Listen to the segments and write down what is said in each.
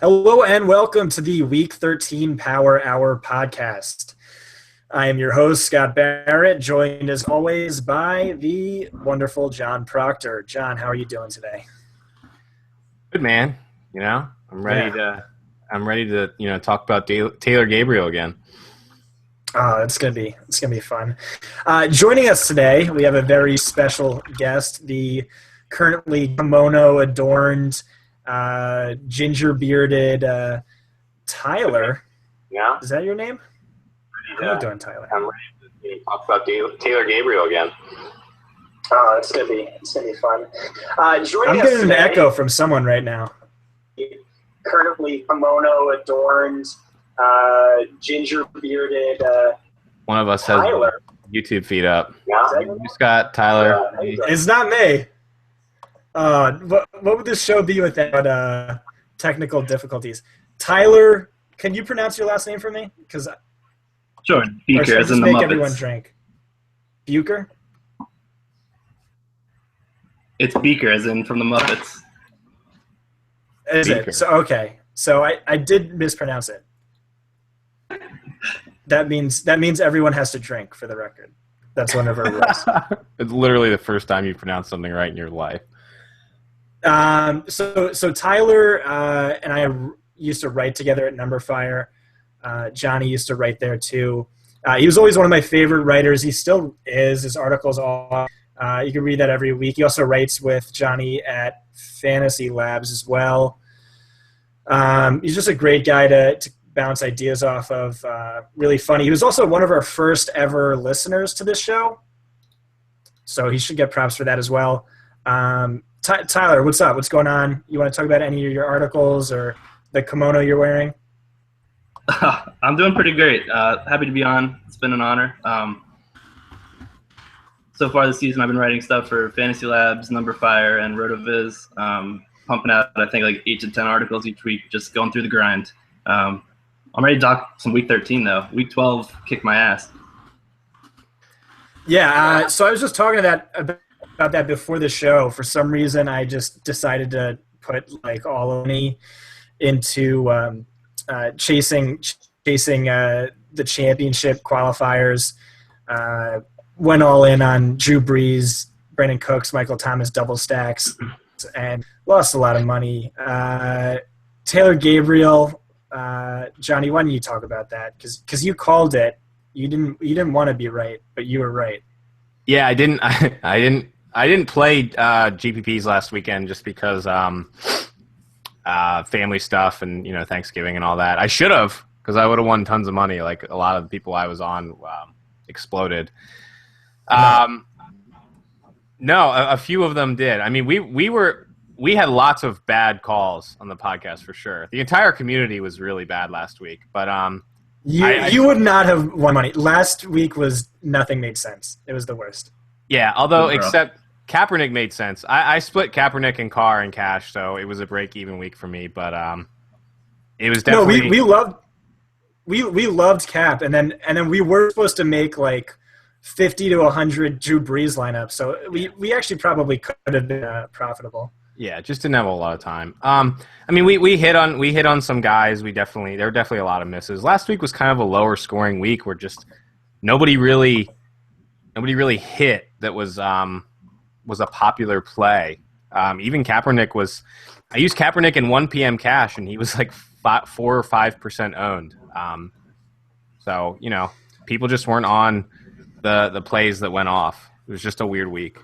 Hello and welcome to the Week 13 Power Hour podcast. I am your host, Scott Barrett, joined as always by the wonderful John Proctor. John, how are you doing today? Good, man. I'm ready to talk about Taylor Gabriel again. Oh, it's gonna be fun. Joining us today, we have a very special guest, the currently kimono adorned, ginger bearded Tyler. Yeah, Is that your name? How are you doing, Tyler? I'm ready to talk about Taylor Gabriel again. Oh, it's gonna be fun. Joining I'm getting an echo from someone right now. Currently kimono adorned, ginger bearded. One of us Tyler. has YouTube feed up. Yeah. Scott, Tyler. It's not me. What would this show be without technical difficulties? Tyler, can you pronounce your last name for me? Because Sure, Buecher as in the make Muppets. everyone drink. Buecher? It's Beaker as in from the Muppets. Is Beaker. it? So okay. So I did mispronounce it. That means everyone has to drink, for the record. That's one of our rules. It's literally the first time you pronounced something right in your life. So Tyler and I used to write together at numberFire. Johnny used to write there too. He was always one of my favorite writers. He still is. His articles all. You can read that every week. He also writes with Johnny at FantasyLabs as well. He's just a great guy to bounce ideas off of. Really funny. He was also one of our first ever listeners to this show, so he should get props for that as well. Tyler, what's up? What's going on? You want to talk about any of your articles or the kimono you're wearing? I'm doing pretty great. Happy to be on. It's been an honor. So far this season, I've been writing stuff for FantasyLabs, numberFire, and Rotoviz. Pumping out, I think, like 8 to 10 articles each week, just going through the grind. I'm ready to talk some Week 13, though. Week 12 kicked my ass. Yeah, so I was just talking about that before the show. For some reason, I just decided to put like all of me into chasing the championship qualifiers. Went all in on Drew Brees, Brandon Cooks, Michael Thomas double stacks, and lost a lot of money. Taylor Gabriel, Johnny, why don't you talk about that? Because you called it. You didn't want to be right, but you were right. Yeah, I didn't play GPPs last weekend just because family stuff and Thanksgiving and all that. I should have, because I would have won tons of money. Like a lot of the people I was on exploded. No, a few of them did. I mean, we had lots of bad calls on the podcast for sure. The entire community was really bad last week, but you would not have won money. Last week was nothing made sense. It was the worst. Yeah, although except Kaepernick made sense. I split Kaepernick and Carr and cash, so it was a break-even week for me. But it was definitely we loved Cap, and then we were supposed to make like 50 to 100 Drew Brees lineups, so we actually probably could have been profitable. Yeah, just didn't have a lot of time. I mean, we hit on some guys. There were definitely a lot of misses. Last week was kind of a lower scoring week where just nobody really hit that was a popular play. Even Kaepernick was. I used Kaepernick in 1 p.m. cash, and he was like 4 or 5% owned. So people just weren't on the plays that went off. It was just a weird week.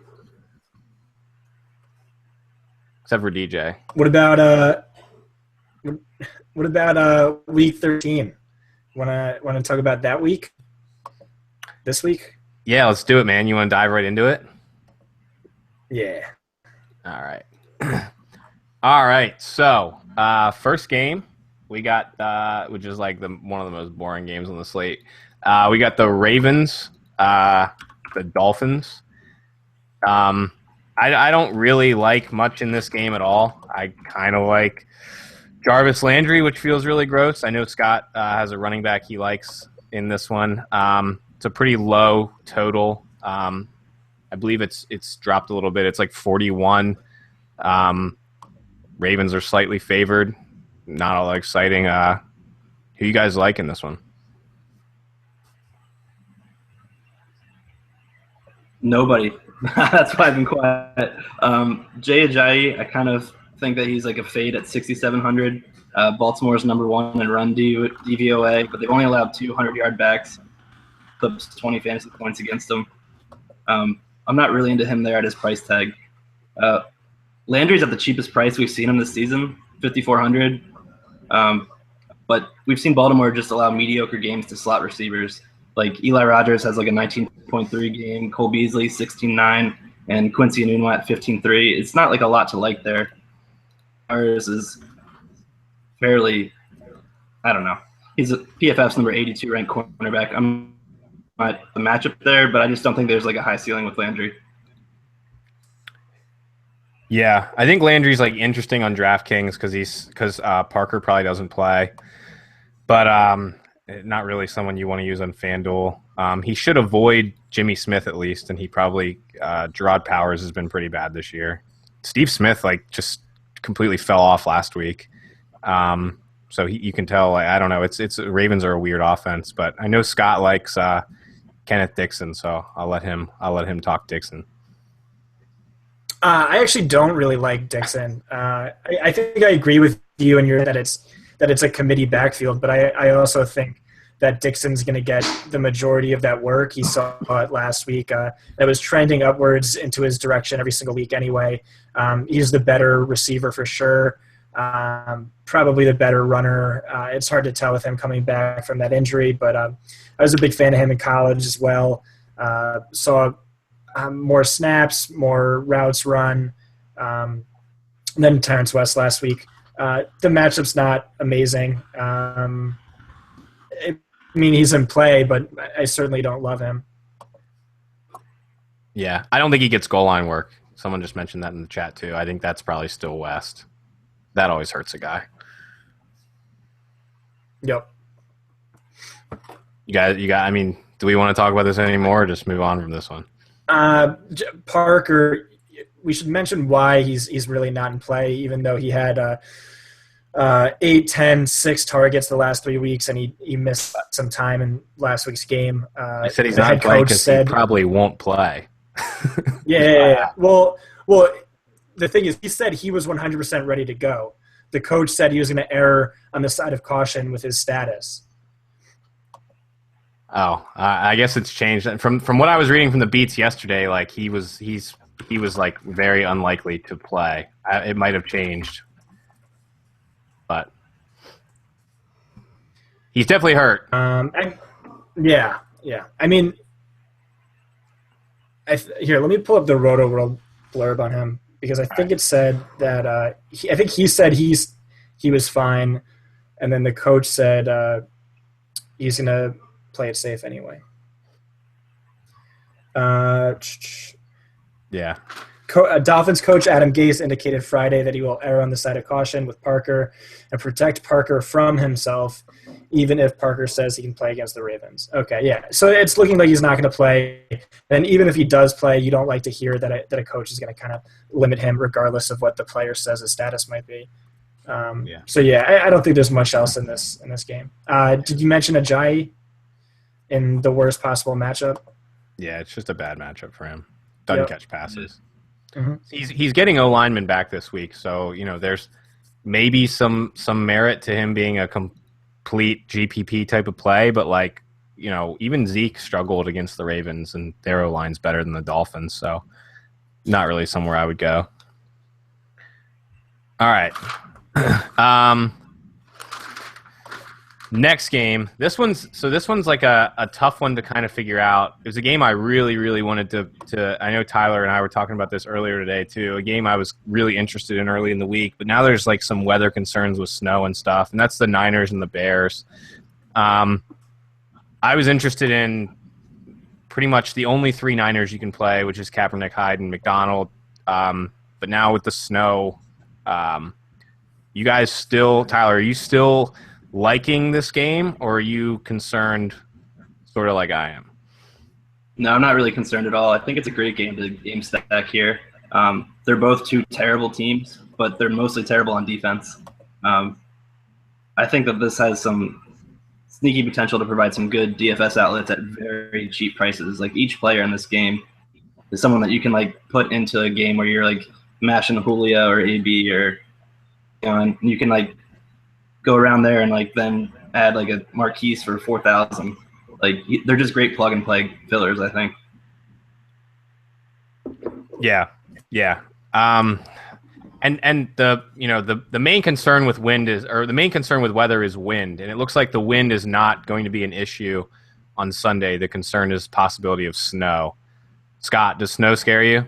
Except for DJ. What about week 13? Want to talk about that week? This week? Yeah, let's do it, man. You want to dive right into it? Yeah. All right. All right. So, first game we got, which is like one of the most boring games on the slate. We got the Ravens, the Dolphins. I don't really like much in this game at all. I kind of like Jarvis Landry, which feels really gross. I know Scott has a running back he likes in this one. It's a pretty low total. I believe it's dropped a little bit. It's like 41. Ravens are slightly favored. not all that exciting. Who you guys like in this one? Nobody. That's why I've been quiet. Jay Ajayi, I kind of think that he's like a fade at 6,700. Baltimore's number one in run DVOA, but they've only allowed 200-yard backs, clips 20 fantasy points against them. I'm not really into him there at his price tag. Landry's at the cheapest price we've seen him this season, 5,400. But we've seen Baltimore just allow mediocre games to slot receivers. Like Eli Rogers has like a 19.3 game, Cole Beasley 16.9, and Quincy Enunwa at 15.3. It's not like a lot to like there. Ours is fairly, I don't know. He's a PFF's number 82 ranked cornerback. I'm not the matchup there, but I just don't think there's like a high ceiling with Landry. Yeah, I think Landry's like interesting on DraftKings because Parker probably doesn't play, but not really someone you want to use on FanDuel. He should avoid Jimmy Smith at least, and he probably Gerard Powers has been pretty bad this year. Steve Smith like just completely fell off last week, so you can tell. I don't know. It's Ravens are a weird offense, but I know Scott likes Kenneth Dixon, so I'll let him talk Dixon. I actually don't really like Dixon. I think I agree with you and that it's a committee backfield, but I also think that Dixon's going to get the majority of that work. He saw it last week. That was trending upwards into his direction every single week anyway. He's the better receiver for sure, probably the better runner. It's hard to tell with him coming back from that injury, but I was a big fan of him in college as well. Saw more snaps, more routes run than Terrence West last week. The matchup's not amazing. I mean, he's in play, but I certainly don't love him. Yeah, I don't think he gets goal line work. Someone just mentioned that in the chat too. I think that's probably still West. That always hurts a guy. Yep. You got. I mean, do we want to talk about this anymore, or just move on from this one? Parker, we should mention why he's really not in play, even though he had 8, 10, 6 targets the last 3 weeks, and he missed some time in last week's game. He said he's not playing because he probably won't play. Yeah. Well, the thing is, he said he was 100% ready to go. The coach said he was going to err on the side of caution with his status. Oh, I guess it's changed. From what I was reading from the beats yesterday, like he was like very unlikely to play. It might have changed, but he's definitely hurt. Yeah. I mean, here, let me pull up the Roto World blurb on him because I think it said that I think he said he was fine, and then the coach said he's gonna play it safe anyway. Yeah. Dolphins coach Adam Gase indicated Friday that he will err on the side of caution with Parker and protect Parker from himself, even if Parker says he can play against the Ravens. Okay, yeah. So it's looking like he's not going to play. And even if he does play, you don't like to hear that a coach is going to kind of limit him regardless of what the player says his status might be. So, yeah, I don't think there's much else in this game. Did you mention Ajayi in the worst possible matchup? Yeah, it's just a bad matchup for him. Doesn't catch passes. Mm-hmm. He's getting O lineman back this week, so there's maybe some merit to him being a complete GPP type of play. But even Zeke struggled against the Ravens, and their O line's better than the Dolphins, so not really somewhere I would go. All right. Next game. This one's like a tough one to kind of figure out. It was a game I really, really wanted to I know Tyler and I were talking about this earlier today too. A game I was really interested in early in the week, but now there's like some weather concerns with snow and stuff, and that's the Niners and the Bears. I was interested in pretty much the only 3 Niners you can play, which is Kaepernick, Hyde, and McDonald. But now with the snow, you guys still, Tyler, are you still liking this game, or are you concerned sort of like I am? No, I'm not really concerned at all. I think it's a great game to game stack here. They're both 2 terrible teams, but they're mostly terrible on defense. I think that this has some sneaky potential to provide some good DFS outlets at very cheap prices. Like each player in this game is someone that you can like put into a game where you're like mashing Julio or AB or and you can like go around there and like then add like a Marquise for 4,000. Like they're just great plug and play fillers, I think. Yeah. And the main concern with the main concern with weather is wind, and it looks like the wind is not going to be an issue on Sunday. The concern is possibility of snow. Scott, does snow scare you?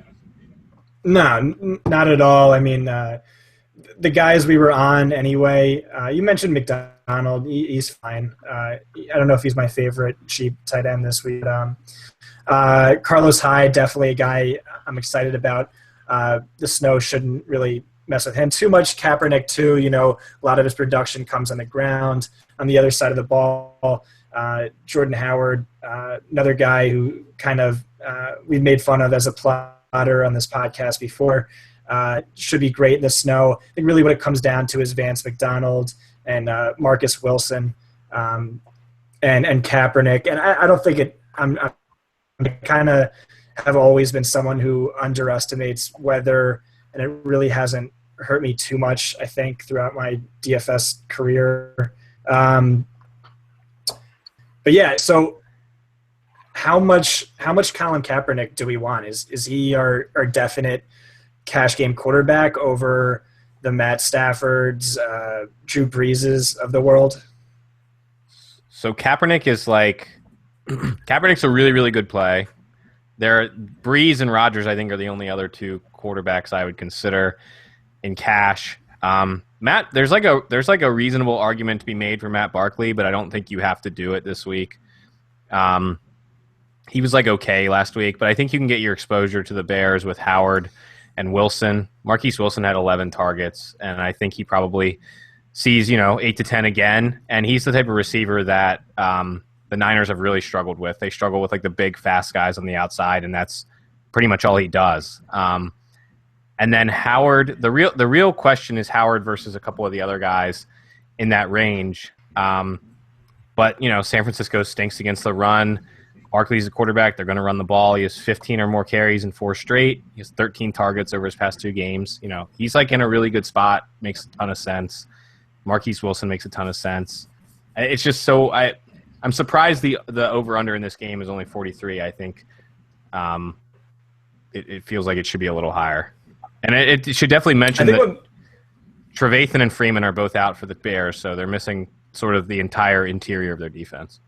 No, not at all. I mean, the guys we were on anyway. You mentioned McDonald. He's fine. I don't know if he's my favorite cheap tight end this week. Carlos Hyde, definitely a guy I'm excited about. The snow shouldn't really mess with him too much. Kaepernick too, a lot of his production comes on the ground. On the other side of the ball, Jordan Howard, another guy who kind of we've made fun of as a plotter on this podcast before, should be great in the snow. I think really what it comes down to is Vance McDonald and Marcus Wilson and Kaepernick. And I don't think I'm kind of have always been someone who underestimates weather, and it really hasn't hurt me too much, I think, throughout my DFS career. But yeah, so how much Colin Kaepernick do we want? Is he our definite cash game quarterback over the Matt Staffords, Drew Breeses of the world? So Kaepernick's a really, really good play. Breeze and Rodgers, I think, are the only other two quarterbacks I would consider in cash. Matt, there's like a reasonable argument to be made for Matt Barkley, but I don't think you have to do it this week. He was okay last week, but I think you can get your exposure to the Bears with Howard and Wilson. Marquise Wilson had 11 targets, and I think he probably sees 8 to 10 again. And he's the type of receiver that the Niners have really struggled with. They struggle with the big, fast guys on the outside, and that's pretty much all he does. And then Howard, the real question is Howard versus a couple of the other guys in that range. But San Francisco stinks against the run. Barkley's a quarterback. They're going to run the ball. He has 15 or more carries in 4 straight. He has 13 targets over his past 2 games. He's in a really good spot. Makes a ton of sense. Marquise Wilson makes a ton of sense. It's just so I'm surprised the over-under in this game is only 43. I think it feels like it should be a little higher. And it should definitely mention that Trevathan and Freeman are both out for the Bears, so they're missing sort of the entire interior of their defense.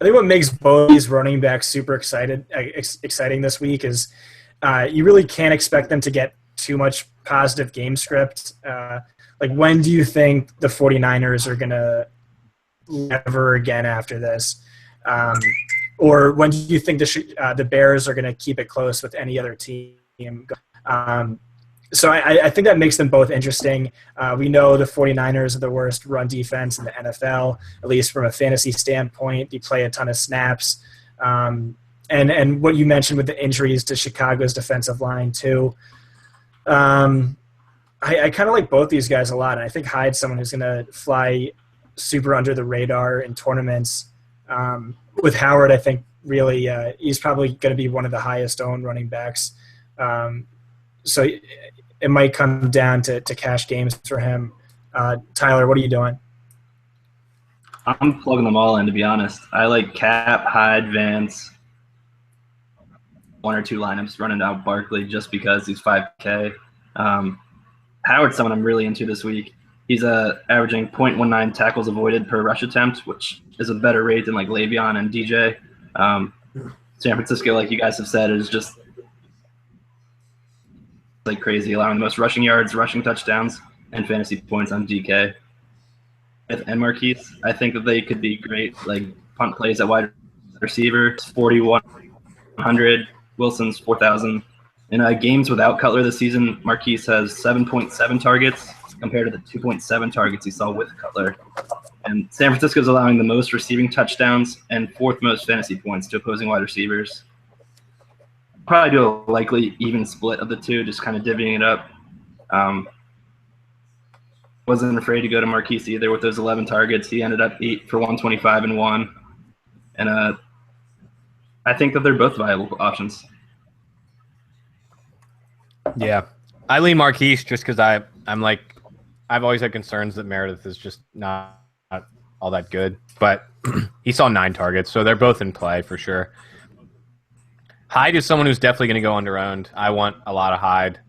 I think what makes both these running backs super exciting this week is you really can't expect them to get too much positive game script. When do you think the 49ers are going to ever again after this? Or when do you think the Bears are going to keep it close with any other team? So I think that makes them both interesting. We know the 49ers are the worst run defense in the NFL, at least from a fantasy standpoint. They play a ton of snaps. And what you mentioned with the injuries to Chicago's defensive line too. I kind of like both these guys a lot. And I think Hyde's someone who's going to fly super under the radar in tournaments. With Howard, I think really he's probably going to be one of the highest owned running backs. So it might come down to cash games for him. Tyler, what are you doing? I'm plugging them all in, to be honest. I like Cap, Hyde, Vance, 1 or 2 lineups running out Barkley just because he's 5K. Howard's someone I'm really into this week. He's averaging 0.19 tackles avoided per rush attempt, which is a better rate than Le'Veon and DJ. San Francisco, like you guys have said, is just crazy, allowing the most rushing yards, rushing touchdowns, and fantasy points on DK. And Marquise, I think that they could be great, punt plays at wide receiver. 4,100, Wilson's 4,000. In games without Cutler this season, Marquise has 7.7 targets compared to the 2.7 targets he saw with Cutler. And San Francisco's allowing the most receiving touchdowns and 4th most fantasy points to opposing wide receivers. Probably do a likely even split of the two, just kind of divvying it up. wasn't afraid to go to Marquise either with those 11 targets. He ended up 8 for 125 and 1. And I think that they're both viable options. Yeah. I lean Marquise just because I'm like, I've always had concerns that Meredith is just not all that good. But he saw 9 targets, so they're both in play for sure. Hyde is someone who's definitely going to go underowned. I want a lot of Hyde.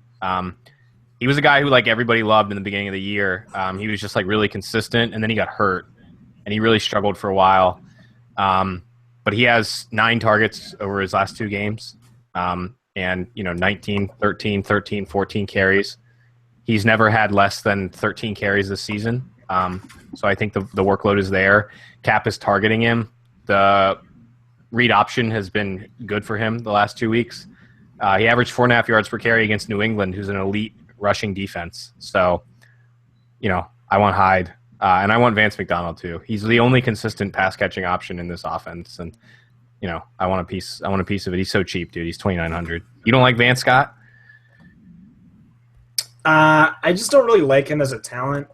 He was a guy who like everybody loved in the beginning of the year. He was just like really consistent, and then he got hurt, and he really struggled for a while. But he has 9 targets over his last 2 games, and 19, 13, 13, 14 carries. He's never had less than 13 carries this season. So I think the workload is there. Cap is targeting him. The read option has been good for him the last 2 weeks. He averaged 4.5 yards per carry against New England, who's an elite rushing defense. So, I want Hyde. And I want Vance McDonald too. He's the only consistent pass catching option in this offense. And, I want a piece of it. He's so cheap, dude. He's $2,900. You don't like Vance, Scott? I just don't really like him as a talent.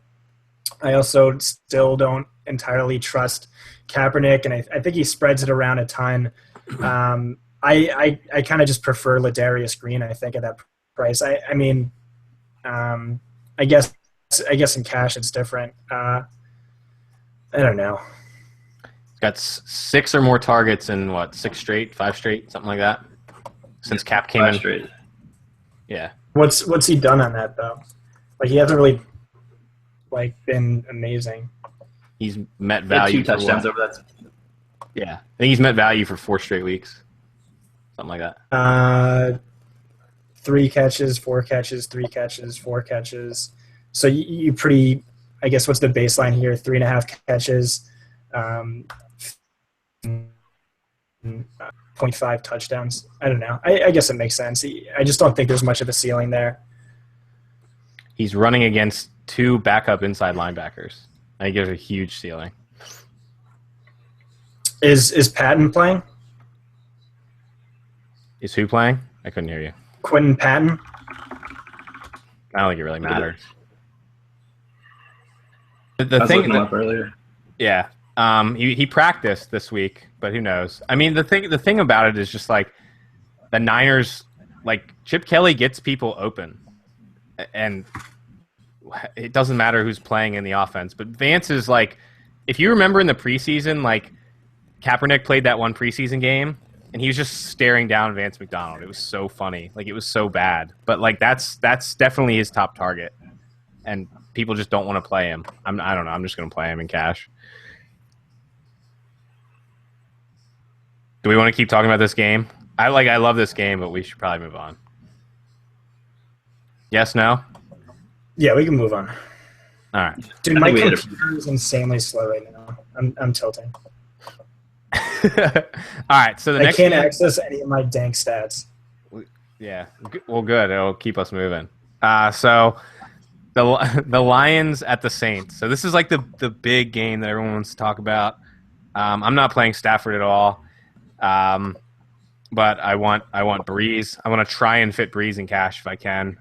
I also still don't entirely trust Kaepernick, and I think he spreads it around a ton. I kind of just prefer Ladarius Green, I think, at that price. I guess in cash it's different. I don't know. He's got 6 or more targets in, 5 straight, something like that, since Cap came in. Straight. Yeah. What's he done on that, though? Like, he hasn't really, been amazing. He's met value. 2 touchdowns over that. Yeah. I think he's met value for 4 straight weeks. Something like that. 3 catches, 4 catches, 3 catches, 4 catches. So you pretty, I guess, what's the baseline here? 3.5 catches, 0.5 touchdowns. I don't know. I guess it makes sense. I just don't think there's much of a ceiling there. He's running against 2 backup inside linebackers. I think there's a huge ceiling. Is Patton playing? Is who playing? I couldn't hear you. Quentin Patton? I don't think it really matters. I was looking up earlier. Yeah. He practiced this week, but who knows? I mean, the thing about it is just like the Niners, like Chip Kelly gets people open, and it doesn't matter who's playing in the offense. But Vance is like, if you remember in the preseason, like Kaepernick played that one preseason game, and he was just staring down Vance McDonald. It was so funny, like it was so bad. But like that's definitely his top target, and people just don't want to play him. I don't know. I'm just going to play him in cash. Do we want to keep talking about this game? I love this game, but we should probably move on. Yes, no? Yeah, we can move on. All right. Dude, my computer is insanely slow right now. I'm tilting. All right, so I can't access any of my dank stats. Yeah, well, good. It'll keep us moving. So the Lions at the Saints. So this is like the big game that everyone wants to talk about. I'm not playing Stafford at all. But I want Breeze. I want to try and fit Breeze in cash if I can.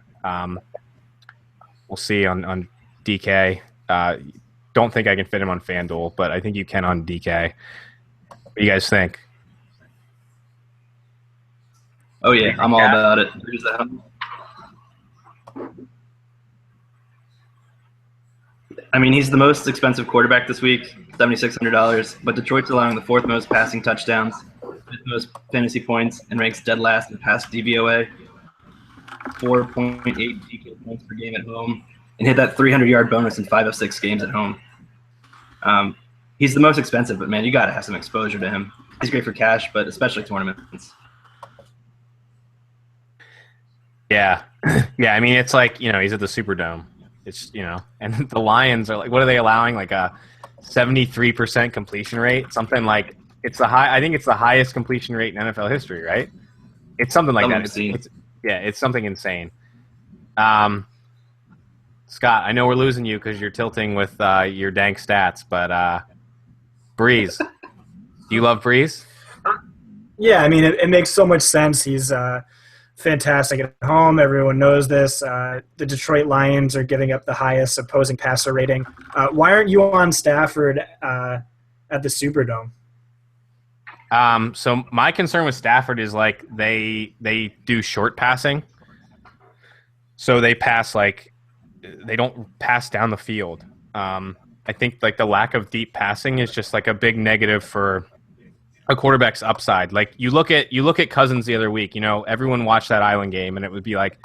We'll see on DK. Don't think I can fit him on FanDuel, but I think you can on DK. What do you guys think? Oh yeah, I'm all about it. Breeze at home. I mean, he's the most expensive quarterback this week, $7,600. But Detroit's allowing the 4th most passing touchdowns, 5th most fantasy points, and ranks dead last in pass DVOA. 4.8 DK points per game at home, and hit that 300-yard bonus in 5 of 6 games at home. He's the most expensive, but man, you got to have some exposure to him. He's great for cash, but especially tournaments. Yeah, yeah. I mean, it's like he's at the Superdome. It's and the Lions are like, what are they allowing? Like a 73% completion rate, something like I think it's the highest completion rate in NFL history, right? It's something like that. It's something insane. Scott, I know we're losing you because you're tilting with your dank stats, but Breeze, do you love Breeze? Yeah, I mean, it makes so much sense. He's fantastic at home. Everyone knows this. The Detroit Lions are giving up the highest opposing passer rating. Why aren't you on Stafford at the Superdome? So my concern with Stafford is like they do short passing. So they pass they don't pass down the field. I think like the lack of deep passing is just like a big negative for a quarterback's upside. Like you look at Cousins the other week, everyone watched that Island game and it would be like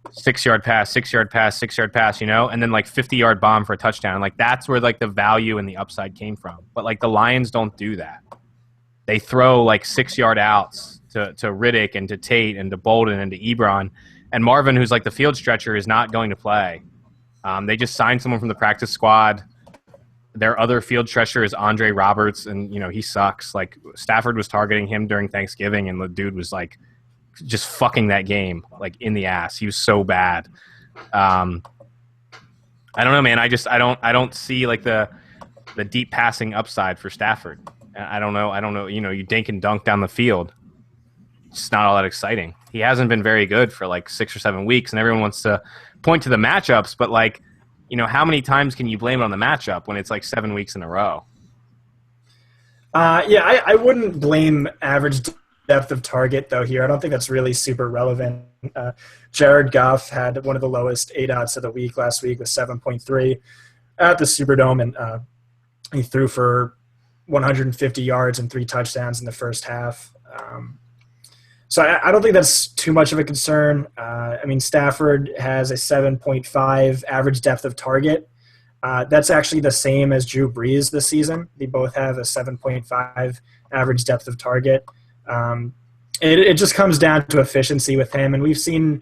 6-yard pass, 6-yard pass, 6-yard pass, and then like 50-yard bomb for a touchdown. Like that's where like the value and the upside came from. But like the Lions don't do that. They throw like 6-yard outs to Riddick and to Tate and to Bolden and to Ebron. And Marvin, who's like the field stretcher, is not going to play. They just signed someone from the practice squad. Their other field stretcher is Andre Roberts, and he sucks. Like Stafford was targeting him during Thanksgiving, and the dude was like just fucking that game like in the ass. He was so bad. I don't know, man. I don't see like the deep passing upside for Stafford. I don't know. You dink and dunk down the field. It's not all that exciting. He hasn't been very good for like 6 or 7 weeks, and everyone wants to point to the matchups, but like, how many times can you blame it on the matchup when it's like 7 weeks in a row? I wouldn't blame average depth of target though here. I don't think that's really super relevant. Jared Goff had one of the lowest ADOTs of the week last week with 7.3 at the Superdome, and he threw for 150 yards and 3 touchdowns in the first half. So I don't think that's too much of a concern. Stafford has a 7.5 average depth of target. That's actually the same as Drew Brees this season. They both have a 7.5 average depth of target. It just comes down to efficiency with him, and we've seen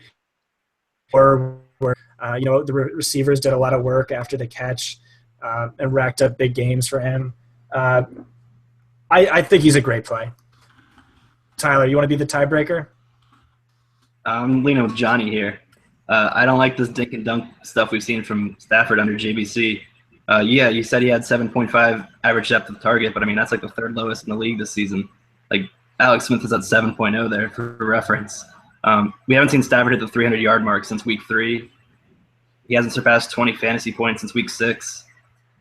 where the receivers did a lot of work after the catch and racked up big games for him. I think he's a great play. Tyler, you want to be the tiebreaker? I'm leaning with Johnny here. I don't like this dink and dunk stuff we've seen from Stafford under JBC. You said he had 7.5 average depth of target, but that's like the 3rd lowest in the league this season. Like Alex Smith is at 7.0 there for reference. We haven't seen Stafford hit the 300-yard mark since week 3. He hasn't surpassed 20 fantasy points since week 6.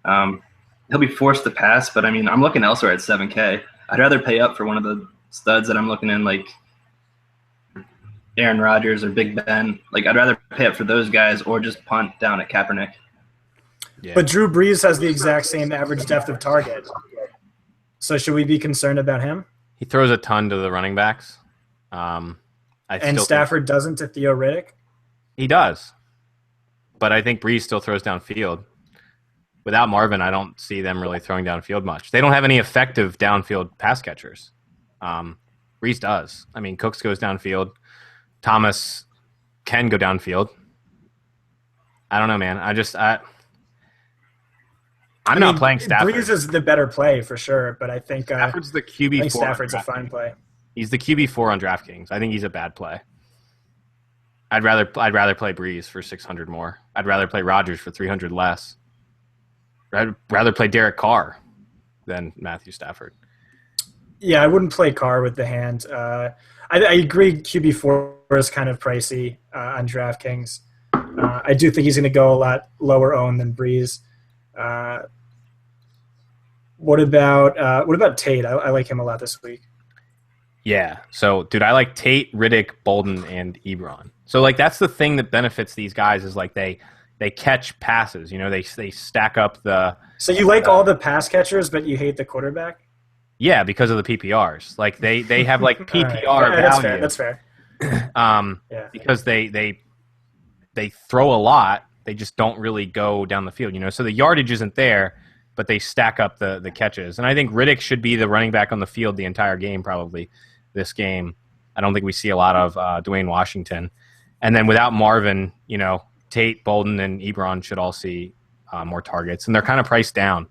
He'll be forced to pass, but I'm looking elsewhere at 7K. I'd rather pay up for one of the studs that I'm looking in, like Aaron Rodgers or Big Ben. Like I'd rather pay up for those guys or just punt down at Kaepernick. Yeah. But Drew Brees has the exact same average depth of target. So should we be concerned about him? He throws a ton to the running backs. And Stafford doesn't to Theo Riddick? He does. But I think Brees still throws downfield. Without Marvin, I don't see them really throwing downfield much. They don't have any effective downfield pass catchers. Brees does. Cooks goes downfield. Thomas can go downfield. I don't know, man. I'm not playing Stafford. Brees is the better play for sure, but I think Stafford's the QB4. I think Stafford's a fine play. He's the QB4 on DraftKings. I think he's a bad play. I'd rather play Brees for 600 more. I'd rather play Rodgers for 300 less. I'd rather play Derek Carr than Matthew Stafford. Yeah, I wouldn't play Carr with the hand. I agree QB4 is kind of pricey on DraftKings. I do think he's going to go a lot lower owned than Brees. What about Tate? I like him a lot this week. Yeah. So, dude, I like Tate, Riddick, Bolden, and Ebron. So, like, that's the thing that benefits these guys is, like, they catch passes. They stack up the – So you like all the pass catchers, but you hate the quarterback? Yeah, because of the PPRs. Like, they have, like, PPR right. value. That's fair. Because they throw a lot. They just don't really go down the field, So the yardage isn't there, but they stack up the catches. And I think Riddick should be the running back on the field the entire game probably this game. I don't think we see a lot of Dwayne Washington. And then without Marvin, Tate, Bolden, and Ebron should all see more targets. And they're kind of priced down.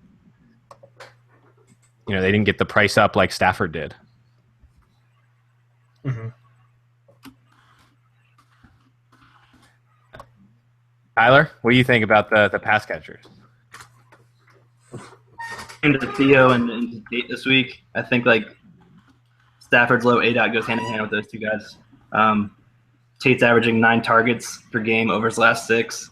They didn't get the price up like Stafford did. Mm-hmm. Tyler, what do you think about the pass catchers? Into Theo and Tate this week, I think like Stafford's low ADOT goes hand in hand with those two guys. Tate's averaging 9 targets per game over his last 6.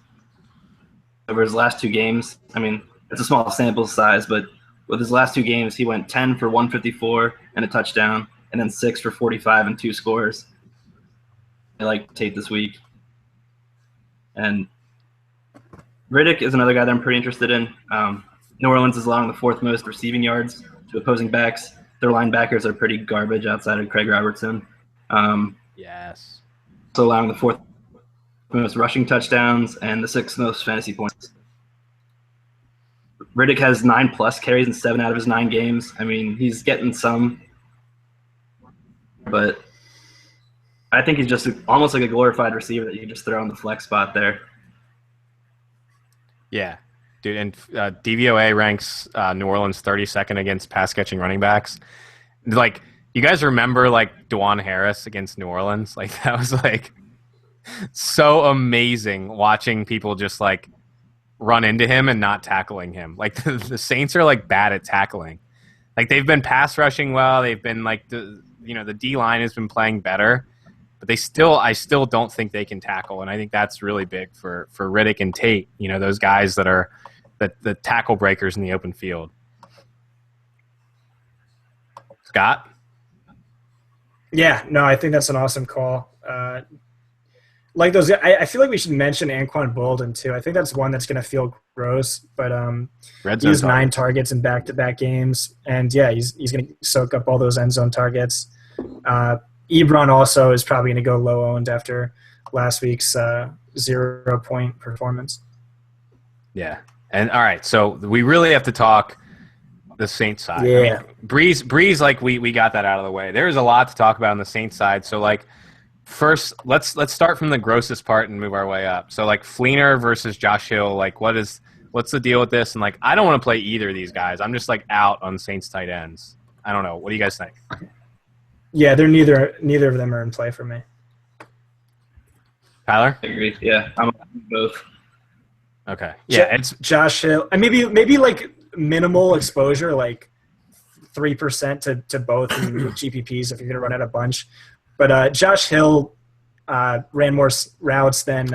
Over his last 2 games, I mean, it's a small sample size, but with his last 2 games, he went 10 for 154 and a touchdown, and then 6 for 45 and 2 scores. I like Tate this week. And Riddick is another guy that I'm pretty interested in. New Orleans is allowing the 4th most receiving yards to opposing backs. Their linebackers are pretty garbage outside of Craig Robertson. Yes. So allowing the 4th most rushing touchdowns and the 6th most fantasy points. Riddick has 9+ carries in 7 out of his 9 games. I mean, he's getting some, but I think he's just almost like a glorified receiver that you can just throw in the flex spot there. Yeah, dude, and DVOA ranks New Orleans 32nd against pass-catching running backs. Like, you guys remember, like, Dwan Harris against New Orleans? Like, that was, like, so amazing watching people just, like, run into him and not tackling him. Like, the Saints are, like, bad at tackling. Like, they've been pass rushing well. They've been, like, the D-line has been playing better. But I still don't think they can tackle, and I think that's really big for Riddick and Tate. You know, those guys that are the tackle breakers in the open field. Scott? Yeah, no, I think that's an awesome call. Like those, I feel like we should mention Anquan Bolden too. I think that's one that's going to feel gross, but he has 9 targets in back-to-back games, and yeah, he's going to soak up all those end zone targets. Ebron also is probably going to go low owned after last week's 0-point performance. Yeah, and all right, so we really have to talk the Saints side. Yeah, I mean, Breeze, like we got that out of the way. There's a lot to talk about on the Saints side. So like, first, let's start from the grossest part and move our way up. So like Fleener versus Josh Hill. Like, what's the deal with this? And like, I don't want to play either of these guys. I'm just like out on Saints tight ends. I don't know. What do you guys think? Yeah, they're neither of them are in play for me. Tyler? I agree. Yeah, I'm both. Okay. Yeah, it's Josh Hill. And maybe like minimal exposure, like 3% to both in GPPs if you're going to run out a bunch. But Josh Hill ran more routes than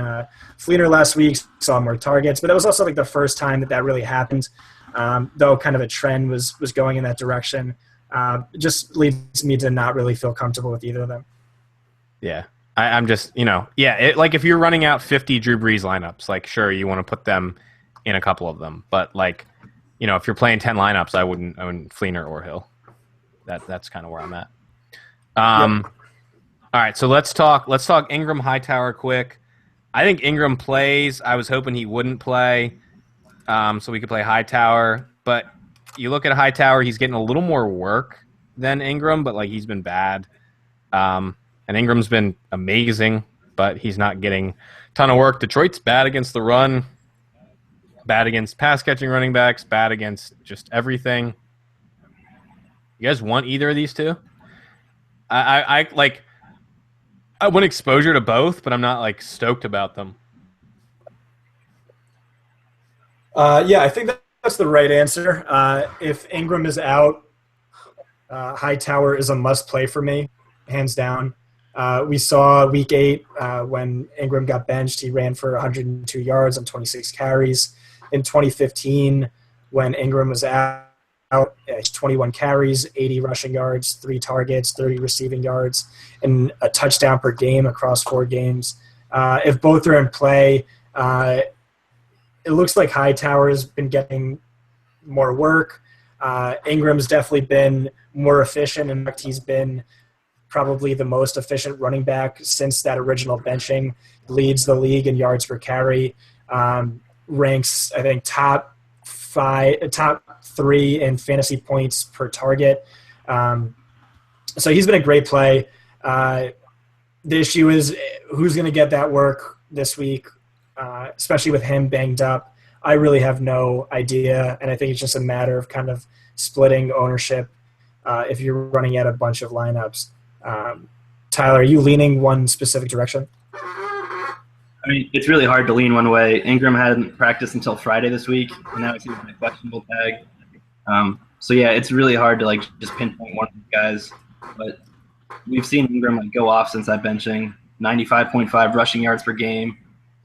Fleener last week, saw more targets. But that was also like the first time that really happened, though kind of a trend was going in that direction. Just leads me to not really feel comfortable with either of them. Yeah. I'm just, like if you're running out 50 Drew Brees lineups, like sure, you want to put them in a couple of them. But like, if you're playing 10 lineups, I wouldn't Fleener or Hill. That's kind of where I'm at. Yep. All right, so let's talk Ingram Hightower quick. I think Ingram plays. I was hoping he wouldn't play, so we could play Hightower. But you look at Hightower, he's getting a little more work than Ingram, but like he's been bad. And Ingram's been amazing, but he's not getting a ton of work. Detroit's bad against the run, bad against pass-catching running backs, bad against just everything. You guys want either of these two? I want exposure to both, but I'm not like stoked about them. Yeah, I think that's the right answer. If Ingram is out, Hightower is a must-play for me, hands down. We saw Week 8 when Ingram got benched. He ran for 102 yards on 26 carries. In 2015, when Ingram was out, 21 carries, 80 rushing yards, 3 targets, 30 receiving yards, and a touchdown per game across 4 games. If both are in play, it looks like Hightower's been getting more work. Ingram's definitely been more efficient. In fact, he's been probably the most efficient running back since that original benching. Leads the league in yards per carry. Ranks, I think, top 3 in fantasy points per target. So he's been a great play. The issue is who's going to get that work this week, especially with him banged up. I really have no idea, and I think it's just a matter of kind of splitting ownership if you're running out a bunch of lineups. Tyler, are you leaning one specific direction? I mean, it's really hard to lean one way. Ingram hadn't practiced until Friday this week, and now he's in a questionable tag. So yeah, it's really hard to like just pinpoint one of these guys. But we've seen Ingram like go off since that benching. 95.5 rushing yards per game,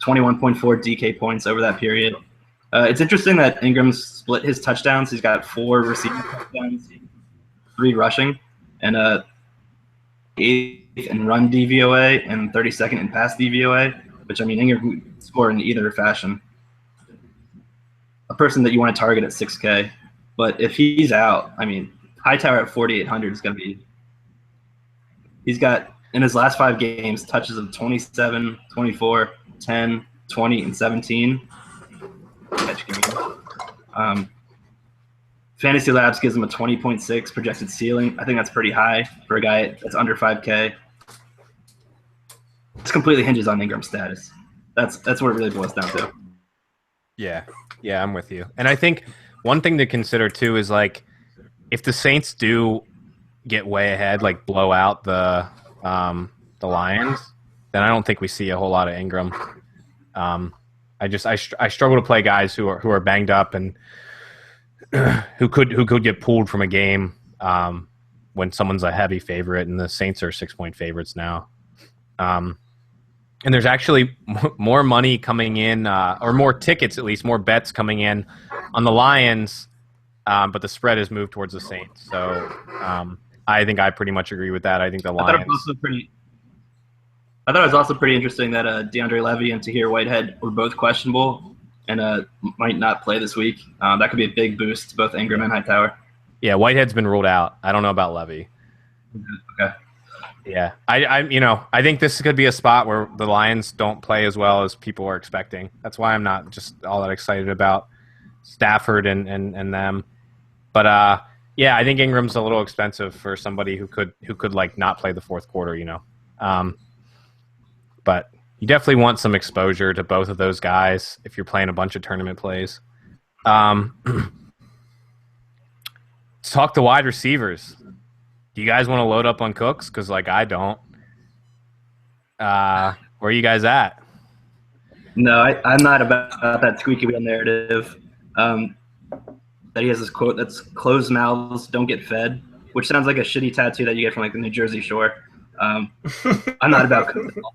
21.4 DK points over that period. It's interesting that Ingram split his touchdowns. He's got 4 receiving touchdowns, 3 rushing, and 8th in run DVOA and 32nd in pass DVOA, which, I mean, Ingram can score in either fashion. A person that you want to target at 6K. But if he's out, I mean, Hightower at 4,800 is going to be – he's got, in his last 5 games, touches of 27, 24, 10, 20, and 17. Fantasy Labs gives him a 20.6 projected ceiling. I think that's pretty high for a guy that's under 5K. This completely hinges on Ingram's status. That's what it really boils down to. Yeah, I'm with you. And I think one thing to consider too is like if the Saints do get way ahead, like blow out the Lions, then I don't think we see a whole lot of Ingram. I struggle to play guys who are banged up and who could get pulled from a game when someone's a heavy favorite, and the Saints are 6-point favorites now. And there's actually more money coming in, or more tickets at least, more bets coming in on the Lions, but the spread has moved towards the Saints. So I think I pretty much agree with that. I think the Lions. I thought it was also pretty interesting that DeAndre Levy and Tahir Whitehead were both questionable and might not play this week. That could be a big boost to both Ingram and Hightower. Yeah, Whitehead's been ruled out. I don't know about Levy. Okay. Yeah, I think this could be a spot where the Lions don't play as well as people are expecting. That's why I'm not just all that excited about Stafford and them. But yeah, I think Ingram's a little expensive for somebody who could like not play the fourth quarter, But you definitely want some exposure to both of those guys if you're playing a bunch of tournament plays. Let's talk to wide receivers. Do you guys want to load up on Cooks? Because, like, I don't. Where are you guys at? No, I'm not about that squeaky wheel narrative. That he has this quote that's closed mouths don't get fed, which sounds like a shitty tattoo that you get from, like, the New Jersey Shore. I'm not about Cooks at all.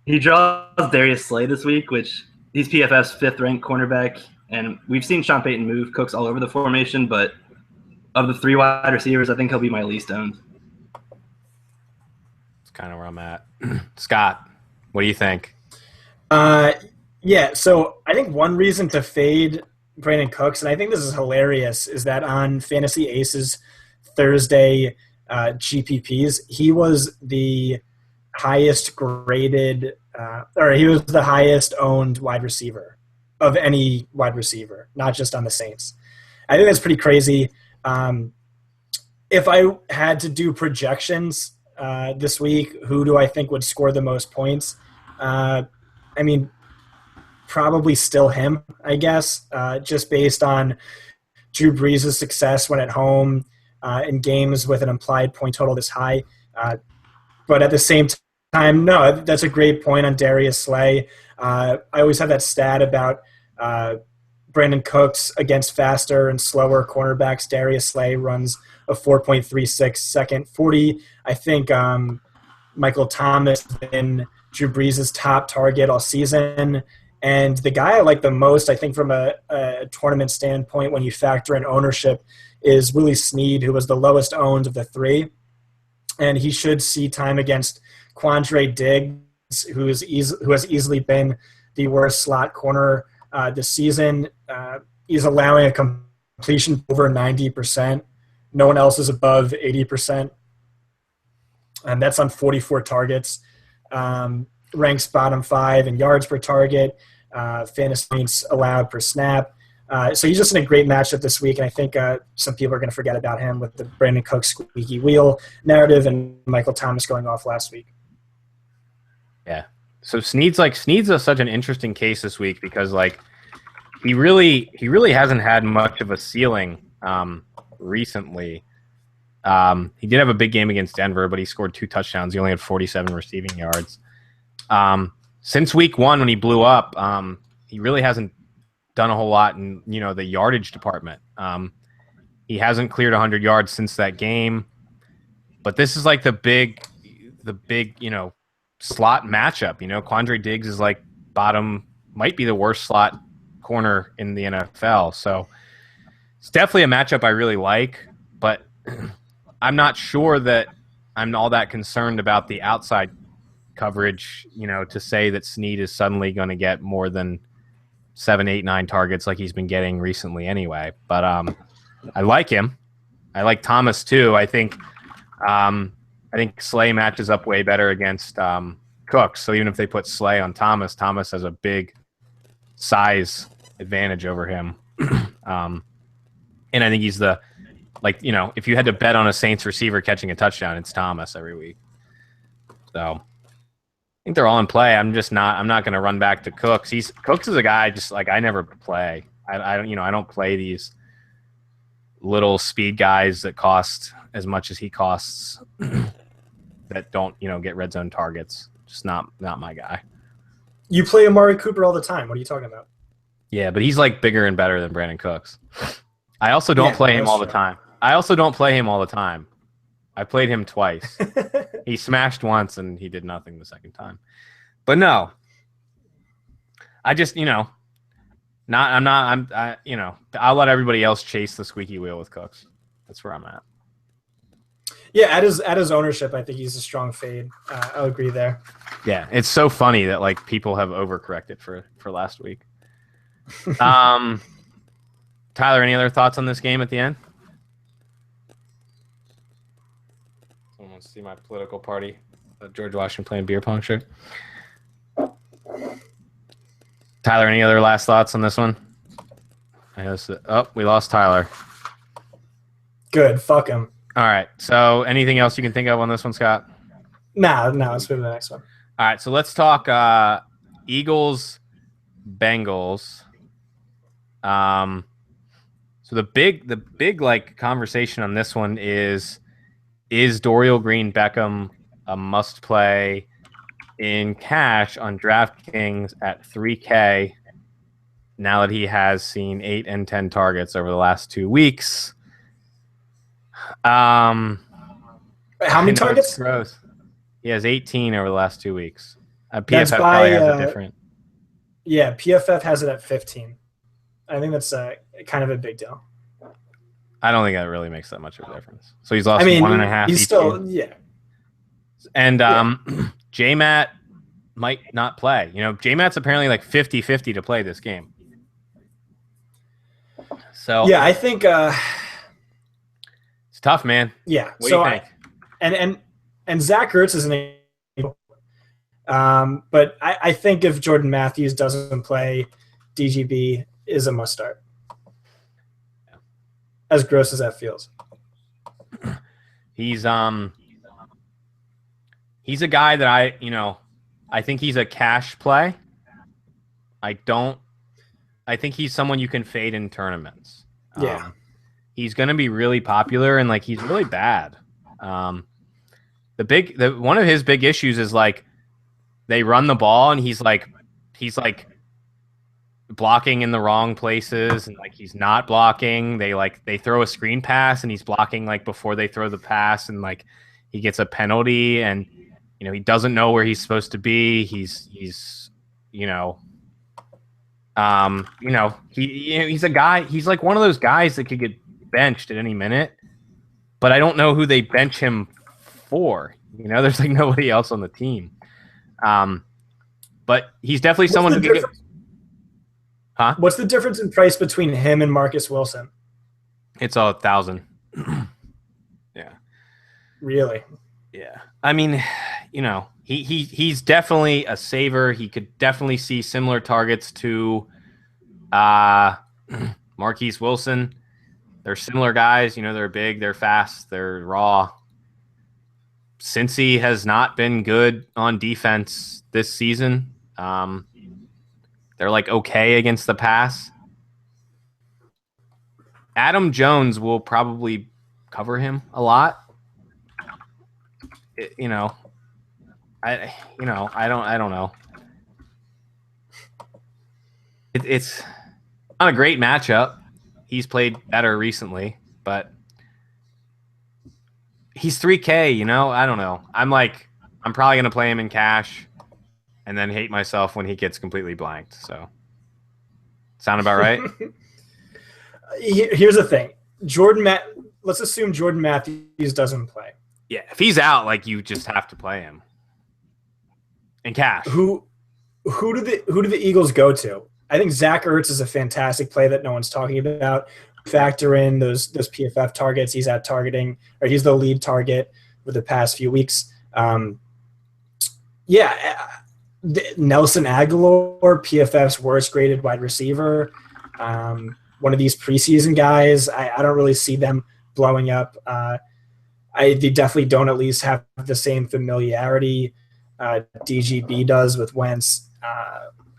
He draws Darius Slay this week, which he's PFF's 5th-ranked cornerback, and we've seen Sean Payton move Cooks all over the formation, but of the 3 wide receivers, I think he'll be my least owned. That's kind of where I'm at. Scott, what do you think? Yeah, so I think one reason to fade Brandon Cooks, and I think this is hilarious, is that on Fantasy Aces Thursday GPPs, he was the highest graded, or he was the highest owned wide receiver of any wide receiver, not just on the Saints. I think that's pretty crazy. If I had to do projections this week, who do I think would score the most points? I mean, probably still him, I guess, just based on Drew Brees' success when at home in games with an implied point total this high. But at the same time, no, that's a great point on Darius Slay. I always have that stat about Brandon Cooks against faster and slower cornerbacks. Darius Slay runs a 4.36 second 40. I think Michael Thomas has been Drew Brees' top target all season. And the guy I like the most, I think from a tournament standpoint, when you factor in ownership, is Willie Snead, who was the lowest owned of the 3. And he should see time against Quandre Diggs, who has easily been the worst slot corner this season. He's allowing a completion over 90%. No one else is above 80%. And that's on 44 targets. Ranks bottom 5 in yards per target, fantasy points allowed per snap. So he's just in a great matchup this week, and I think some people are going to forget about him with the Brandon Cooks squeaky wheel narrative and Michael Thomas going off last week. Yeah. So Snead's such an interesting case this week because like he really hasn't had much of a ceiling recently. He did have a big game against Denver, but he scored 2 touchdowns. He only had 47 receiving yards. Since week 1 when he blew up, he really hasn't done a whole lot in the yardage department. He hasn't cleared 100 yards since that game. But this is like the the big, slot matchup. Quandre Diggs is like might be the worst slot corner in the NFL. So it's definitely a matchup I really like, but I'm not sure that I'm all that concerned about the outside coverage, to say that Snead is suddenly going to get more than 7, 8, 9 targets like he's been getting recently anyway. But I like him. I like Thomas too. I think Slay matches up way better against Cooks. So even if they put Slay on Thomas, Thomas has a big size advantage over him. And I think he's if you had to bet on a Saints receiver catching a touchdown, it's Thomas every week. So I think they're all in play. I'm not going to run back to Cooks. Cooks is a guy just like I never play. I don't play these little speed guys that cost as much as he costs that don't, get red zone targets. Just not my guy. You play Amari Cooper all the time. What are you talking about? Yeah, but he's like bigger and better than Brandon Cooks. I also don't play him all the time. I played him twice. He smashed once and he did nothing the second time. But no, I just, I'll let everybody else chase the squeaky wheel with Cooks. That's where I'm at. Yeah, at his ownership, I think he's a strong fade. I'll agree there. Yeah, it's so funny that like people have overcorrected for last week. Tyler, any other thoughts on this game at the end? Someone wants to see my political party, George Washington playing beer pong shirt. Tyler, any other last thoughts on this one? We lost Tyler. Good, fuck him. All right, so anything else you can think of on this one, Scott? No, let's move to the next one. All right, so let's talk Eagles, Bengals. So the big like conversation on this one is Dorial Green Beckham a must play in cash on DraftKings at 3K now that he has seen 8 and 10 targets over the last 2 weeks? How many targets? Gross. He has 18 over the last 2 weeks. PFF probably has it different. Yeah, PFF has it at 15. I think that's kind of a big deal. I don't think that really makes that much of a difference. So he's lost 1.5. He's still, yeah. And J-Matt might not play. J-Matt's apparently like 50-50 to play this game. So yeah, I think it's tough, man. Yeah. What do you think? And Zach Ertz is an but I think if Jordan Matthews doesn't play, DGB is a must start. As gross as that feels. He's a guy that I think he's a cash play. I think he's someone you can fade in tournaments. Yeah. He's going to be really popular and like he's really bad. One of his big issues is like they run the ball and he's like blocking in the wrong places and like he's not blocking. They throw a screen pass and he's blocking like before they throw the pass and like he gets a penalty and he doesn't know where he's supposed to be. He's a guy. He's like one of those guys that could get benched at any minute, but I don't know who they bench him for. There's like nobody else on the team. But he's definitely someone who could get. Huh? What's the difference in price between him and Marcus Wilson? It's 1,000. Yeah. Really? Yeah. I mean, he's definitely a saver. He could definitely see similar targets to Marquise Wilson. They're similar guys. They're big, they're fast, they're raw. Cincy has not been good on defense this season. They're like okay against the pass. Adam Jones will probably cover him a lot. I don't know. It's not a great matchup. He's played better recently, but he's 3K, I don't know. I'm I'm probably going to play him in cash and then hate myself when he gets completely blanked. So, sound about right? Here's the thing. Let's assume Jordan Matthews doesn't play. Yeah, if he's out, like, you just have to play him in cash. Who do the Eagles go to? I think Zach Ertz is a fantastic play that no one's talking about. Factor in those PFF targets he's at targeting, or he's the lead target for the past few weeks. Nelson Aguilar, PFF's worst graded wide receiver. One of these preseason guys. I don't really see them blowing up. They definitely don't at least have the same familiarity DGB does with Wentz.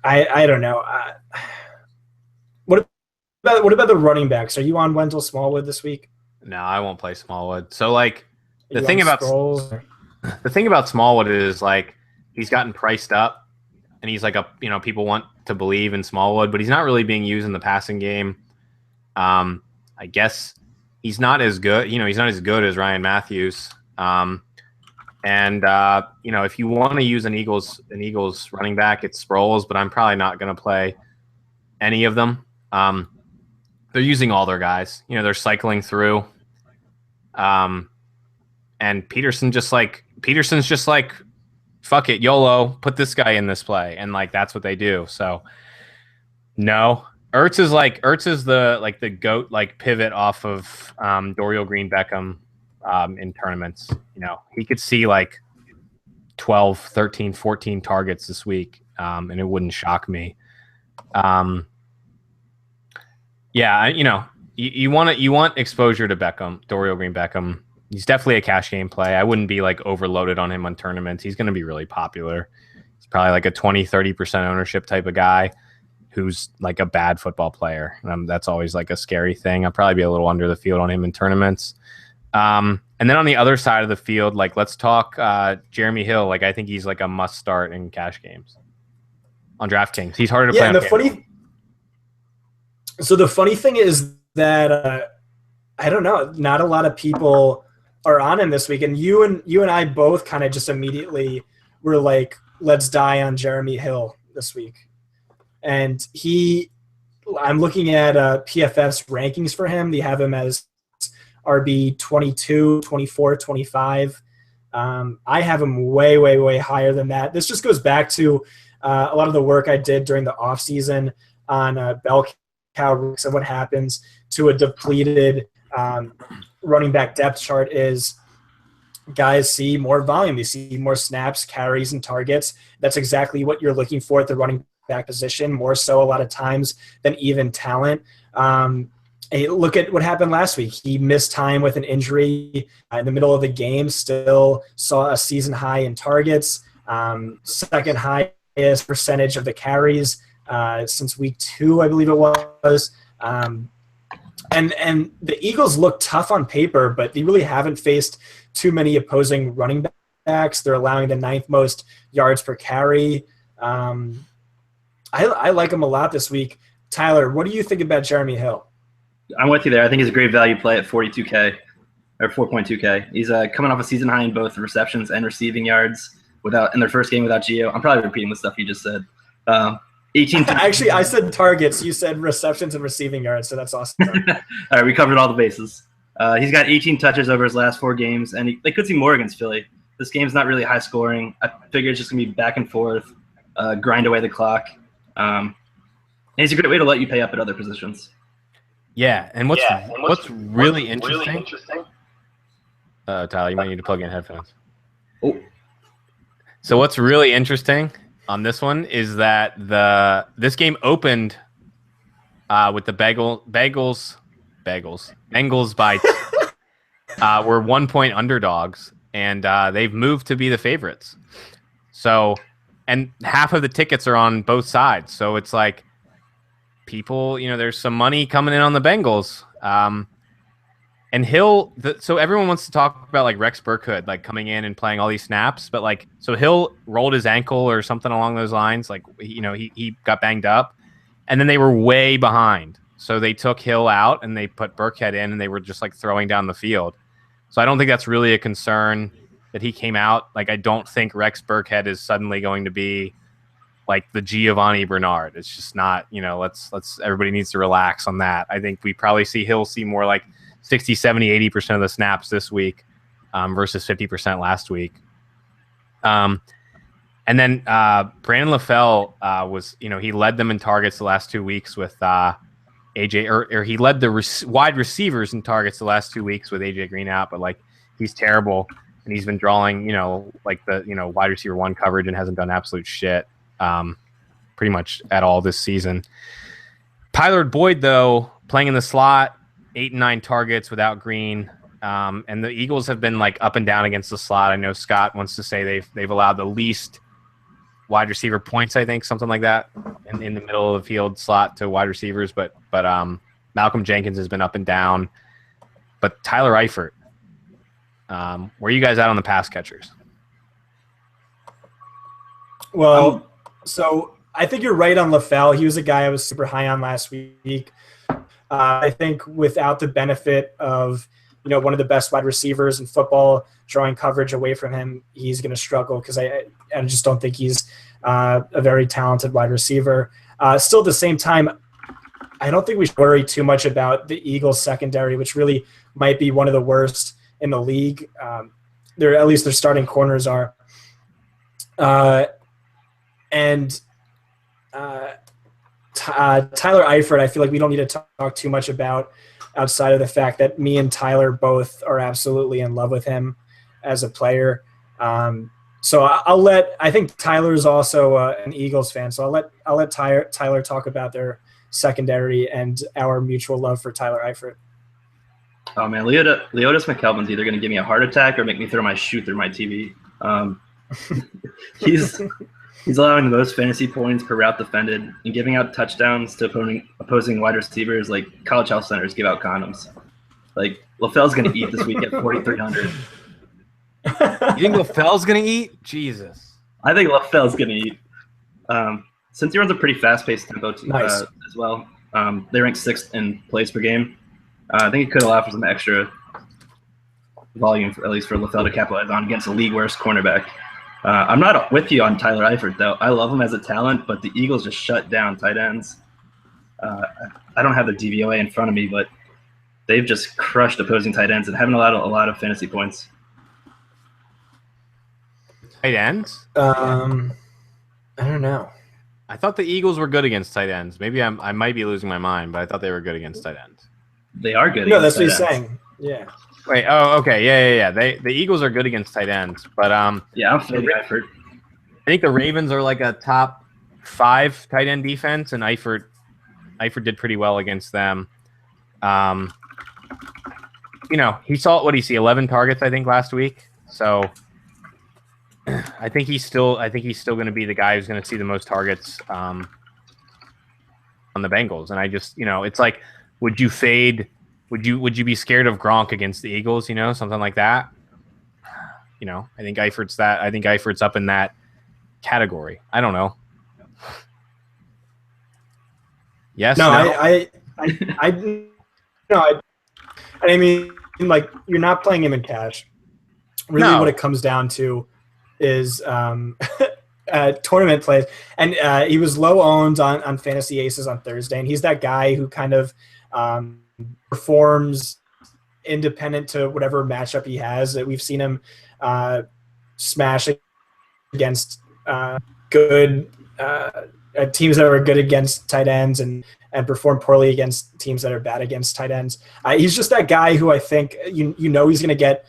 I don't know. What about the running backs? Are you on Wendell Smallwood this week? No, I won't play Smallwood. So, like, the thing about Smallwood is, like, he's gotten priced up, and he's like people want to believe in Smallwood, but he's not really being used in the passing game. I guess he's not as good. He's not as good as Ryan Matthews. If you want to use an Eagles running back, it's Sproles, but I'm probably not going to play any of them. They're using all their guys. They're cycling through. And Peterson's just like, fuck it, YOLO, put this guy in this play. And, like, that's what they do. So, no. Ertz is the GOAT, like, pivot off of Dorial Green Beckham in tournaments. He could see, like, 12, 13, 14 targets this week, and it wouldn't shock me. You want exposure to Beckham, Dorial Green Beckham. He's definitely a cash game play. I wouldn't be, like, overloaded on him on tournaments. He's going to be really popular. He's probably like a 20, 30% ownership type of guy who's, like, a bad football player. That's always, like, a scary thing. I'll probably be a little under the field on him in tournaments. And then on the other side of the field, like, let's talk Jeremy Hill. Like, I think he's, like, a must start in cash games on DraftKings. He's harder to play. So the funny thing is that I don't know, not a lot of people are on him this week, and you and I both kind of just immediately were like, let's die on Jeremy Hill this week. And I'm looking at PFF's rankings for him. They have him as RB 22, 24, 25. I have him way, way, way higher than that. This just goes back to a lot of the work I did during the offseason on bell cow risks and what happens to a depleted running back depth chart is guys see more volume. They see more snaps, carries, and targets. That's exactly what you're looking for at the running back position, more so a lot of times than even talent. Look at what happened last week. He missed time with an injury in the middle of the game, still saw a season high in targets, second highest percentage of the carries since week 2, I believe it was. And the Eagles look tough on paper, but they really haven't faced too many opposing running backs. They're allowing the 9th most yards per carry. I like him a lot this week. Tyler, what do you think about Jeremy Hill? I'm with you there. I think he's a great value play at 42K or 4.2K. He's coming off a season high in both receptions and receiving yards in their first game without Gio. I'm probably repeating the stuff you just said. 18. Actually, I said targets. You said receptions and receiving yards, so that's awesome. All right, we covered all the bases. He's got 18 touches over his last 4 games, and they could see more against Philly. This game's not really high scoring. I figure it's just going to be back and forth, grind away the clock. And he's a great way to let you pay up at other positions. Yeah, and what's really interesting Tyler, you might need to plug in headphones. Oh. So what's really interesting on this one is that this game opened with the Bengals by were 1-point underdogs, and they've moved to be the favorites. So, and half of the tickets are on both sides. So it's like people, there's some money coming in on the Bengals. And Hill, so everyone wants to talk about like Rex Burkhead, like coming in and playing all these snaps, but like, so Hill rolled his ankle or something along those lines. Like, he got banged up, and then they were way behind. So they took Hill out and they put Burkhead in, and they were just like throwing down the field. So I don't think that's really a concern. that he came out. Like, I don't think Rex Burkhead is suddenly going to be like the Giovanni Bernard. It's just not, let's everybody needs to relax on that. I think we probably he'll see more like 60, 70, 80% of the snaps this week versus 50% last week. And then Brandon LaFell was, he led them in targets the last 2 weeks with AJ, or he led the wide receivers in targets the last 2 weeks with AJ Green out, but like he's terrible, and he's been drawing, like the wide receiver 1 coverage and hasn't done absolute shit pretty much at all this season. Tyler Boyd, though, playing in the slot, 8 and 9 targets without Green. And the Eagles have been like up and down against the slot. I know Scott wants to say they've allowed the least wide receiver points, I think, something like that, in the middle of the field slot to wide receivers. But Malcolm Jenkins has been up and down. But Tyler Eifert, where are you guys at on the pass catchers? Well, so I think you're right on LaFell. He was a guy I was super high on last week. I think without the benefit of one of the best wide receivers in football drawing coverage away from him, he's going to struggle because I just don't think he's a very talented wide receiver. Still, at the same time, I don't think we should worry too much about the Eagles secondary, which really might be one of the worst in the league. At least their starting corners are. Tyler Eifert, I feel like we don't need to talk too much about outside of the fact that me and Tyler both are absolutely in love with him as a player. So I think Tyler's also an Eagles fan, so I'll let Tyler talk about their secondary and our mutual love for Tyler Eifert. Oh man, Leotis McKelvin's either going to give me a heart attack or make me throw my shoe through my TV. He's allowing the most fantasy points per route defended and giving out touchdowns to opposing wide receivers like college health centers give out condoms. Like, LaFell's going to eat this week at 4,300. You think LaFell's going to eat? Jesus. I think LaFell's going to eat. Since he runs a pretty fast-paced tempo nice. As well, they rank 6th in plays per game. I think it could allow for some extra volume, at least for LaFell to capitalize on against a league-worst cornerback. I'm not with you on Tyler Eifert, though. I love him as a talent, but the Eagles just shut down tight ends. I don't have the DVOA in front of me, but they've just crushed opposing tight ends and haven't allowed a lot of fantasy points. Tight ends? I don't know. I thought the Eagles were good against tight ends. Maybe I might be losing my mind, but I thought they were good against tight ends. They are good. No, that's what he's saying. Yeah. Wait. Oh, okay. Yeah. The Eagles are good against tight ends, but yeah, I'm feeling Eifert. I think the Ravens are like a top 5 tight end defense, and Eifert did pretty well against them. He saw, what did he see? 11 targets, I think, last week. So I think he's still going to be the guy who's going to see the most targets on the Bengals. And I just, it's like, would you fade? Would you be scared of Gronk against the Eagles? Something like that. I think Eifert's up in that category. I don't know. Yes. No, I mean, like, you're not playing him in cash. Really, what it comes down to is tournament plays. And he was low owned on Fantasy Aces on Thursday, and he's that guy who kind of performs independent to whatever matchup he has. We've seen him smash against good teams that are good against tight ends and perform poorly against teams that are bad against tight ends. He's just that guy who I think he's going to get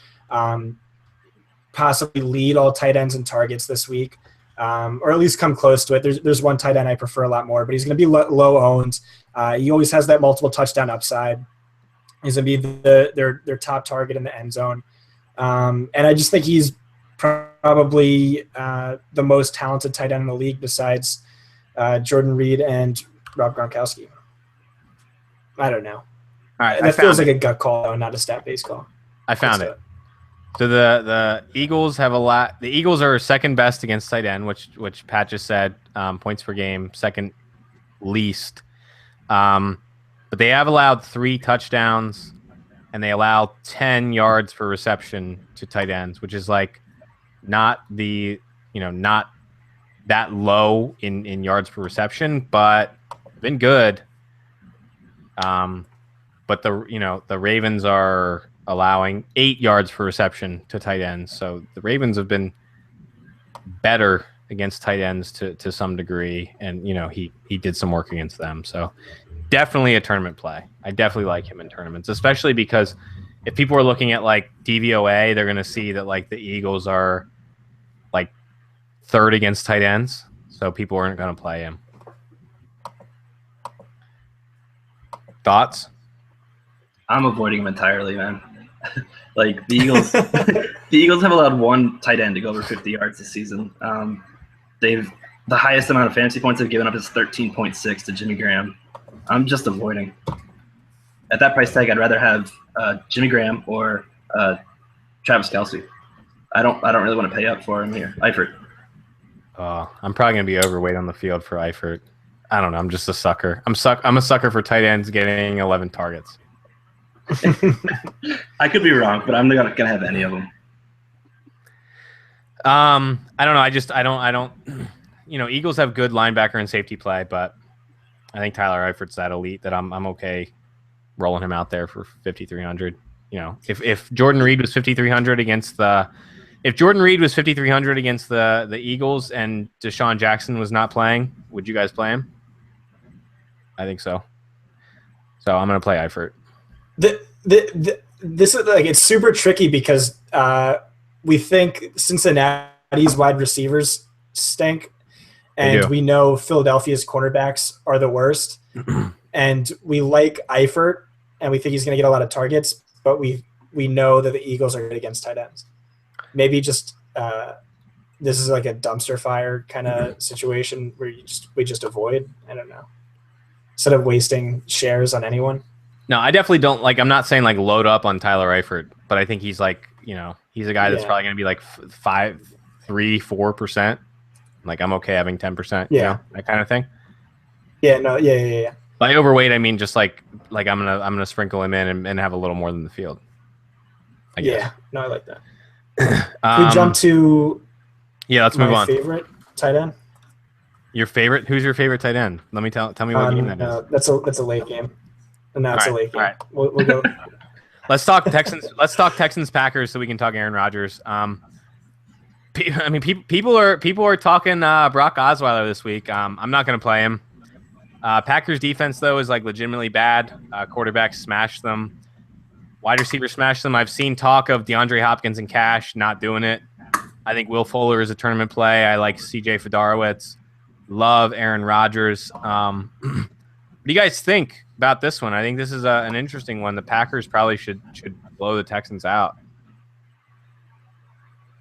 possibly lead all tight ends and targets this week, or at least come close to it. There's one tight end I prefer a lot more, but he's going to be low owned. He always has that multiple touchdown upside. He's going to be their top target in the end zone. And I just think he's probably the most talented tight end in the league besides Jordan Reed and Rob Gronkowski. I don't know. All right, that feels like a gut call, though, not a stat-based call. I found it. So the Eagles have a lot. The Eagles are second best against tight end, which Pat just said, points per game, second least. But they have allowed 3 touchdowns, and they allow 10 yards per reception to tight ends, which is like not not that low in yards per reception, but been good. But the Ravens are allowing 8 yards per reception to tight ends, so the Ravens have been better against tight ends to some degree, and he did some work against them, so definitely a tournament play. I definitely like him in tournaments, especially because if people are looking at like DVOA, they're going to see that like the Eagles are like 3rd against tight ends, so people aren't going to play him. Thoughts? I'm avoiding him entirely, man. Like the Eagles, the Eagles have allowed 1 tight end to go over 50 yards this season. The highest amount of fantasy points they've given up is 13.6 to Jimmy Graham. I'm just avoiding. At that price tag, I'd rather have Jimmy Graham or Travis Kelce. I don't really want to pay up for him here. Eifert. I'm probably going to be overweight on the field for Eifert. I don't know. I'm just a sucker. I'm a sucker for tight ends getting 11 targets. I could be wrong, but I'm not gonna have any of them. I don't know. I don't. Eagles have good linebacker and safety play, but I think Tyler Eifert's that elite that I'm okay rolling him out there for 5,300. If Jordan Reed was 5,300 against the Eagles and Deshaun Jackson was not playing, would you guys play him? I think so. So I'm gonna play Eifert. This is like, it's super tricky because we think Cincinnati's wide receivers stink, and we know Philadelphia's cornerbacks are the worst. And we like Eifert, and we think he's going to get a lot of targets, but we know that the Eagles are good against tight ends. Maybe just this is like a dumpster fire kind of situation where we just avoid. I don't know, instead of wasting shares on anyone. No, I definitely don't I'm not saying like load up on Tyler Eifert, but I think he's like, he's a guy that's probably going to be like 4%. Like I'm okay having 10%, that kind of thing. Yeah. By overweight, I mean just like I'm gonna sprinkle him in and have a little more than the field. I guess. Yeah, no, I like that. Can we jump to let's move on. Favorite tight end. Your favorite? Who's your favorite tight end? Let me tell me what game that is. That's a late game. And that's a late game. All right. We'll go. Let's talk Texans. Let's talk Texans Packers so we can talk Aaron Rodgers. People are talking Brock Osweiler this week. I'm not going to play him. Packers defense though is like legitimately bad. Quarterbacks smash them. Wide receivers smash them. I've seen talk of DeAndre Hopkins and Cash not doing it. I think Will Fuller is a tournament play. I like C.J. Fedorowicz. Love Aaron Rodgers. What do you guys think about this one? I think this is an interesting one. The Packers probably should blow the Texans out.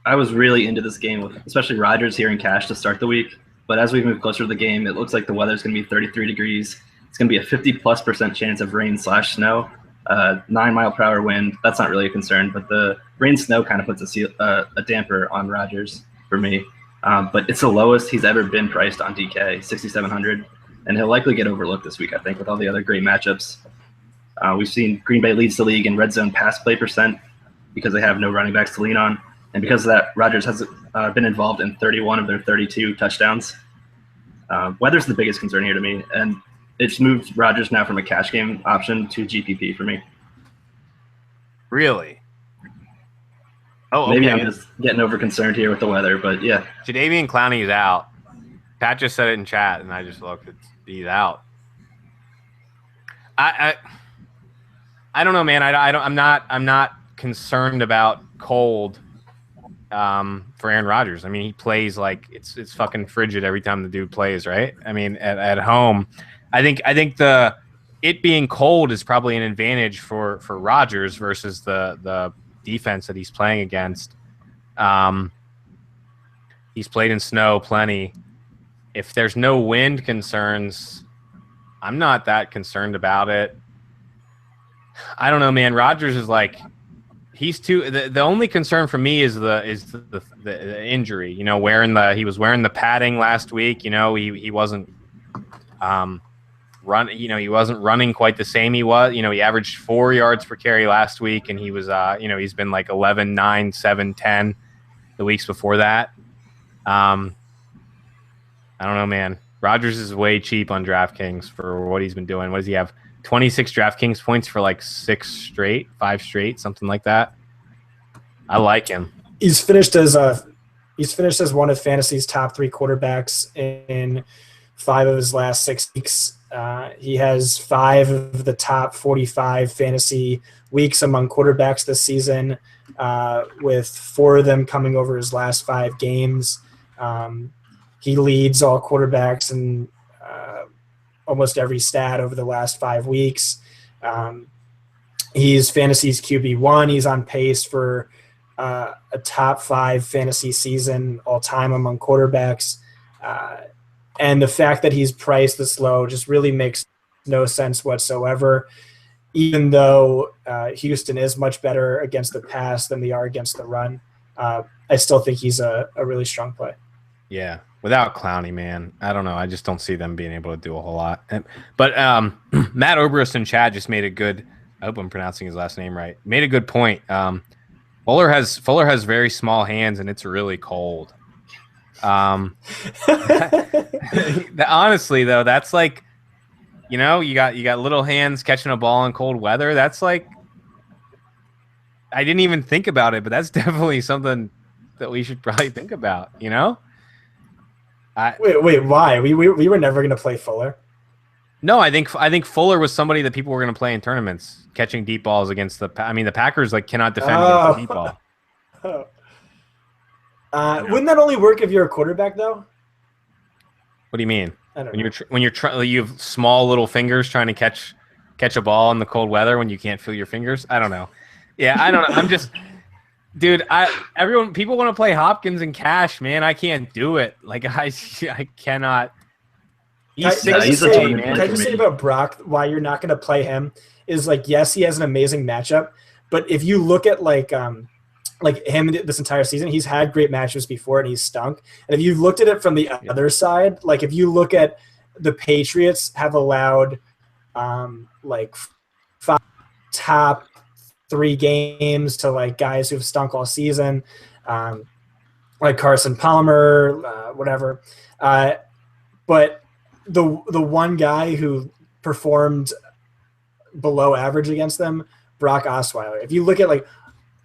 I was really into this game, with especially Rodgers here in Cash to start the week. But as we move closer to the game, it looks like the weather's going to be 33 degrees. It's going to be a 50+% chance of rain/snow. 9-mile-per-hour wind. That's not really a concern, but the rain/snow kind of puts a damper on Rodgers for me. But it's the lowest he's ever been priced on DK, 6,700. And he'll likely get overlooked this week, I think, with all the other great matchups. We've seen Green Bay leads the league in red zone pass play percent because they have no running backs to lean on. And because of that, Rodgers has been involved in 31 of their 32 touchdowns. Weather's the biggest concern here to me. And it's moved Rodgers now from a cash game option to GPP for me. Really? Oh, okay. Maybe I'm just getting over concerned here with the weather, but yeah. Jadeveon Clowney is out. Pat just said it in chat, and I just looked. He's out. I don't know, man. I'm not concerned about cold for Aaron Rodgers. I mean, he plays like it's fucking frigid every time the dude plays, right? I mean, at home, I think it being cold is probably an advantage for Rodgers versus the defense that he's playing against. He's played in snow plenty. If there's no wind concerns, I'm not that concerned about it. I don't know, man. Rodgers is like, he's too. The only concern for me is the injury. You know, he was wearing the padding last week. You know, he wasn't he wasn't running quite the same he was. You know, he averaged 4 yards per carry last week, and he was he's been like 11, 9, 7, 10. the weeks before that. I don't know, man. Rodgers is way cheap on DraftKings for what he's been doing. What does he have? 26 DraftKings points for like 5 straight, something like that. I like him. He's finished as one of fantasy's top 3 quarterbacks in 5 of his last 6 weeks. He has 5 of the top 45 fantasy weeks among quarterbacks this season, with 4 of them coming over his last 5 games. He leads all quarterbacks in almost every stat over the last 5 weeks. He's fantasy's QB1. He's on pace for a top 5 fantasy season all time among quarterbacks. And the fact that he's priced this low just really makes no sense whatsoever, even though Houston is much better against the pass than they are against the run. I still think he's a really strong play. Yeah, without Clowney, man, I don't know. I just don't see them being able to do a whole lot. But Matt Oberst in chat just made a good – I hope I'm pronouncing his last name right. Made a good point. Fuller has very small hands, and it's really cold. Honestly, though, that's like – you know, you got little hands catching a ball in cold weather. That's like – I didn't even think about it, but that's definitely something that we should probably think about, you know? Wait, why? We were never going to play Fuller. No, I think Fuller was somebody that people were going to play in tournaments, catching deep balls against the Packers like cannot defend against the deep ball. Wouldn't that only work if you're a quarterback, though? What do you mean? I don't know. When you're you have small little fingers trying to catch a ball in the cold weather when you can't feel your fingers? I don't know. Yeah, I don't know. I'm just dude, people want to play Hopkins and Cash, man. I can't do it. Like I cannot. Can I just say about Brock why you're not going to play him is like, yes, he has an amazing matchup, but if you look at like him this entire season, he's had great matchups before and he's stunk. And if you looked at it from the other side, like if you look at the Patriots have allowed like 5 top 3 games to like guys who've stunk all season, like Carson Palmer, whatever. But the one guy who performed below average against them, Brock Osweiler. If you look at like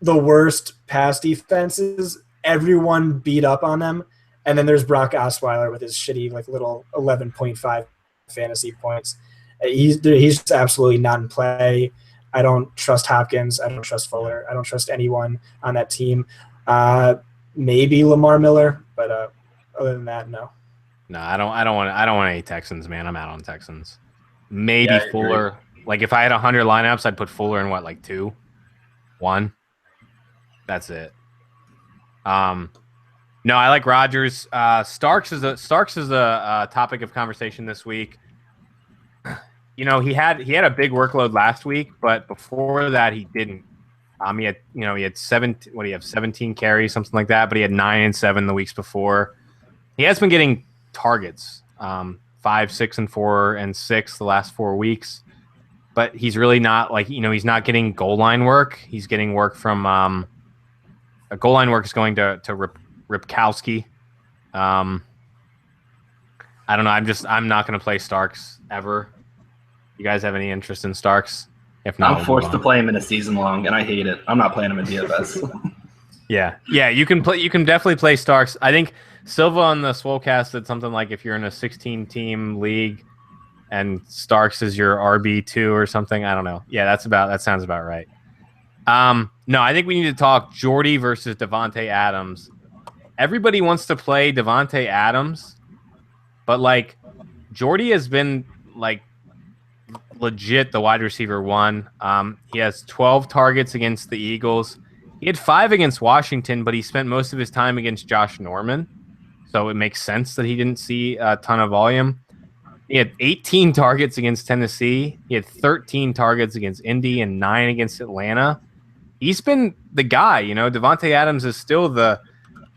the worst pass defenses, everyone beat up on them, and then there's Brock Osweiler with his shitty like little 11.5 fantasy points. He's just absolutely not in play. I don't trust Hopkins. I don't trust Fuller. I don't trust anyone on that team. Maybe Lamar Miller, but other than that, no. No, I don't want any Texans, man. I'm out on Texans. Maybe Fuller. Like if I had 100 lineups, I'd put Fuller in what, like 2, 1. That's it. No, I like Rodgers. Starks is a topic of conversation this week. You know, he had a big workload last week, but before that he didn't. He had 17 carries, something like that, but he had 9 and 7 the weeks before. He has been getting targets, 5, 6, and 4 and 6 the last 4 weeks, but he's really not he's not getting goal line work. He's getting work from goal line work is going to Ripkowski. I don't know. I'm not going to play Starks ever. You guys have any interest in Starks? If not, I'm forced to play him in a season long, and I hate it. I'm not playing him in DFS. Yeah, you can play. You can definitely play Starks. I think Silva on the Swolecast said something like if you're in a 16-team league and Starks is your RB2 or something. I don't know. Yeah, that sounds about right. No, I think we need to talk Jordy versus Devontae Adams. Everybody wants to play Devontae Adams, but like Jordy has been like legit the wide receiver 1. He has 12 targets against the Eagles. He had 5 against Washington, but he spent most of his time against Josh Norman. So it makes sense that he didn't see a ton of volume. He had 18 targets against Tennessee. He had 13 targets against Indy and 9 against Atlanta. He's been the guy, you know. Devontae Adams is still the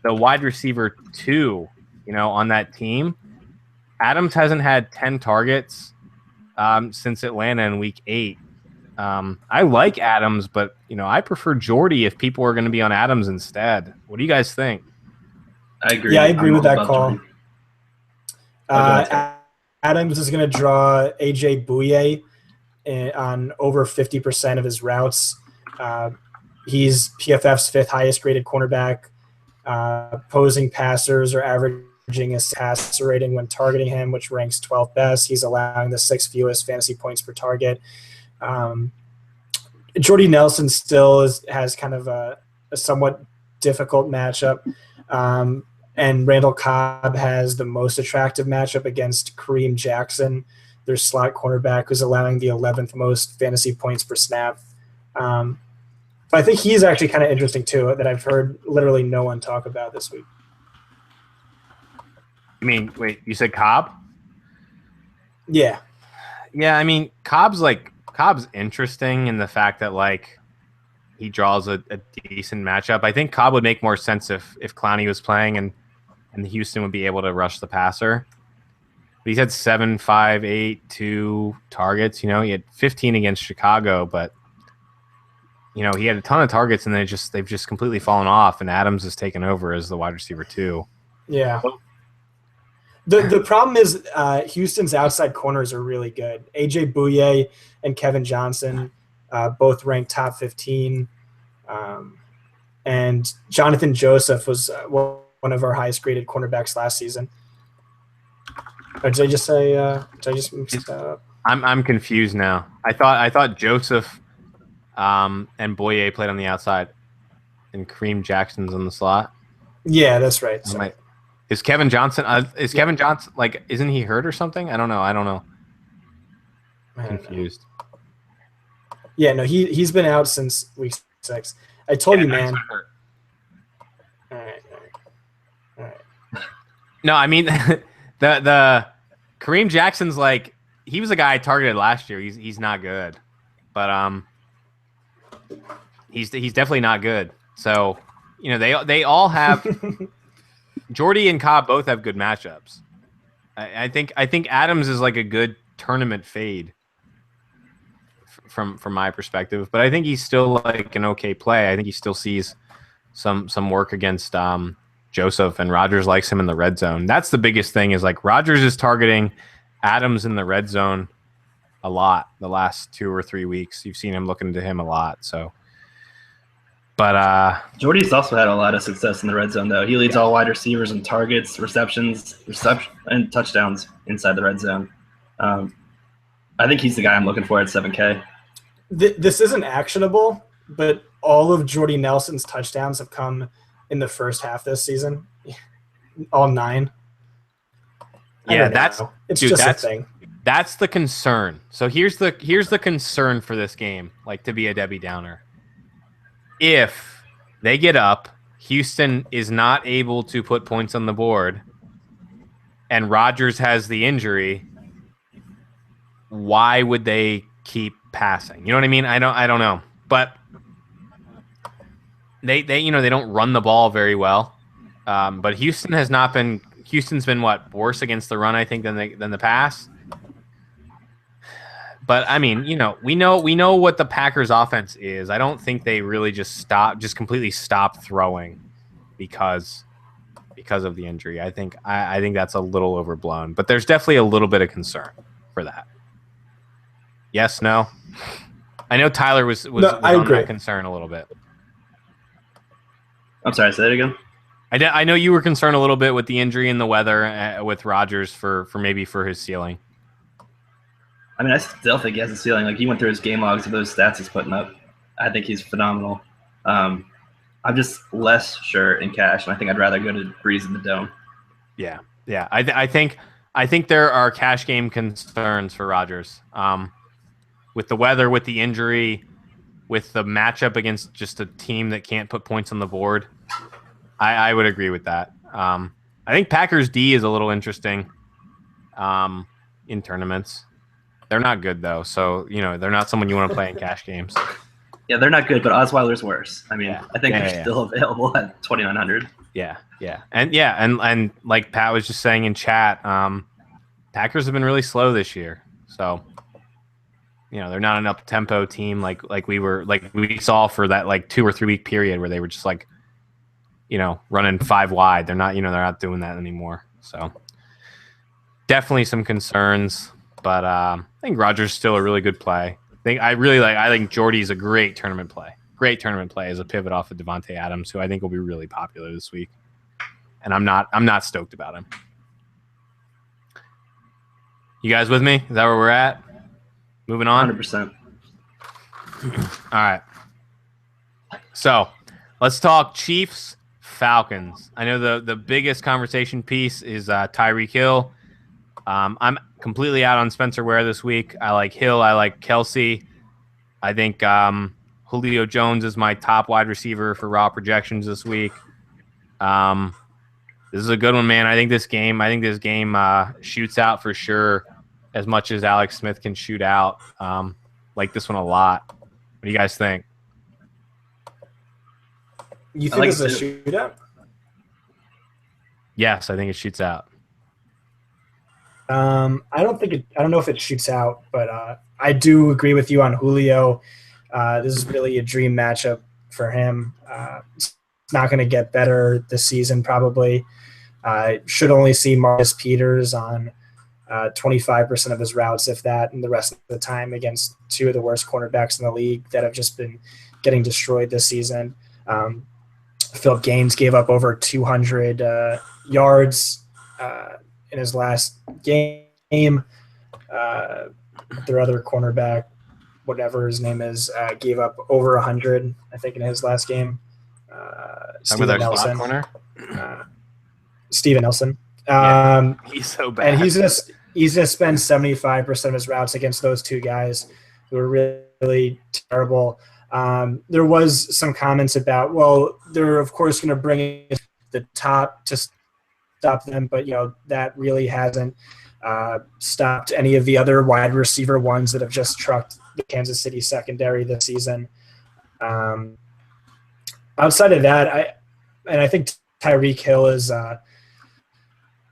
wide receiver 2, you know, on that team. Adams hasn't had 10 targets since Atlanta in week 8. I like Adams, but I prefer Jordy if people are going to be on Adams instead. What do you guys think? I agree. Yeah, I agree with that call. Jordy. Ahead, Adams is going to draw AJ Bouye on over 50% of his routes. He's PFF's 5th highest graded cornerback. Opposing passers are averaging a passer rating when targeting him, which ranks 12th best. He's allowing the 6th fewest fantasy points per target. Jordy Nelson still has kind of a somewhat difficult matchup. And Randall Cobb has the most attractive matchup against Kareem Jackson, their slot cornerback, who's allowing the 11th most fantasy points per snap. But I think he's actually kind of interesting too, that I've heard literally no one talk about this week. You mean, wait, you said Cobb? Yeah. Yeah, I mean, Cobb's interesting in the fact that he draws a decent matchup. I think Cobb would make more sense if Clowney was playing and Houston would be able to rush the passer. But he's had 7, 5, 8, 2 targets. He had 15 against Chicago, but he had a ton of targets and they've just completely fallen off. And Adams has taken over as the wide receiver 2. Yeah. The problem is Houston's outside corners are really good. AJ Bouye and Kevin Johnson both ranked top 15. And Jonathan Joseph was one of our highest graded cornerbacks last season. Or did I just say? Did I just mix that up? I'm confused now. I thought Joseph and Boye played on the outside, and Kareem Jackson's on the slot. Yeah, that's right. Is Kevin Johnson? Kevin Johnson isn't he hurt or something? I don't know. I'm confused. Yeah, no, he's been out since week 6. I told you, man. All right. No, I mean the Kareem Jackson's he was a guy I targeted last year. He's not good, but he's definitely not good. So they all have Jordy and Cobb both have good matchups. I think Adams is a good tournament fade from my perspective, but I think he's still an okay play. I think he still sees some work against Joseph, and Rodgers likes him in the red zone. That's the biggest thing is Rodgers is targeting Adams in the red zone a lot the last 2 or 3 weeks. You've seen him looking to him a lot. So, but Jordy's also had a lot of success in the red zone, though. He leads all wide receivers in targets, reception, and touchdowns inside the red zone. I think he's the guy I'm looking for at 7K. This isn't actionable, but all of Jordy Nelson's touchdowns have come in the first half this season. All 9. Yeah, that's a thing. That's the concern. So here's the concern for this game, to be a Debbie Downer. If they get up, Houston is not able to put points on the board, and Rodgers has the injury, why would they keep passing? You know what I mean? I don't know. But they don't run the ball very well. But Houston's been worse against the run, I think, than the pass. But I mean, we know what the Packers offense is. I don't think they really just completely stop throwing because of the injury. I think that's a little overblown, but there's definitely a little bit of concern for that. Yes, no. I know Tyler was on that concern a little bit. I'm sorry, say it again. I know you were concerned a little bit with the injury and the weather with Rodgers for his ceiling. I mean, I still think he has a ceiling. He went through his game logs of those stats he's putting up. I think he's phenomenal. I'm just less sure in cash, and I think I'd rather go to Breeze in the Dome. Yeah. I think there are cash game concerns for Rodgers. With the weather, with the injury, with the matchup against just a team that can't put points on the board, I would agree with that. I think Packers D is a little interesting in tournaments. They're not good, though, so they're not someone you want to play in cash games. Yeah, they're not good, but Osweiler's worse. I mean, I think they're still available at 2,900. And like Pat was just saying in chat, Packers have been really slow this year. So they're not an up tempo team like we saw for that like 2 or 3 week period where they were just like, running 5 wide. They're not doing that anymore. So definitely some concerns, but I think Rodgers still a really good play. I think Jordy's a great tournament play. Great tournament play as a pivot off of Devontae Adams, who I think will be really popular this week. And I'm not stoked about him. You guys with me? Is that where we're at? Moving on? 100%. All right. So let's talk Chiefs, Falcons. I know the biggest conversation piece is Tyreek Hill. I'm completely out on Spencer Ware this week. I like Hill. I like Kelsey. I think Julio Jones is my top wide receiver for raw projections this week. This is a good one, man. I think this game shoots out for sure as much as Alex Smith can shoot out. Like this one a lot. What do you guys think? You think it's a shootout? Yes, I think it shoots out. I don't know if it shoots out, but I do agree with you on Julio. This is really a dream matchup for him. It's not going to get better this season, probably. Should only see Marcus Peters on 25% of his routes, if that, and the rest of the time against 2 of the worst cornerbacks in the league that have just been getting destroyed this season. Philip Gaines gave up over 200 yards in his last game. Their other cornerback, whatever his name is, gave up over 100, I think, in his last game. Steven Nelson. Steven Nelson. He's so bad. And he's gonna spend 75% of his routes against those 2 guys who are really, really terrible. There was some comments about, well, they're of course going to bring in the top to stop them, but that really hasn't stopped any of the other wide receiver ones that have just trucked the Kansas City secondary this season. Outside of that, I think Tyreek Hill is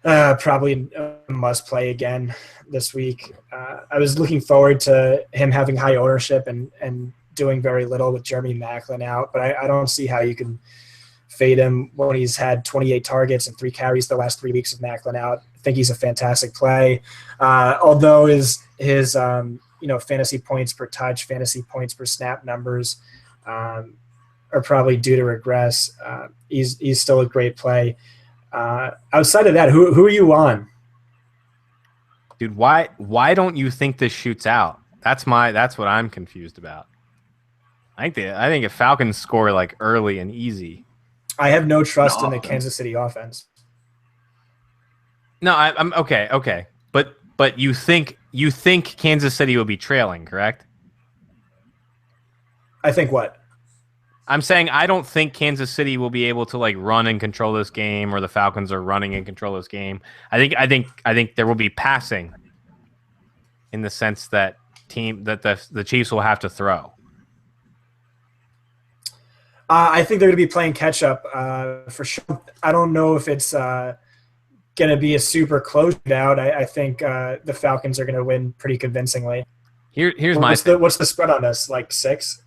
probably a must play again this week. I was looking forward to him having high ownership and doing very little with Jeremy Maclin out, but I don't see how you can fade him when he's had 28 targets and 3 carries the last 3 weeks of Maclin out. I think he's a fantastic play. Although his fantasy points per touch, fantasy points per snap numbers are probably due to regress. He's still a great play. Outside of that, who are you on? Dude, why don't you think this shoots out? That's what I'm confused about. I think if Falcons score like early and easy. I have no trust in the Kansas City offense. No, I'm okay. But you think Kansas City will be trailing, correct? I think what? I'm saying I don't think Kansas City will be able to like run and control this game, or the Falcons are running and control this game. I think there will be passing in the sense that the Chiefs will have to throw. I think they're going to be playing catch up for sure. I don't know if it's going to be a super close out. I think the Falcons are going to win pretty convincingly. Here's what's the spread on this? Like 6?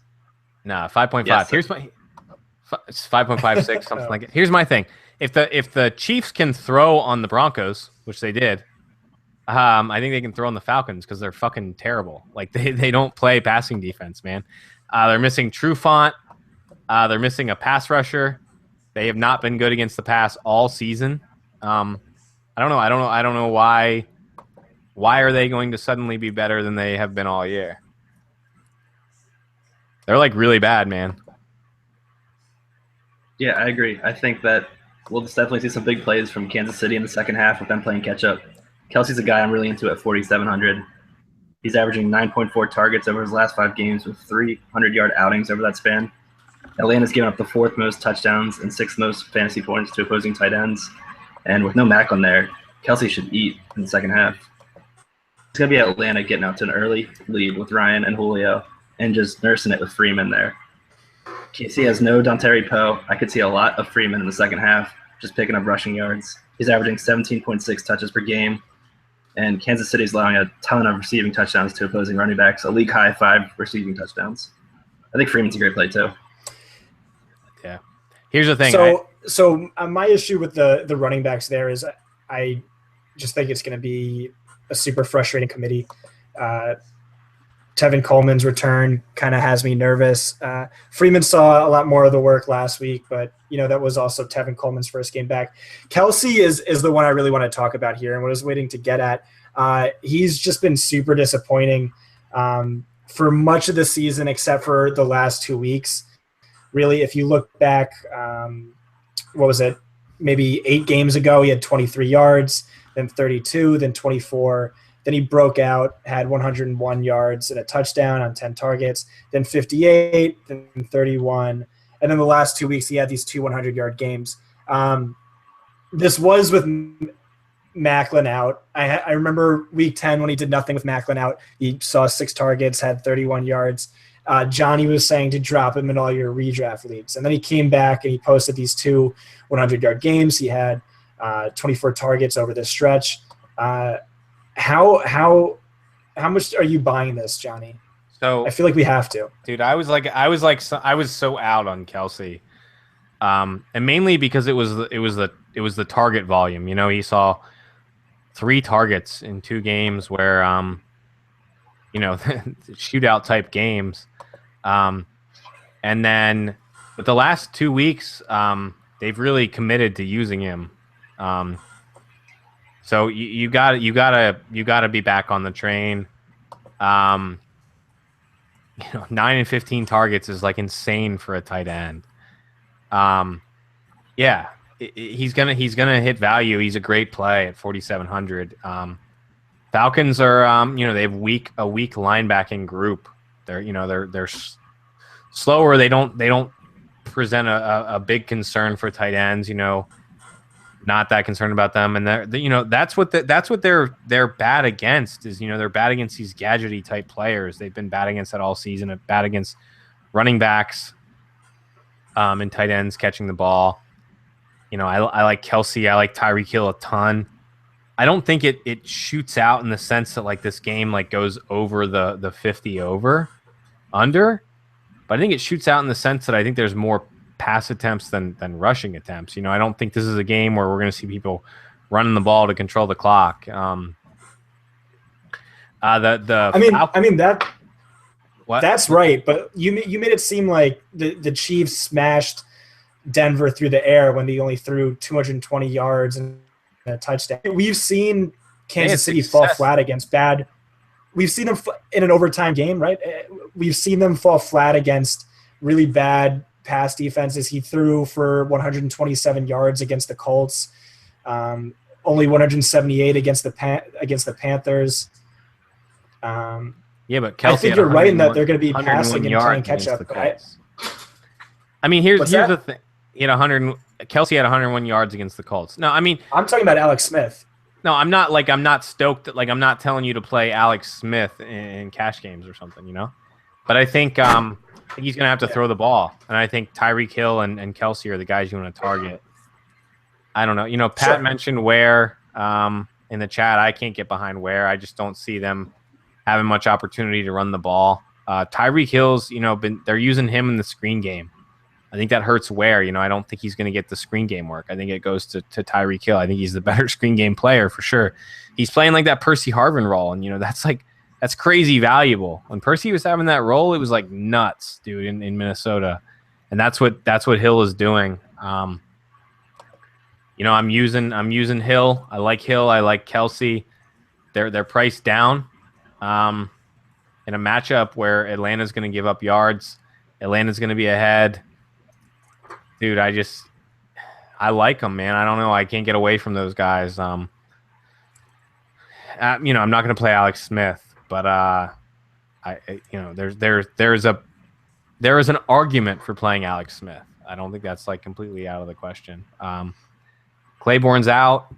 No, 5.5. Yes, Here's it's 5.56, something like it. Here's my thing. If the Chiefs can throw on the Broncos, which they did, I think they can throw on the Falcons because they're fucking terrible. Like they don't play passing defense, man. They're missing Trufant. They're missing a pass rusher. They have not been good against the pass all season. I don't know why. Why are they going to suddenly be better than they have been all year? They're like really bad, man. Yeah, I agree. I think that we'll just definitely see some big plays from Kansas City in the second half with them playing catch up. Kelsey's a guy I'm really into at 4,700. He's averaging 9.4 targets over his last 5 games with 300-yard outings over that span. Atlanta's given up the 4th most touchdowns and 6th most fantasy points to opposing tight ends. And with no Mac on there, Kelsey should eat in the second half. It's going to be Atlanta getting out to an early lead with Ryan and Julio and just nursing it with Freeman there. KC has no Dontari Poe. I could see a lot of Freeman in the second half, just picking up rushing yards. He's averaging 17.6 touches per game and Kansas City is allowing a ton of receiving touchdowns to opposing running backs, a league high 5 receiving touchdowns. I think Freeman's a great play too. Yeah. Here's the thing. So my issue with the running backs there is I just think it's going to be a super frustrating committee. Tevin Coleman's return kind of has me nervous. Freeman saw a lot more of the work last week, but that was also Tevin Coleman's first game back. Kelsey is the one I really want to talk about here, and what I was waiting to get at. He's just been super disappointing for much of the season, except for the last 2 weeks. Really, if you look back, what was it? Maybe 8 games ago, he had 23 yards, then 32, then 24. Then he broke out, had 101 yards and a touchdown on 10 targets, then 58, then 31. And then the last 2 weeks, he had these 2 100-yard games. This was with Macklin out. I remember week 10 when he did nothing with Macklin out. He saw 6 targets, had 31 yards. Johnny was saying to drop him in all your redraft leagues. And then he came back and he posted these 2 100-yard games. He had 24 targets over this stretch. How much are you buying this, Johnny? So I feel like we have to. Dude, I was so out on Kelsey. And mainly because it was the target volume. He saw 3 targets in 2 games where shootout type games. And then but the last 2 weeks, they've really committed to using him. So you gotta be back on the train. 9 and 15 targets is like insane for a tight end. He's gonna hit value. He's a great play at 4,700. Falcons are they have a weak linebacking group. They're slower. They don't present a big concern for tight ends. Not that concerned about them, and that's what they're bad against is they're bad against these gadgety type players. They've been bad against that all season. Bad against running backs, and tight ends catching the ball. I like Kelsey. I like Tyreek Hill a ton. I don't think it shoots out in the sense that like this game like goes over the 50 under, but I think it shoots out in the sense that I think there's more pass attempts than rushing attempts. I don't think this is a game where we're going to see people running the ball to control the clock. That's right. But you made it seem like the Chiefs smashed Denver through the air when they only threw 220 yards and a touchdown. We've seen Kansas City fall flat against bad. We've seen them in an overtime game, right? We've seen them fall flat against really bad pass defenses. He threw for 127 yards against the Colts, only 178 against the Panthers. But Kelsey, I think you're right in that they're going to be passing and playing catch up. Here's the thing: Kelsey had 101 yards against the Colts. No, I'm talking about Alex Smith. No, I'm not stoked. I'm not telling you to play Alex Smith in cash games or something, But I think he's going to have to throw the ball. And I think Tyreek Hill and Kelsey are the guys you want to target. I don't know. Pat mentioned Ware in the chat. I can't get behind Ware. I just don't see them having much opportunity to run the ball. Tyreek Hill's, they're using him in the screen game. I think that hurts Ware. I don't think he's going to get the screen game work. I think it goes to Tyreek Hill. I think he's the better screen game player for sure. He's playing like that Percy Harvin role, and that's crazy valuable. When Percy was having that role, it was like nuts, dude, in Minnesota, and that's what Hill is doing. I'm using Hill. I like Hill. I like Kelsey. They're priced down in a matchup where Atlanta's going to give up yards. Atlanta's going to be ahead. Dude, I like them, man. I don't know. I can't get away from those guys. I'm not going to play Alex Smith, but there is an argument for playing Alex Smith. I don't think that's like completely out of the question. Claiborne's out,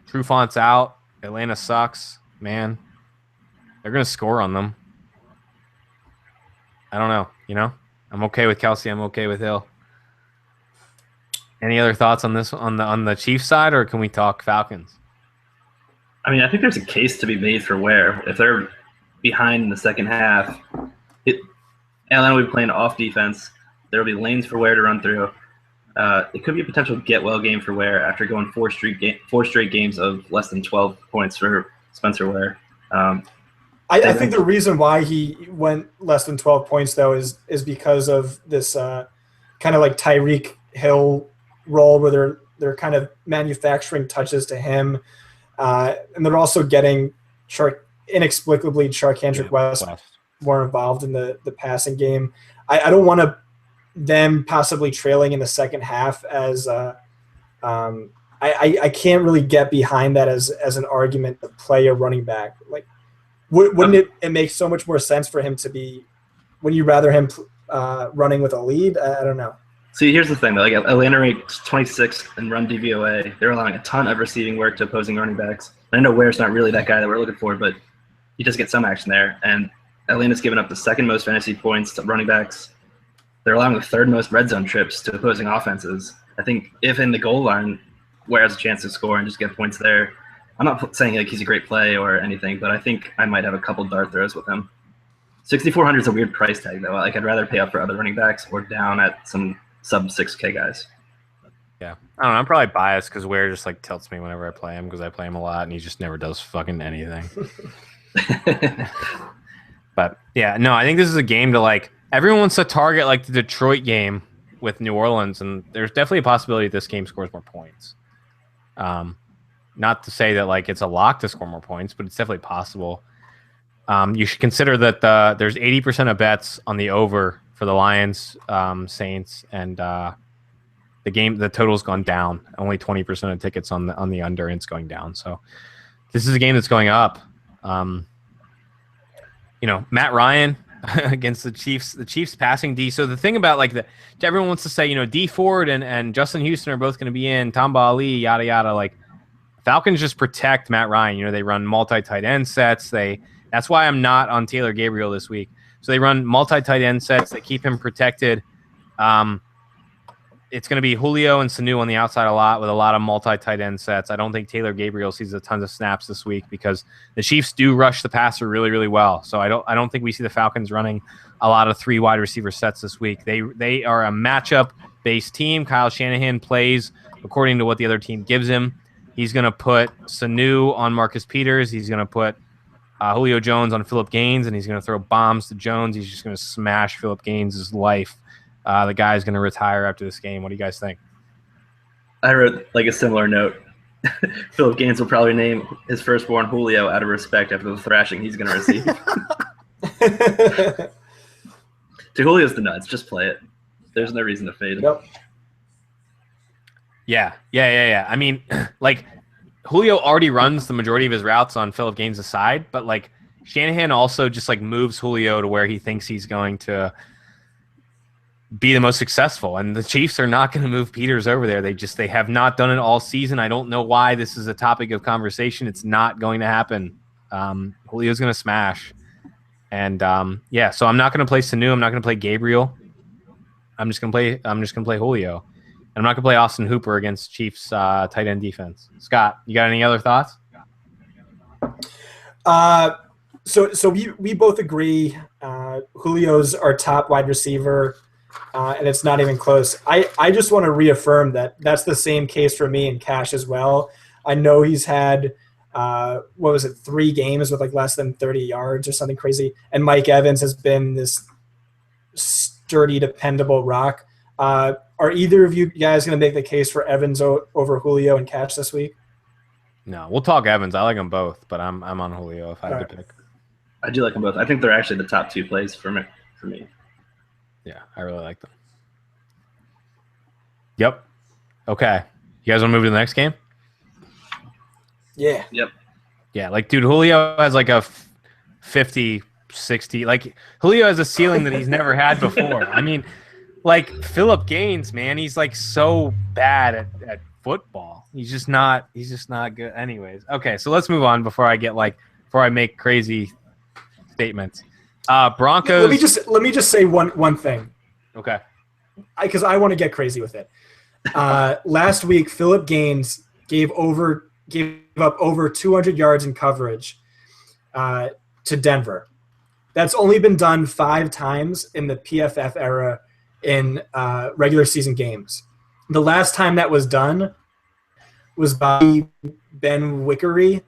Trufont's out. Atlanta sucks, man. They're going to score on them. I don't know. I'm okay with Kelsey. I'm okay with Hill. Any other thoughts on this on the Chiefs side, or can we talk Falcons? I mean, I think there's a case to be made for Ware. If they're behind in the second half, Atlanta will be playing off defense. There will be lanes for Ware to run through. It could be a potential get-well game for Ware after going four straight games of less than 12 points for Spencer Ware. I think the reason why he went less than 12 points, though, is because of this kind of like Tyreek Hill role where they're kind of manufacturing touches to him. And they're also getting inexplicably Charkandrick West more involved in the passing game. I don't want them possibly trailing in the second half as I can't really get behind that as an argument to play a running back. Like, wouldn't it make so much more sense for him to be – wouldn't you rather him running with a lead? I don't know. See, here's the thing, though. Like, Atlanta ranks 26th in run DVOA. They're allowing a ton of receiving work to opposing running backs. I know Ware's not really that guy that we're looking for, but he does get some action there. And Atlanta's given up the second most fantasy points to running backs. They're allowing the third most red zone trips to opposing offenses. I think if in the goal line, Ware has a chance to score and just get points there. I'm not saying like he's a great play or anything, but I think I might have a couple dart throws with him. 6,400 is a weird price tag, though. Like, I'd rather pay up for other running backs or down at some sub 6K guys. Yeah. I don't know. I'm probably biased because Ware just like tilts me whenever I play him because I play him a lot and he just never does fucking anything. But yeah, no, I think this is a game to like everyone wants to target like the Detroit game with New Orleans, and there's definitely a possibility this game scores more points. Not to say that like it's a lock to score more points, but it's definitely possible. You should consider that there's 80% of bets on the over for the Lions, Saints, and the total's gone down. Only 20% of tickets on the under, and it's going down. So this is a game that's going up. Matt Ryan against the Chiefs passing D. So the thing about like everyone wants to say, D Ford and Justin Houston are both going to be in, Tamba Ali, yada yada. Like Falcons just protect Matt Ryan. They run multi-tight end sets. That's why I'm not on Taylor Gabriel this week. So they run multi-tight end sets. They keep him protected. It's going to be Julio and Sanu on the outside a lot with a lot of multi-tight end sets. I don't think Taylor Gabriel sees a ton of snaps this week because the Chiefs do rush the passer really, really well. So I don't think we see the Falcons running a lot of 3 wide receiver sets this week. They are a matchup-based team. Kyle Shanahan plays according to what the other team gives him. He's going to put Sanu on Marcus Peters. He's going to put Julio Jones on Phillip Gaines, and he's going to throw bombs to Jones. He's just going to smash Phillip Gaines' life. The guy's going to retire after this game. What do you guys think? I wrote like a similar note. Phillip Gaines will probably name his firstborn Julio out of respect after the thrashing he's going to receive. To Julio's the nuts. Just play it. There's no reason to fade him. Yep. Yeah. I mean, like, Julio already runs the majority of his routes on Phillip Gaines' side, but, like, Shanahan also just, like, moves Julio to where he thinks he's going to be the most successful. And the Chiefs are not going to move Peters over there. They have not done it all season. I don't know why this is a topic of conversation. It's not going to happen. Julio's going to smash. And, so I'm not going to play Sanu. I'm not going to play Gabriel. I'm just going to play Julio. I'm not going to play Austin Hooper against Chiefs tight end defense. Scott, you got any other thoughts? So we both agree Julio's our top wide receiver, and it's not even close. I just want to reaffirm that that's the same case for me in cash as well. I know he's had, 3 games with like less than 30 yards or something crazy, and Mike Evans has been this sturdy, dependable rock. Are either of you guys going to make the case for Evans over Julio and cash this week? No, we'll talk Evans. I like them both, but I'm on Julio if I had to pick. I do like them both. I think they're actually the top 2 plays for me. Yeah, I really like them. Yep. Okay. You guys want to move to the next game? Yeah. Yep. Yeah, like, dude, Julio has like a 50, 60. Like, Julio has a ceiling that he's never had before. I mean, like, Phillip Gaines, man, he's like so bad at football. He's just not good. Anyways, okay, so let's move on before I make crazy statements. Broncos. Let me just say one thing. Okay. Because I want to get crazy with it. Last week, Phillip Gaines gave over gave up over 200 yards in coverage to Denver. That's only been done 5 times in the PFF era in regular season games. The last time that was done was by Ben Wickery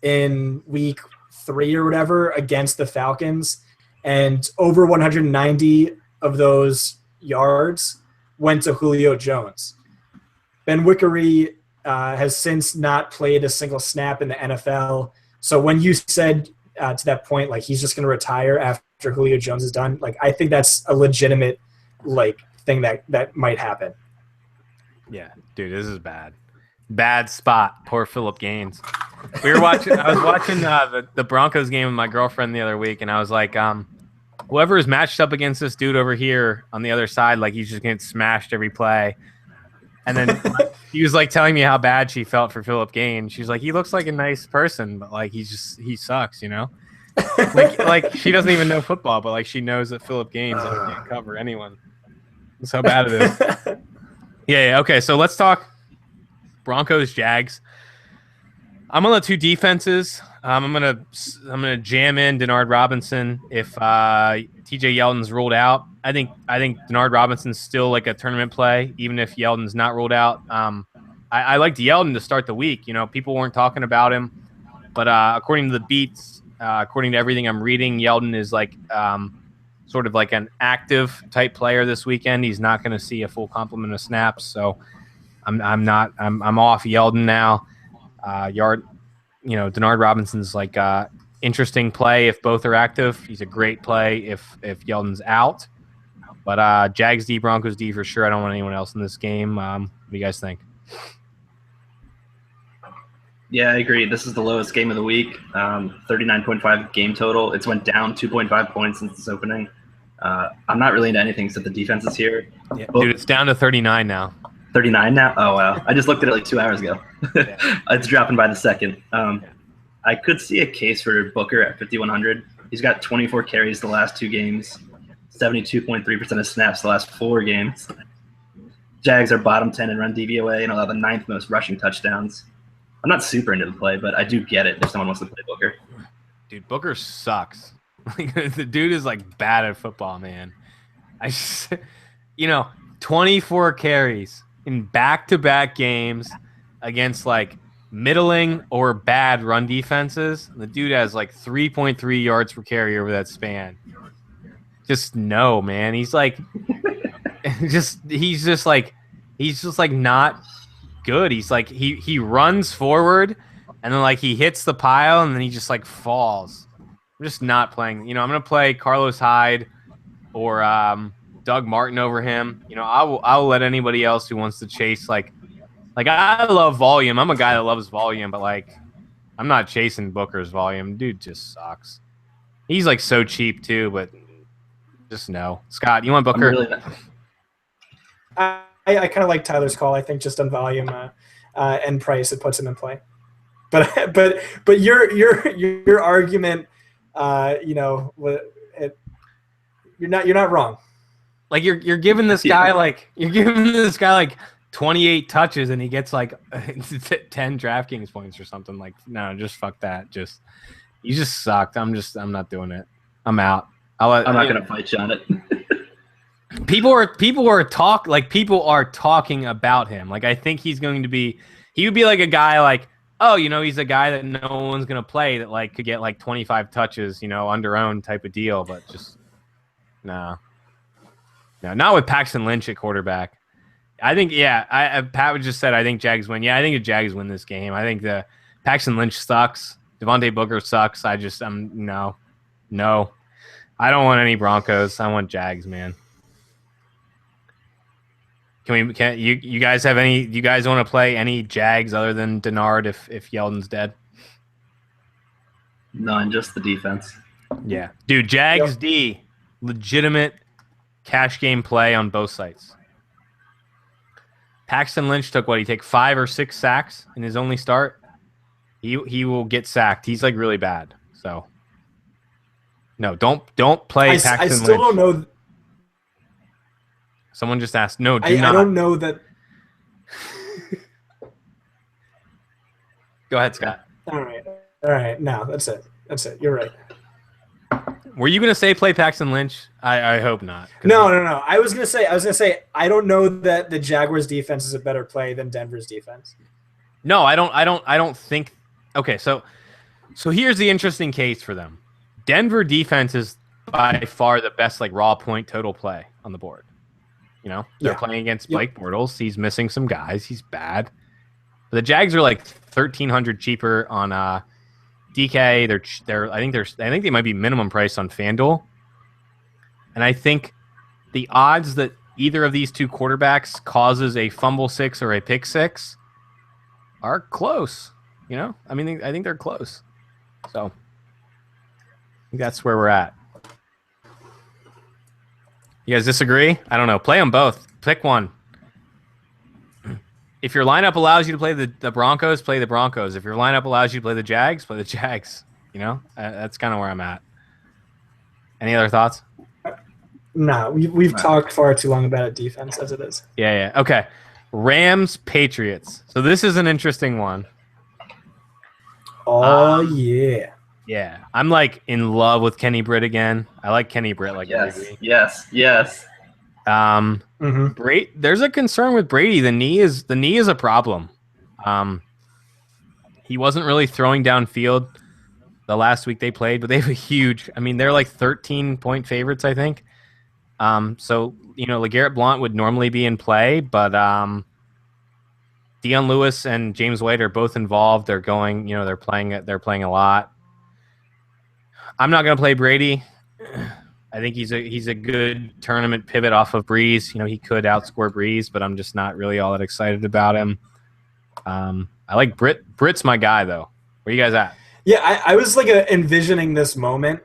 in week 3 or whatever against the Falcons, and over 190 of those yards went to Julio Jones. Ben Wickery has since not played a single snap in the NFL. So when you said to that point, like, he's just going to retire after Julio Jones is done, like, I think that's a legitimate thing that might happen. Yeah, dude, this is bad. Bad spot. Poor Phillip Gaines. I was watching the Broncos game with my girlfriend the other week, and I was like, whoever is matched up against this dude over here on the other side, like, he's just getting smashed every play. And then he was like telling me how bad she felt for Phillip Gaines. She's like, he looks like a nice person, but like he sucks, you know? like she doesn't even know football, but like she knows that Phillip Gaines can't cover anyone. That's how bad it is. Yeah, okay, so let's talk Broncos, Jags. I'm on the 2 defenses. I'm gonna jam in Denard Robinson if T.J. Yeldon's ruled out. I think Denard Robinson's still like a tournament play, even if Yeldon's not ruled out. I liked Yeldon to start the week. You know, people weren't talking about him, but according to the beats, according to everything I'm reading, Yeldon is like sort of like an active type player this weekend. He's not going to see a full complement of snaps, so I'm off Yeldon now. Denard Robinson's like interesting play if both are active. He's a great play if Yeldon's out. But Jags D, Broncos D for sure. I don't want anyone else in this game. What do you guys think? Yeah, I agree. This is the lowest game of the week. 39.5 game total. It's went down 2.5 points since its opening. I'm not really into anything except the defenses here. Yeah, dude, it's down to 39 now. 39 now? Oh, wow. I just looked at it like 2 hours ago. Yeah. It's dropping by the second. I could see a case for Booker at 5,100. He's got 24 carries the last 2 games, 72.3% of snaps the last 4 games. Jags are bottom 10 in run DVOA and allow the 9th most rushing touchdowns. I'm not super into the play, but I do get it if someone wants to play Booker. Dude, Booker sucks. The dude is like bad at football, man. 24 carries in back-to-back games against like middling or bad run defenses. The dude has like 3.3 yards per carry over that span. Just no, man. He's like he's just like not good. He's like he runs forward and then like he hits the pile and then he just like falls. I'm just not playing. I'm gonna play Carlos Hyde or Doug Martin over him. I'll let anybody else who wants to chase like I love volume. I'm a guy that loves volume, but like I'm not chasing Booker's volume. Dude just sucks. He's like so cheap too, but just no. Scott, you want Booker? I kind of like Tyler's call. I think just on volume and price, it puts him in play. But your argument, you're not wrong. Like you're giving this guy like 28 touches and he gets like 10 DraftKings points or something. Like, no, just fuck that. You just sucked. I'm not doing it. I'm out. I'm not gonna fight you on it. People are talking about him. Like, I think he would be like a guy like, oh, he's a guy that no one's gonna play that like could get like 25 touches, under own type of deal. But just no, not with Paxton Lynch at quarterback. I think Pat just said I think Jags win. Yeah, I think the Jags win this game. I think the Paxton Lynch sucks. Devontae Booker sucks. No. I don't want any Broncos. I want Jags, man. You guys have any? You guys want to play any Jags other than Denard if Yeldon's dead? None, just the defense. Yeah, dude, Jags D, legitimate cash game play on both sides. Paxton Lynch took what? He take 5 or 6 sacks in his only start. He will get sacked. He's like really bad. So no, don't play Paxton Lynch. I still don't know. Someone just asked. No, I don't know that. Go ahead, Scott. All right. No, that's it. You're right. Were you gonna say play Paxton Lynch? I hope not. No. I was gonna say I don't know that the Jaguars defense is a better play than Denver's defense. No, I don't think. Okay, so here's the interesting case for them. Denver defense is by far the best like raw point total play on the board. You know, they're playing against Blake Bortles. He's missing some guys. He's bad. But the Jags are like 1,300 cheaper on DK. I think they might be minimum price on FanDuel. And I think the odds that either of these two quarterbacks causes a fumble six or a pick six are close. You know, I mean, I think they're close. So I think that's where we're at. You guys disagree? I don't know. Play them both. Pick one. If your lineup allows you to play the Broncos, play the Broncos. If your lineup allows you to play the Jags, play the Jags. You know, that's kind of where I'm at. Any other thoughts? No, we've talked far too long about defense as it is. Yeah. Okay. Rams, Patriots. So this is an interesting one. Oh, yeah. Yeah. I'm like in love with Kenny Britt again. I like Kenny Britt like Yes. There's a concern with Brady. The knee is a problem. He wasn't really throwing downfield the last week they played, but they have a huge. I mean, they're like 13-point favorites, I think. So you know, LeGarrette Blount would normally be in play, but Dion Lewis and James White are both involved. They're going. You know, they're playing a lot. I'm not going to play Brady. I think he's a good tournament pivot off of Breeze. You know, he could outscore Breeze, but I'm just not really all that excited about him. I like Britt. Britt's my guy, though. Where you guys at? Yeah, I was like envisioning this moment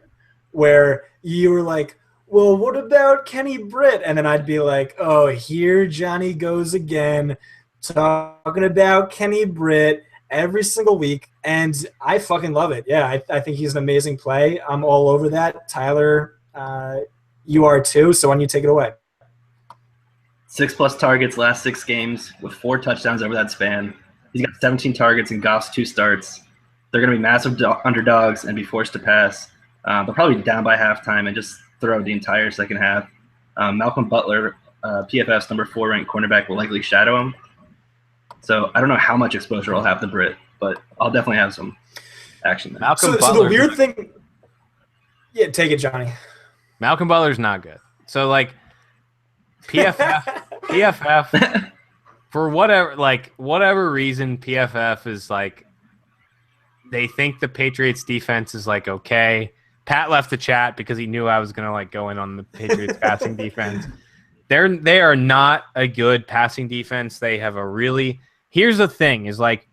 where you were like, well, what about Kenny Britt? And then I'd be like, oh, here Johnny goes again, talking about Kenny Britt every single week. And I fucking love it. Yeah, I think he's an amazing play. I'm all over that. Tyler, you are too, so why don't you take it away? 6+ targets last 6 games with 4 touchdowns over that span. He's got 17 targets in Goff's 2 starts. They're going to be massive underdogs and be forced to pass. They'll probably be down by halftime and just throw the entire second half. Malcolm Butler, PFF's number 4 ranked cornerback, will likely shadow him. So I don't know how much exposure I'll have to Britt, but I'll definitely have some action there. So the weird thing – yeah, take it, Johnny. Malcolm Butler's not good. So, like, PFF, for whatever reason, PFF is like, they think the Patriots defense is like okay. Pat left the chat because he knew I was gonna like go in on the Patriots passing defense. They are not a good passing defense. They have a really. Here's the thing: is like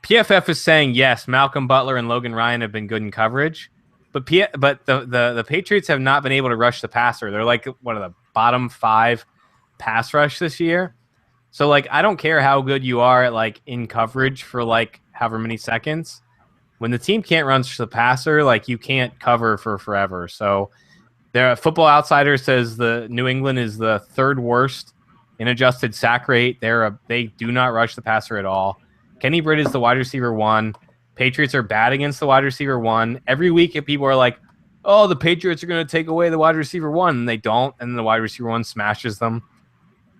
PFF is saying yes, Malcolm Butler and Logan Ryan have been good in coverage, but the Patriots have not been able to rush the passer. They're like one of the bottom 5 pass rush this year. So like I don't care how good you are at like in coverage for like however many seconds. When the team can't run the passer, like you can't cover for forever. So their Football Outsider says the New England is the 3rd worst in adjusted sack rate. They do not rush the passer at all. Kenny Britt is the wide receiver 1. Patriots are bad against the wide receiver 1. Every week people are like, oh, the Patriots are going to take away the wide receiver 1, and they don't, and then the wide receiver 1 smashes them.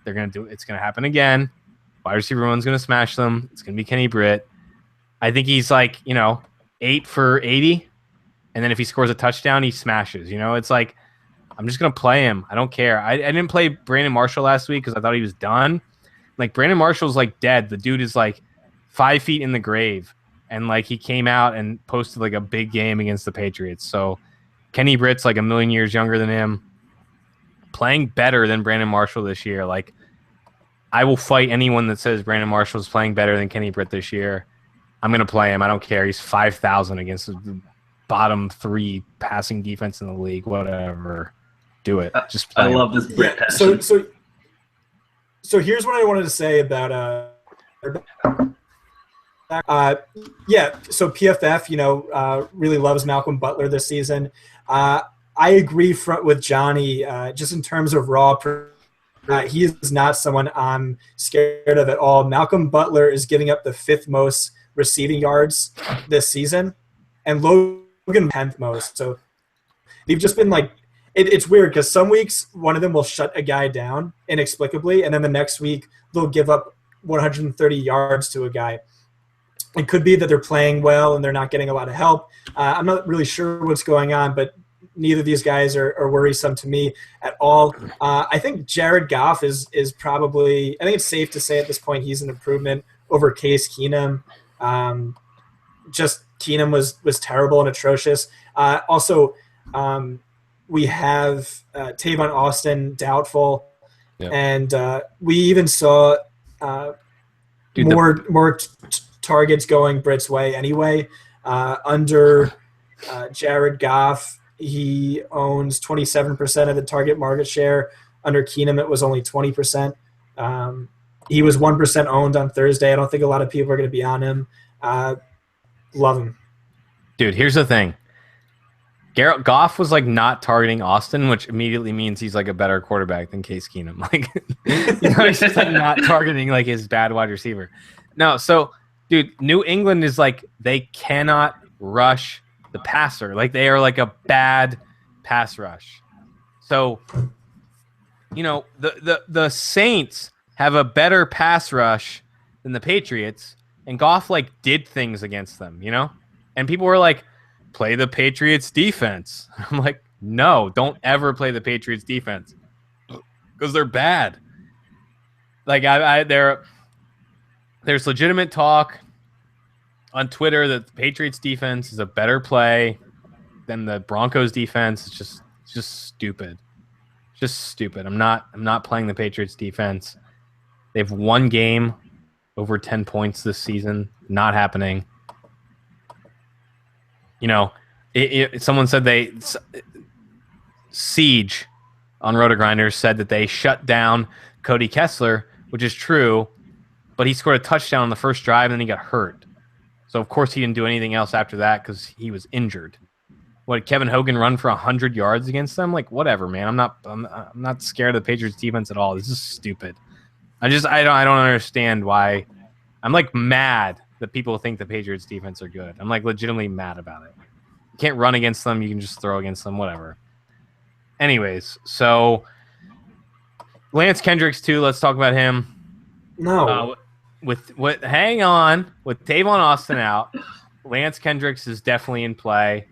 They're going to do it. It's going to happen again. Wide receiver 1's going to smash them. It's going to be Kenny Britt. I think he's like, 8 for 80, and then if he scores a touchdown, he smashes. It's like I'm just going to play him. I don't care. I didn't play Brandon Marshall last week because I thought he was done. Like, Brandon Marshall's like dead. The dude is like 5 feet in the grave, and like he came out and posted like a big game against the Patriots. So Kenny Britt's like a million years younger than him, playing better than Brandon Marshall this year. Like, I will fight anyone that says Brandon Marshall is playing better than Kenny Britt this year. I'm going to play him. I don't care. He's 5,000 against the bottom 3 passing defense in the league. Whatever. Do it. Just play I him. love this Britt passion. So here's what I wanted to say about so PFF, really loves Malcolm Butler this season. I agree with Johnny just in terms of raw he is not someone I'm scared of at all. Malcolm Butler is giving up the 5th most receiving yards this season, and Logan 10th most. So they've just been like it's weird because some weeks one of them will shut a guy down inexplicably, and then the next week they'll give up 130 yards to a guy. It could be that they're playing well and they're not getting a lot of help. I'm not really sure what's going on, but neither of these guys are worrisome to me at all. I think Jared Goff is probably – I think it's safe to say at this point he's an improvement over Case Keenum. Just Keenum was terrible and atrocious. Also, we have Tavon Austin doubtful, and we even saw more targets going Britt's way anyway. Under Jared Goff, he owns 27% of the target market share. Under Keenum, it was only 20%. He was 1% owned on Thursday. I don't think a lot of people are going to be on him. Love him. Dude, here's the thing. Garrett Goff was like not targeting Austin, which immediately means he's like a better quarterback than Case Keenum. Like, he's just like not targeting like his bad wide receiver. No, so dude, New England is like they cannot rush the passer. Like they are like a bad pass rush. So, the Saints have a better pass rush than the Patriots, and Goff like did things against them, And people were like, play the Patriots defense. I'm like, no, don't ever play the Patriots defense because they're bad. Like there's legitimate talk on Twitter that the Patriots defense is a better play than the Broncos defense. It's just stupid. Just stupid. I'm not playing the Patriots defense. They've one game over 10 points this season. Not happening. Someone said Siege on Rotogrinders said that they shut down Cody Kessler, which is true, but he scored a touchdown on the first drive and then he got hurt. So, of course, he didn't do anything else after that because he was injured. What, did Kevin Hogan run for 100 yards against them? Like, whatever, man. I'm not scared of the Patriots defense at all. This is stupid. I don't understand why. I'm like mad that people think the Patriots defense are good. I'm like legitimately mad about it. You can't run against them. You can just throw against them, whatever. Anyways, so Lance Kendricks too. Let's talk about him. No. With Tavon Austin out, Lance Kendricks is definitely in play.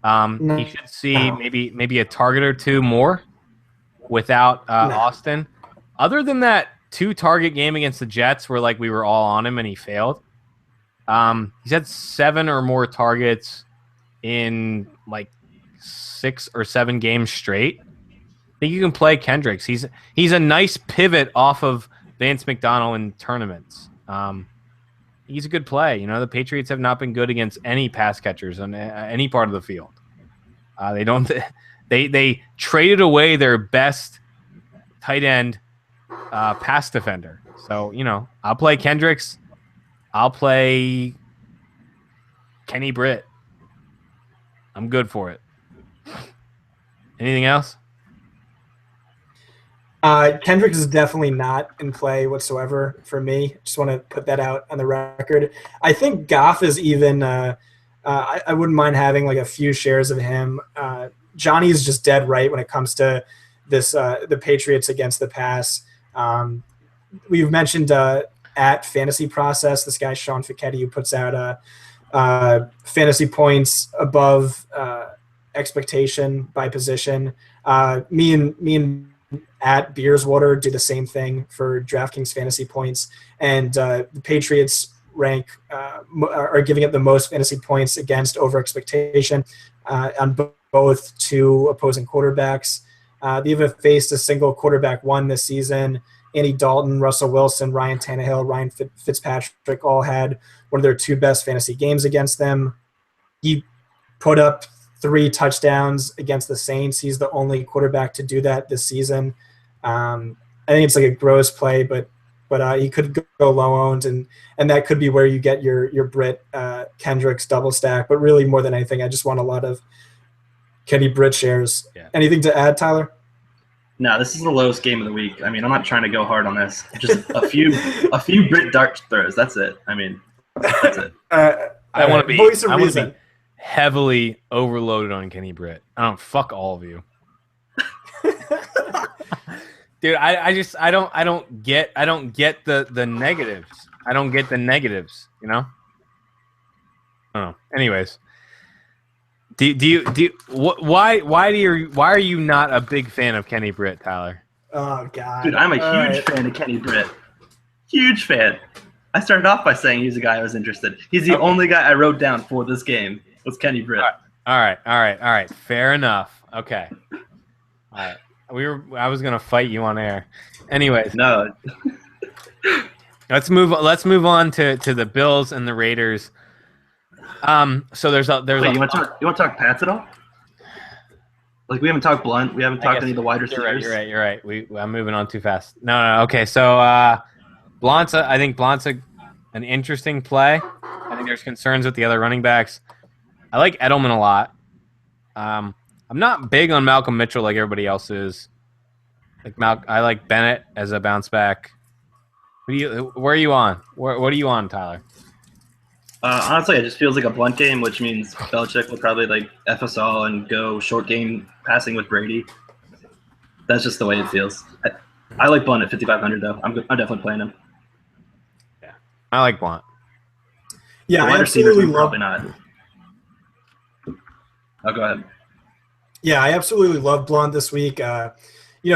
He should see maybe a target or two more without Austin. Other than that 2-target game against the Jets where like we were all on him and he failed. He's had 7 or more targets in like 6 or 7 games straight. I think you can play Kendricks. He's a nice pivot off of Vance McDonald in tournaments. He's a good play. The Patriots have not been good against any pass catchers on any part of the field. They traded away their best tight end pass defender. So, I'll play Kendricks. I'll play Kenny Britt. I'm good for it. Anything else? Kendricks is definitely not in play whatsoever for me. Just want to put that out on the record. I think Goff is even I wouldn't mind having like a few shares of him. Johnny is just dead right when it comes to this the Patriots against the pass. We've mentioned at Fantasy Process, this guy Sean Fichetti, who puts out fantasy points above expectation by position. Me and at Beerswater do the same thing for DraftKings fantasy points, and the Patriots are giving up the most fantasy points against over expectation on both two opposing quarterbacks. They haven't faced a single quarterback one this season. Andy Dalton, Russell Wilson, Ryan Tannehill, Ryan Fitzpatrick all had one of their 2 best fantasy games against them. He put up 3 touchdowns against the Saints. He's the only quarterback to do that this season. I think it's like a gross play, but he could go low owned, and that could be where you get your Britt Kendricks double stack. But really, more than anything, I just want a lot of Kenny Britt shares. Yeah. Anything to add, Tyler? No, this is the lowest game of the week. I mean, I'm not trying to go hard on this. Just a few Brit dart throws. That's it. I mean, that's it. I want to be. Voice of I want to reason. be heavily overloaded on Kenny Britt. I don't fuck all of you, dude. I don't get the negatives. I don't get the negatives. You know. Oh. Anyways, why are you not a big fan of Kenny Britt, Tyler? Oh God, dude, I'm a huge fan of Kenny Britt. Huge fan. I started off by saying he's a guy I was interested. He's the only guy I wrote down for this game was Kenny Britt. All right. Fair enough. Okay. All right. I was gonna fight you on air. Anyways, no. let's move on to the Bills and the Raiders. So there's Wait, you want to talk Pats at all? Like, we haven't talked Blunt. We haven't talked any of the wide receivers. You're right. I'm moving on too fast. No. Okay, so I think Blunt's an interesting play. I think there's concerns with the other running backs. I like Edelman a lot. I'm not big on Malcolm Mitchell like everybody else is. I like Bennett as a bounce back. Where are you on? What are you on, Tyler? Honestly, it just feels like a Blunt game, which means Belichick will probably like FSL and go short game passing with Brady. That's just the way it feels. I like Blunt at 5,500 though. I'm definitely playing him. Yeah, I like Blunt. Yeah, I absolutely love. Probably not. Oh, go ahead. Yeah, I absolutely love Blunt this week.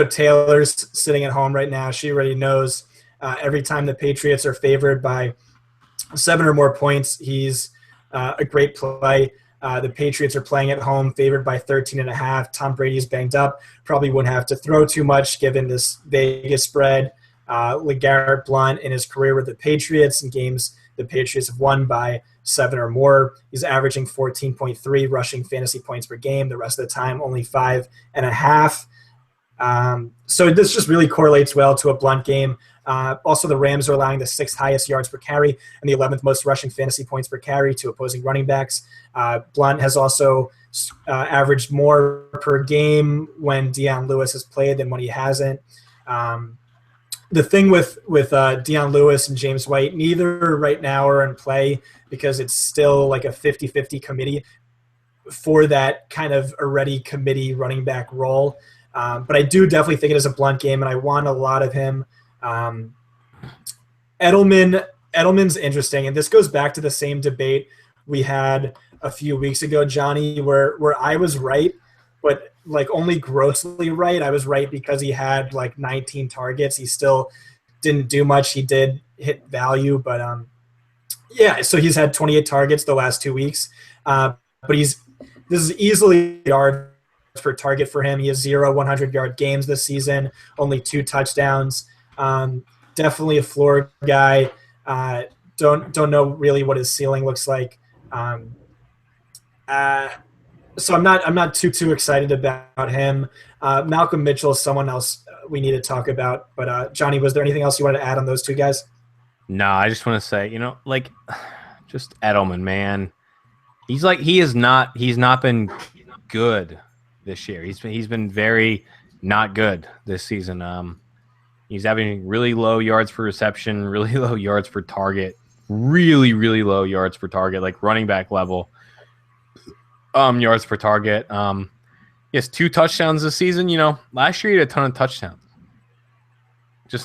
Taylor's sitting at home right now. She already knows every time the Patriots are favored by 7 or more points, he's a great play. The Patriots are playing at home, favored by 13.5. Tom Brady's banged up. Probably wouldn't have to throw too much given this Vegas spread. LeGarrette Blount in his career with the Patriots in games the Patriots have won by 7 or more. He's averaging 14.3 rushing fantasy points per game. The rest of the time, only 5.5. So this just really correlates well to a Blunt game. Also, the Rams are allowing the 6th highest yards per carry and the 11th most rushing fantasy points per carry to opposing running backs. Blunt has also averaged more per game when Dion Lewis has played than when he hasn't. The thing with Dion Lewis and James White, neither right now are in play because it's still like a 50-50 committee for that kind of already committee running back role. But I do definitely think it is a Blunt game, and I want a lot of him. Edelman's interesting, and this goes back to the same debate we had a few weeks ago, Johnny, where I was right, but like only grossly right. I was right because he had like 19 targets. He still didn't do much. He did hit value, but yeah. So he's had 28 targets the last 2 weeks, but this is easily yards per target for him. He has 0 100-yard games this season, only 2 touchdowns. Definitely a floor guy. Don't know really what his ceiling looks like. So I'm not too excited about him. Malcolm Mitchell is someone else we need to talk about. But Johnny, was there anything else you wanted to add on those two guys? No, I just want to say, just Edelman, man. He's not been good this year. He's been very not good this season. He's having really low yards per reception, really low yards per target, really, really low yards per target, like running back level yards per target. He has 2 touchdowns this season. Last year he had a ton of touchdowns.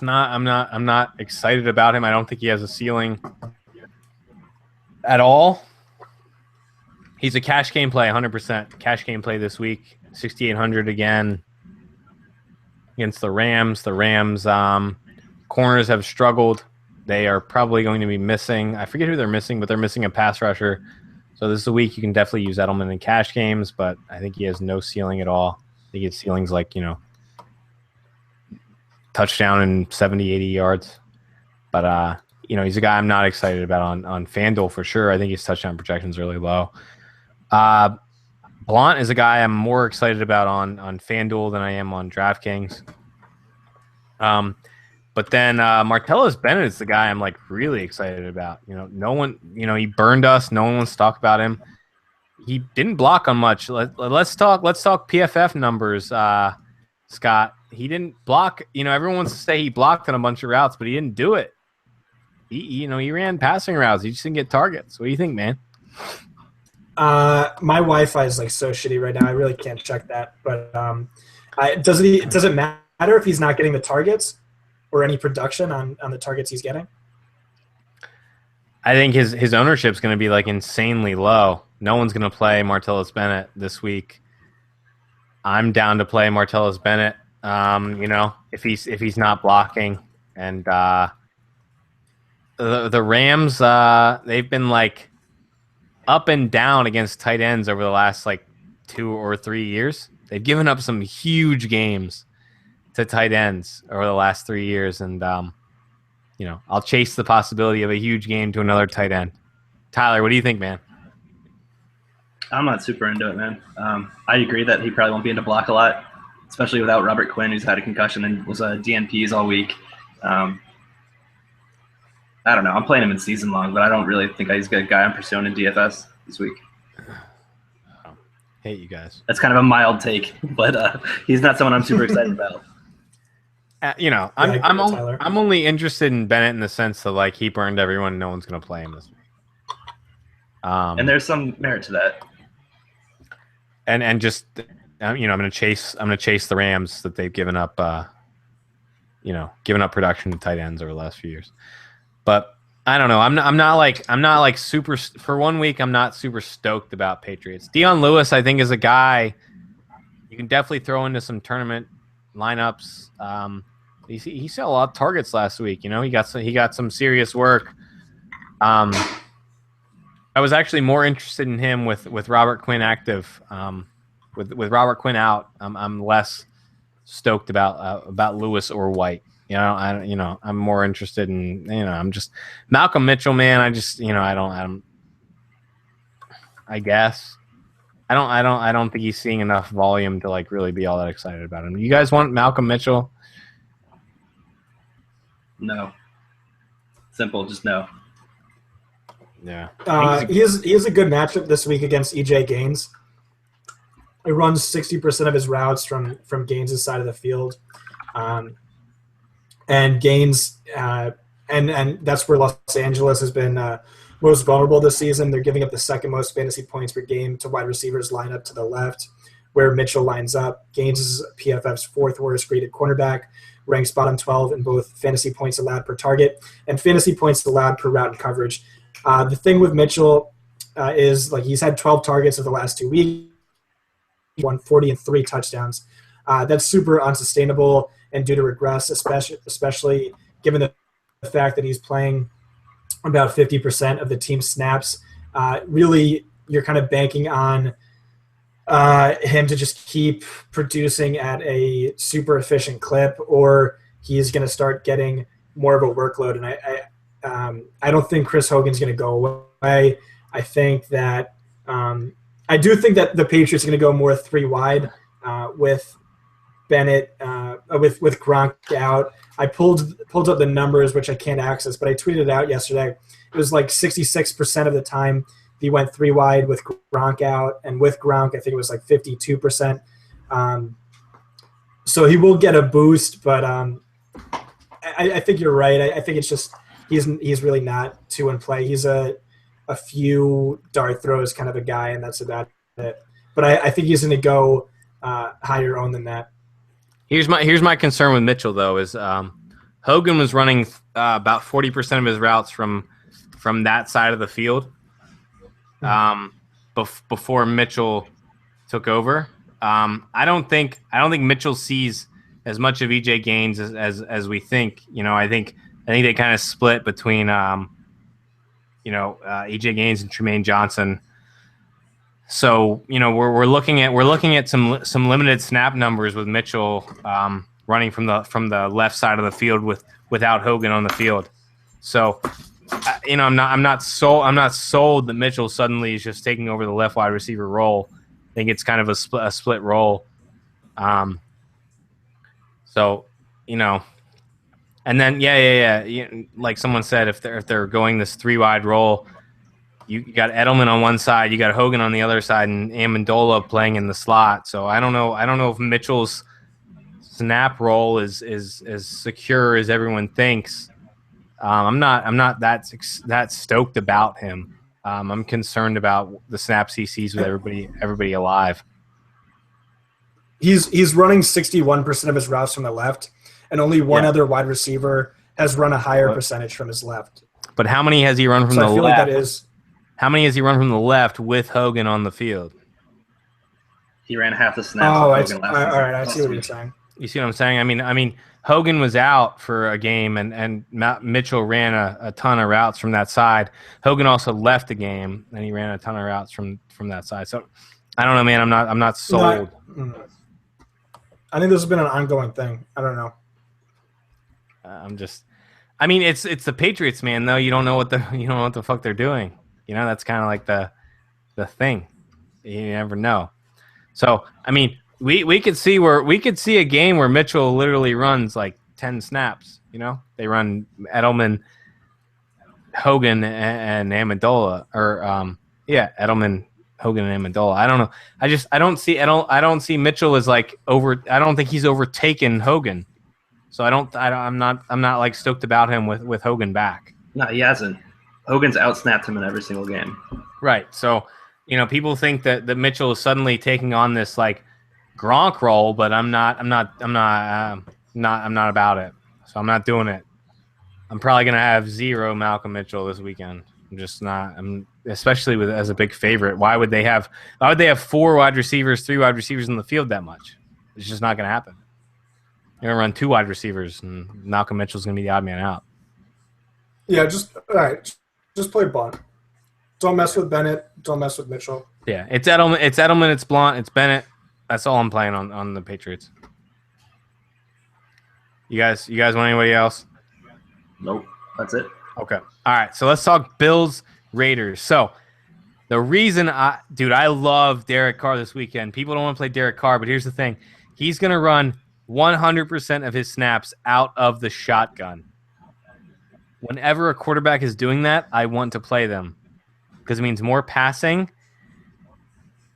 I'm not excited about him. I don't think he has a ceiling at all. He's a cash game play, 100% cash game play this week. 6,800 again against the Rams. The Rams corners have struggled. They are probably going to be missing. I forget who they're missing, but they're missing a pass rusher. So this is a week you can definitely use Edelman in cash games, but I think he has no ceiling at all. I think his ceiling's like, touchdown and 70, 80 yards. But, he's a guy I'm not excited about on FanDuel for sure. I think his touchdown projection's really low. Blount is a guy I'm more excited about on FanDuel than I am on DraftKings. But then Martellus Bennett is the guy I'm like really excited about. No one, he burned us. No one wants to talk about him. He didn't block on much. Let's talk PFF numbers, Scott. didn't block. Everyone wants to say he blocked on a bunch of routes, but he didn't do it. He ran passing routes. He just didn't get targets. What do you think, man? My Wi-Fi is like so shitty right now. I really can't check that. But does it matter if he's not getting the targets or any production on the targets he's getting? I think his ownership's going to be like insanely low. No one's going to play Martellus Bennett this week. I'm down to play Martellus Bennett. If he's not blocking, and the Rams, they've been like up and down against tight ends over the last like 2 or 3 years. They've given up some huge games to tight ends over the last 3 years, and I'll chase the possibility of a huge game to another tight end. Tyler, what do you think, man? I'm not super into it, man. I agree that he probably won't be into block a lot, especially without Robert Quinn, who's had a concussion and was DNPs all week. I don't know. I'm playing him in season long, but I don't really think he's a guy I'm pursuing in DFS this week. Hate you guys. That's kind of a mild take, but he's not someone I'm super excited about. I'm only interested in Bennett in the sense that like he burned everyone. No one's going to play him this week. And there's some merit to that. And just I'm going to chase the Rams that they've given up production to tight ends over the last few years. But I don't know. I'm not like super for 1 week. I'm not super stoked about Patriots. Dion Lewis, I think, is a guy you can definitely throw into some tournament lineups. He saw a lot of targets last week. He got some serious work. I was actually more interested in him with Robert Quinn active. With Robert Quinn out, I'm less stoked about Lewis or White. I'm more interested in I'm just Malcolm Mitchell, man. I guess I don't think he's seeing enough volume to like really be all that excited about him. You guys want Malcolm Mitchell? No. Simple, just no. Yeah. He has a good matchup this week against EJ Gaines. He runs 60% of his routes from Gaines' side of the field. And Gaines, and that's where Los Angeles has been most vulnerable this season. They're giving up the second most fantasy points per game to wide receivers line up to the left, where Mitchell lines up. Gaines is PFF's 4th worst graded cornerback, ranks bottom 12 in both fantasy points allowed per target and fantasy points allowed per route and coverage. The thing with Mitchell is like he's had 12 targets of the last 2 weeks, 140 and 3 touchdowns. That's super unsustainable and due to regress, especially given the fact that he's playing about 50% of the team's snaps. Really, you're kind of banking on him to just keep producing at a super efficient clip, or he's going to start getting more of a workload. And I don't think Chris Hogan's going to go away. I think that I do think that the Patriots are going to go more 3 wide with Bennett, with Gronk out. I pulled up the numbers, which I can't access, but I tweeted it out yesterday. It was like 66% of the time he went 3 wide with Gronk out, and with Gronk, I think it was like 52%. So he will get a boost, but I think you're right. I think it's just he's really not 2 in play. He's a few dart throws kind of a guy, and that's about it. But I think he's going to go higher owned than that. Here's my concern with Mitchell though is Hogan was running about 40% of his routes from that side of the field before Mitchell took over. I don't think Mitchell sees as much of EJ Gaines as we think. I think they kind of split between EJ Gaines and Tremaine Johnson. So we're looking at some limited snap numbers with Mitchell running from the left side of the field without Hogan on the field. So I'm not sold that Mitchell suddenly is just taking over the left wide receiver role. I think it's kind of a split role. So and then like someone said, if they're going this 3 wide role. You got Edelman on one side, you got Hogan on the other side, and Amendola playing in the slot. So I don't know if Mitchell's snap roll is as secure as everyone thinks. I'm not that stoked about him. I'm concerned about the snaps he sees with everybody alive. He's running 61% of his routes from the left, and only one other wide receiver has run a higher percentage from his left. But how many has he run from the left? I feel like that is. How many has he run from the left with Hogan on the field? He ran half the snaps. Oh, all right. I see what you're saying. You see what I'm saying? I mean, Hogan was out for a game, and Mitchell ran a ton of routes from that side. Hogan also left the game, and he ran a ton of routes from that side. So, I don't know, man. I'm not sold. I think this has been an ongoing thing. I don't know. I mean, it's the Patriots, man. Though you don't know what the fuck they're doing. You know, that's kind of like the thing. You never know. So, I mean, we could see a game where Mitchell literally runs like 10 snaps. You know, they run Edelman, Hogan, and Amendola, or Edelman, Hogan, and Amendola. I don't know. I don't see Mitchell as like over. I don't think he's overtaken Hogan. So I'm not like stoked about him with Hogan back. No, he hasn't. Hogan's outsnapped him in every single game. Right. So, you know, people think that Mitchell is suddenly taking on this like Gronk role, but I'm not about it. So I'm not doing it. I'm probably gonna have 0 Malcolm Mitchell this weekend. I'm just not. Especially as a big favorite. Why would they have 4 wide receivers, 3 wide receivers in the field that much? It's just not gonna happen. You're gonna run 2 wide receivers, and Malcolm Mitchell's gonna be the odd man out. Yeah, just play Blunt. Don't mess with Bennett. Don't mess with Mitchell. Yeah, it's Edelman. It's Blunt. It's Bennett. That's all I'm playing on the Patriots. You guys want anybody else? Nope. That's it. Okay. All right. So let's talk Bills Raiders. So the reason I love Derek Carr this weekend. People don't want to play Derek Carr, but here's the thing: he's gonna run 100% of his snaps out of the shotgun. Whenever a quarterback is doing that, I want to play them because it means more passing.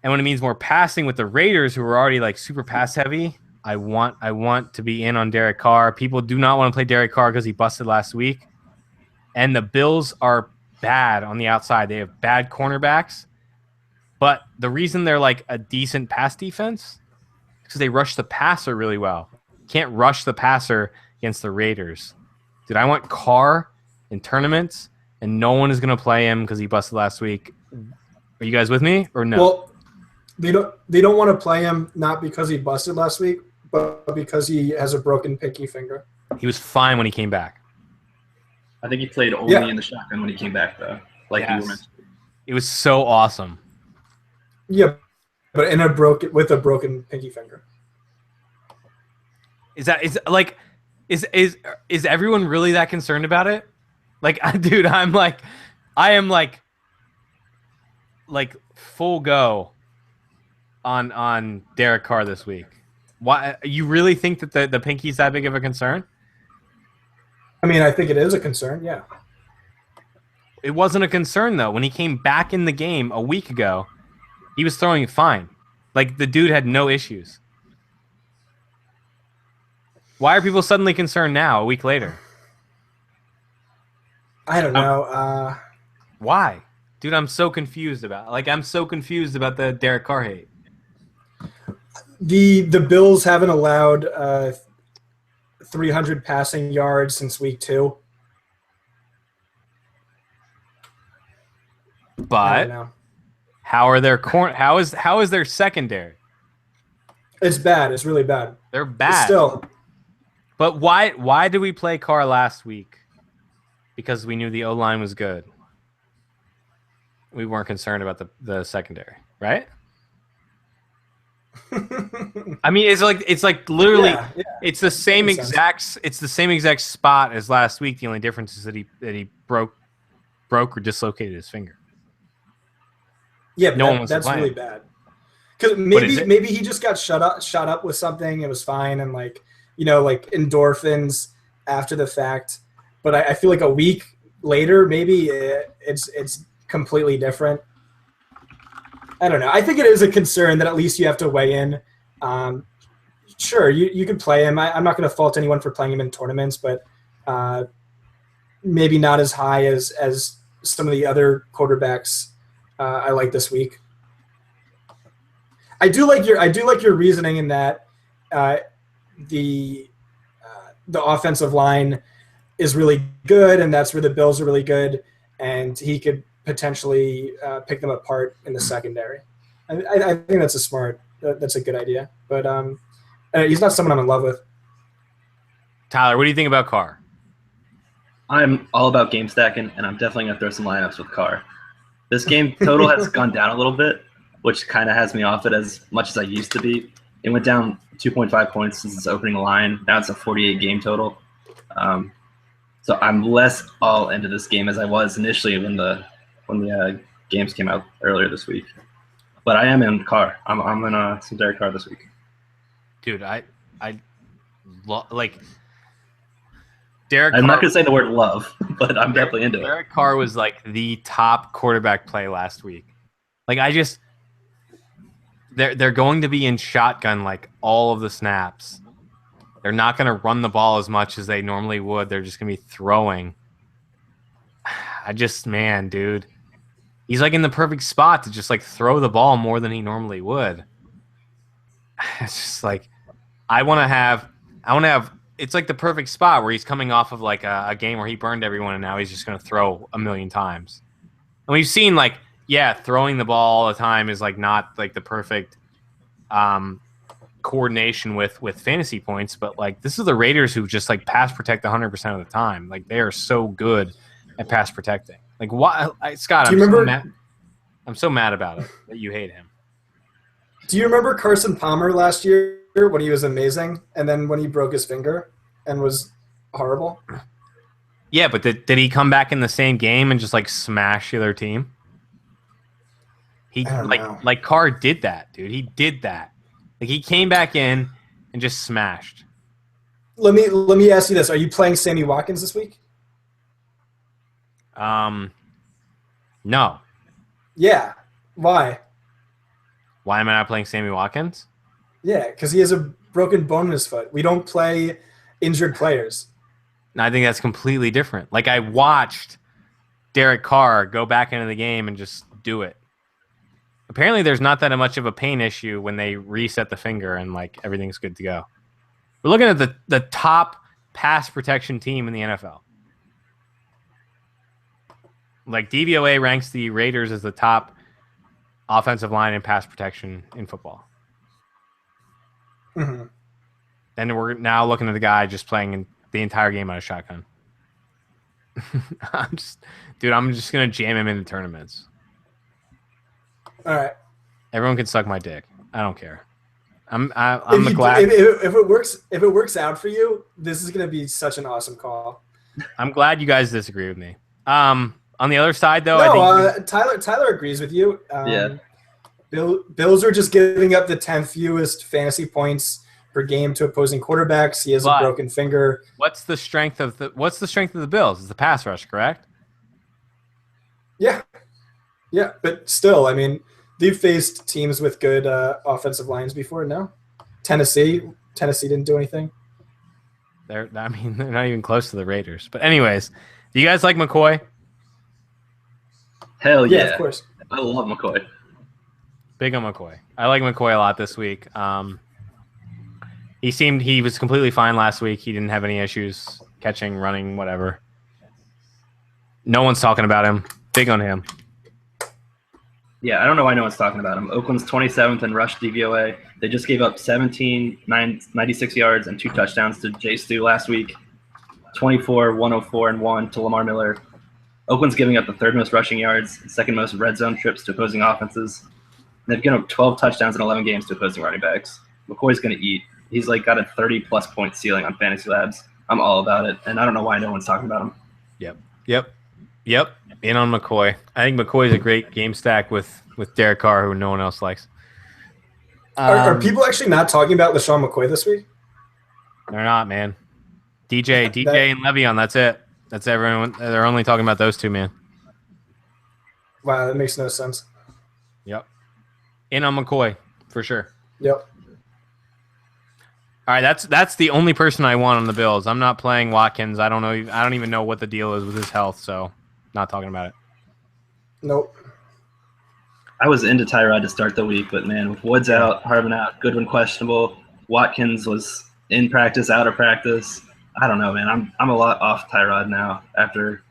And when it means more passing with the Raiders, who are already like super pass heavy, I want to be in on Derek Carr. People do not want to play Derek Carr because he busted last week. And the Bills are bad on the outside. They have bad cornerbacks. But the reason they're like a decent pass defense is because they rush the passer really well. Can't rush the passer against the Raiders. Dude, I want Carr in tournaments, and no one is going to play him because he busted last week. Are you guys with me or no? Well, they don't want to play him not because he busted last week, but because he has a broken pinky finger. He was fine when he came back. I think he played only in the shotgun when he came back, though. Like you were mentioning. It was so awesome. Yeah, but with a broken pinky finger. Is everyone really that concerned about it? Like, dude, I am like full go on Derek Carr this week. Why you really think that the pinky's that big of a concern? I mean, I think it is a concern, yeah. It wasn't a concern though. When he came back in the game a week ago, he was throwing it fine. Like the dude had no issues. Why are people suddenly concerned now, a week later? I don't know. Why? Dude, I'm so confused about the Derek Carr hate. The Bills haven't allowed 300 passing yards since week 2. But how are their how is their secondary? It's bad. It's really bad. They're bad. Still. But why did we play Carr last week? Because we knew the O-line was good. We weren't concerned about the secondary, right? I mean, it's like literally it's the same exact spot as last week. The only difference is that he broke or dislocated his finger. Yeah, that's really bad. Because maybe he just got shut up with something. It was fine, and like endorphins after the fact. But I feel like a week later, maybe it's completely different. I don't know. I think it is a concern that at least you have to weigh in. Sure, you could play him. I'm not going to fault anyone for playing him in tournaments, but maybe not as high as some of the other quarterbacks I like this week. I do like your reasoning in that the offensive line is really good, and that's where the Bills are really good, and he could potentially pick them apart in the secondary. I think that's a good idea, but he's not someone I'm in love with. Tyler, what do you think about Carr? I'm all about game stacking, and I'm definitely going to throw some lineups with Carr. This game total has gone down a little bit, which kind of has me off it as much as I used to be. It went down 2.5 points since its opening line. Now it's a 48 game total. So I'm less all into this game as I was initially when the games came out earlier this week. But I am in Carr. I'm in some Derek Carr this week. Dude, like Derek I'm Carr, not going to say the word love, but I'm definitely into it. Derek Carr was like the top quarterback play last week. Like they're going to be in shotgun like all of the snaps. They're not going to run the ball as much as they normally would. They're just going to be throwing. Man, dude. He's like in the perfect spot to just like throw the ball more than he normally would. It's just like I want to have it's like the perfect spot where he's coming off of like a game where he burned everyone and now he's just going to throw a million times. And we've seen like, yeah, throwing the ball all the time is like not like the perfect coordination with fantasy points, but like this is the Raiders who just like pass protect 100% of the time. Like they are so good at pass protecting. Like why, Scott? I'm so mad about it that you hate him. Do you remember Carson Palmer last year when he was amazing, and then when he broke his finger and was horrible? Yeah, but did he come back in the same game and just like smash the other team? He like Carr did that, dude. He did that. Like he came back in and just smashed. Let me ask you this: are you playing Sammy Watkins this week? No. Yeah. Why? Why am I not playing Sammy Watkins? Yeah, because he has a broken bone in his foot. We don't play injured players. I think that's completely different. Like I watched Derek Carr go back into the game and just do it. Apparently there's not that much of a pain issue when they reset the finger and like everything's good to go. We're looking at the top pass protection team in the NFL. Like DVOA ranks the Raiders as the top offensive line in pass protection in football. Mm-hmm. Then we're now looking at the guy just playing the entire game on a shotgun. I'm just going to jam him into tournaments. All right. Everyone can suck my dick. I don't care. I'm glad if it works out for you, this is going to be such an awesome call. I'm glad you guys disagree with me. On the other side, though, no, Tyler agrees with you. Yeah. Bills are just giving up the 10th fewest fantasy points per game to opposing quarterbacks. He has a broken finger. What's the strength of the Bills? It's the pass rush, correct? Yeah, but still, I mean, they've faced teams with good offensive lines before. No, Tennessee didn't do anything. They're not even close to the Raiders. But anyways, do you guys like McCoy? Hell yeah, of course. I love McCoy. Big on McCoy. I like McCoy a lot this week. He was completely fine last week. He didn't have any issues catching, running, whatever. No one's talking about him. Big on him. Yeah, I don't know why no one's talking about him. Oakland's 27th in rush DVOA. They just gave up 96 yards and 2 touchdowns to Jay Stu last week. 24, 104, and 1 to Lamar Miller. Oakland's giving up the 3rd most rushing yards, 2nd most red zone trips to opposing offenses. They've given up 12 touchdowns in 11 games to opposing running backs. McCoy's going to eat. He's like got a 30-plus point ceiling on FantasyLabs. I'm all about it, and I don't know why no one's talking about him. Yep. In on McCoy. I think McCoy's a great game stack with Derek Carr, who no one else likes. Are people actually not talking about LaShawn McCoy this week? They're not, man. DJ and Le'Veon, that's it. That's everyone. They're only talking about those two, man. Wow, that makes no sense. Yep. In on McCoy, for sure. Yep. All right, that's the only person I want on the Bills. I'm not playing Watkins. I don't even know what the deal is with his health, so not talking about it. Nope. I was into Tyrod to start the week, but man, with Woods out, Harvin out, Goodwin questionable, Watkins was in practice, out of practice. I don't know, man. I'm a lot off Tyrod now after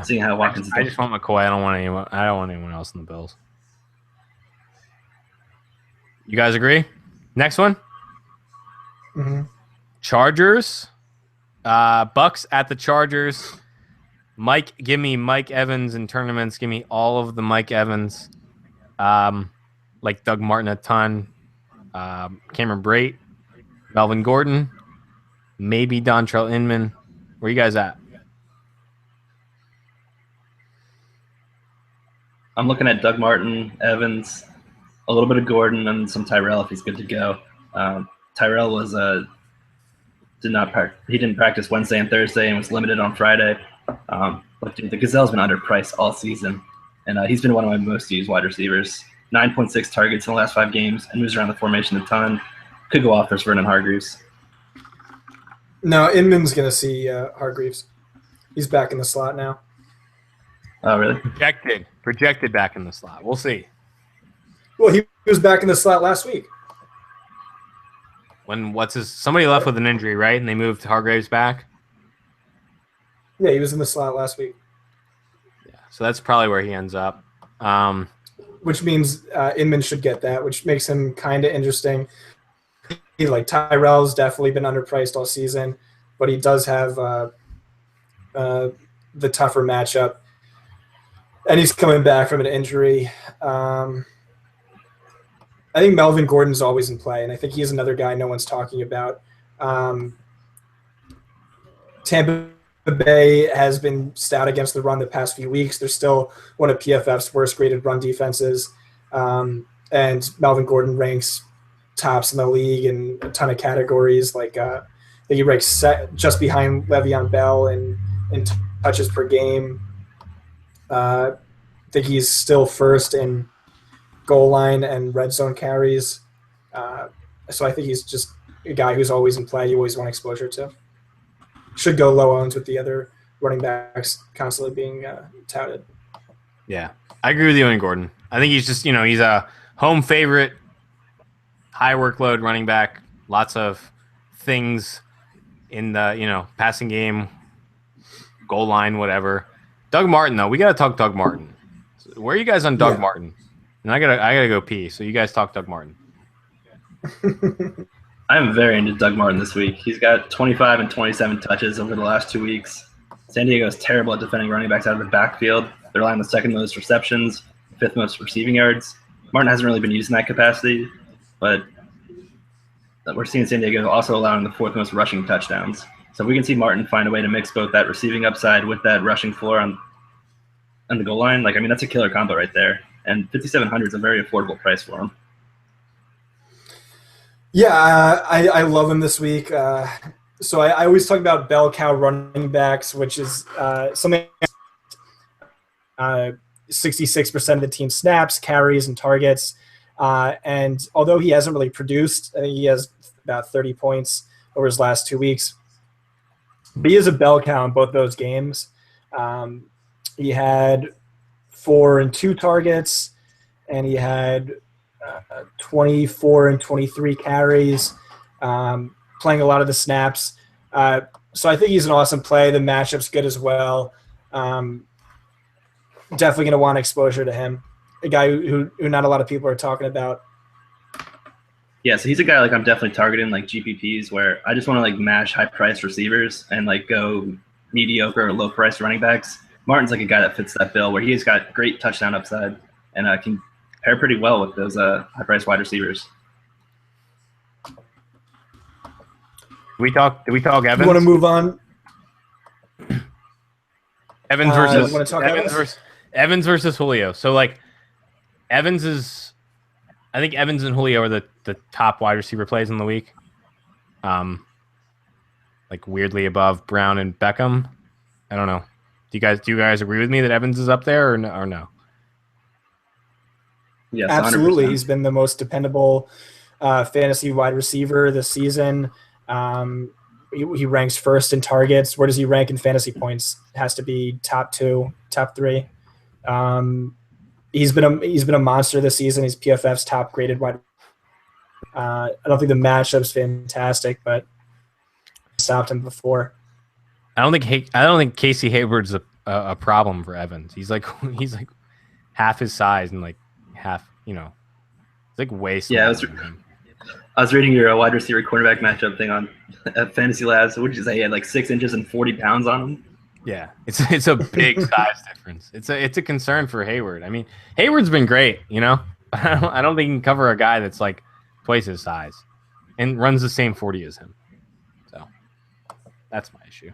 seeing how Watkins is doing. I just want McCoy. I don't want anyone else in the Bills. You guys agree? Next one. Mm-hmm. Chargers. Bucks at the Chargers. Mike, give me Mike Evans in tournaments. Give me all of the Mike Evans. Like Doug Martin a ton. Cameron Brate. Melvin Gordon. Maybe Dontrell Inman. Where you guys at? I'm looking at Doug Martin, Evans, a little bit of Gordon, and some Tyrell if he's good to go. Tyrell was didn't practice Wednesday and Thursday and was limited on Friday. But dude, the Gazelle's been underpriced all season, and he's been one of my most used wide receivers. 9.6 targets in the last 5 games and moves around the formation a ton. Could go off versus Vernon Hargreaves. No, Inman's going to see Hargreaves. He's back in the slot now. Oh, really? Projected back in the slot. We'll see. Well, he was back in the slot last week. Somebody left with an injury, right? And they moved Hargreaves back? Yeah, he was in the slot last week. Yeah, so that's probably where he ends up. Which means Inman should get that, which makes him kind of interesting. Tyrell's definitely been underpriced all season, but he does have the tougher matchup. And he's coming back from an injury. I think Melvin Gordon's always in play, and I think he's another guy no one's talking about. Tampa Bay has been stout against the run the past few weeks. They're still one of PFF's worst-graded run defenses, and Melvin Gordon ranks tops in the league in a ton of categories. I think he ranks just behind Le'Veon Bell in touches per game. I think he's still first in goal line and red zone carries. So I think he's just a guy who's always in play. You always want exposure to. Should go low owns with the other running backs constantly being touted. Yeah, I agree with you on Gordon. I think he's just, he's a home favorite, high workload running back, lots of things in the, passing game, goal line, whatever. Doug Martin, though, we got to talk Doug Martin. Where are you guys on Doug Martin? And I gotta go pee, so you guys talk Doug Martin. I'm very into Doug Martin this week. He's got 25 and 27 touches over the last 2 weeks. San Diego is terrible at defending running backs out of the backfield. They're allowing the second most receptions, 5th most receiving yards. Martin hasn't really been used in that capacity, but we're seeing San Diego also allowing the 4th most rushing touchdowns. So if we can see Martin find a way to mix both that receiving upside with that rushing floor on the goal line, that's a killer combo right there. And 5,700 is a very affordable price for him. Yeah, I love him this week. So I always talk about bell cow running backs, which is something 66% of the team snaps, carries, and targets. And although he hasn't really produced, I think he has about 30 points over his last 2 weeks. But he is a bell cow in both those games. He had 4 and 2 targets, and he had 24 and 23 carries, playing a lot of the snaps. So I think he's an awesome play. The matchup's good as well. Definitely going to want exposure to him, a guy who not a lot of people are talking about. Yeah, so he's a guy I'm definitely targeting GPPs where I just want to mash high-priced receivers and go mediocre or low-priced running backs. Martin's a guy that fits that bill where he's got great touchdown upside and can pair pretty well with those high-priced wide receivers. Did we talk Evans? You want to move on? Evans versus Julio. So Evans is, I think Evans and Julio are the top wide receiver plays in the week. Weirdly above Brown and Beckham. I don't know. Do you guys agree with me that Evans is up there or no? Yes, absolutely. 100%. He's been the most dependable fantasy wide receiver this season. He ranks first in targets. Where does he rank in fantasy points? It has to be top 2, top 3. He's been a monster this season. He's PFF's top graded wide. I don't think the matchup's fantastic, but stopped him before. I don't think Casey Hayward's a problem for Evans. He's like half his size and like half, it's like way smaller. Yeah, I was reading your wide receiver quarterback matchup thing on at Fantasy Labs. What did you say? He had like 6 inches and 40 pounds on him. Yeah, it's a big size difference. It's a concern for Hayward. I mean, Hayward's been great, I don't think he can cover a guy that's like twice his size and runs the same 40 as him. So that's my issue.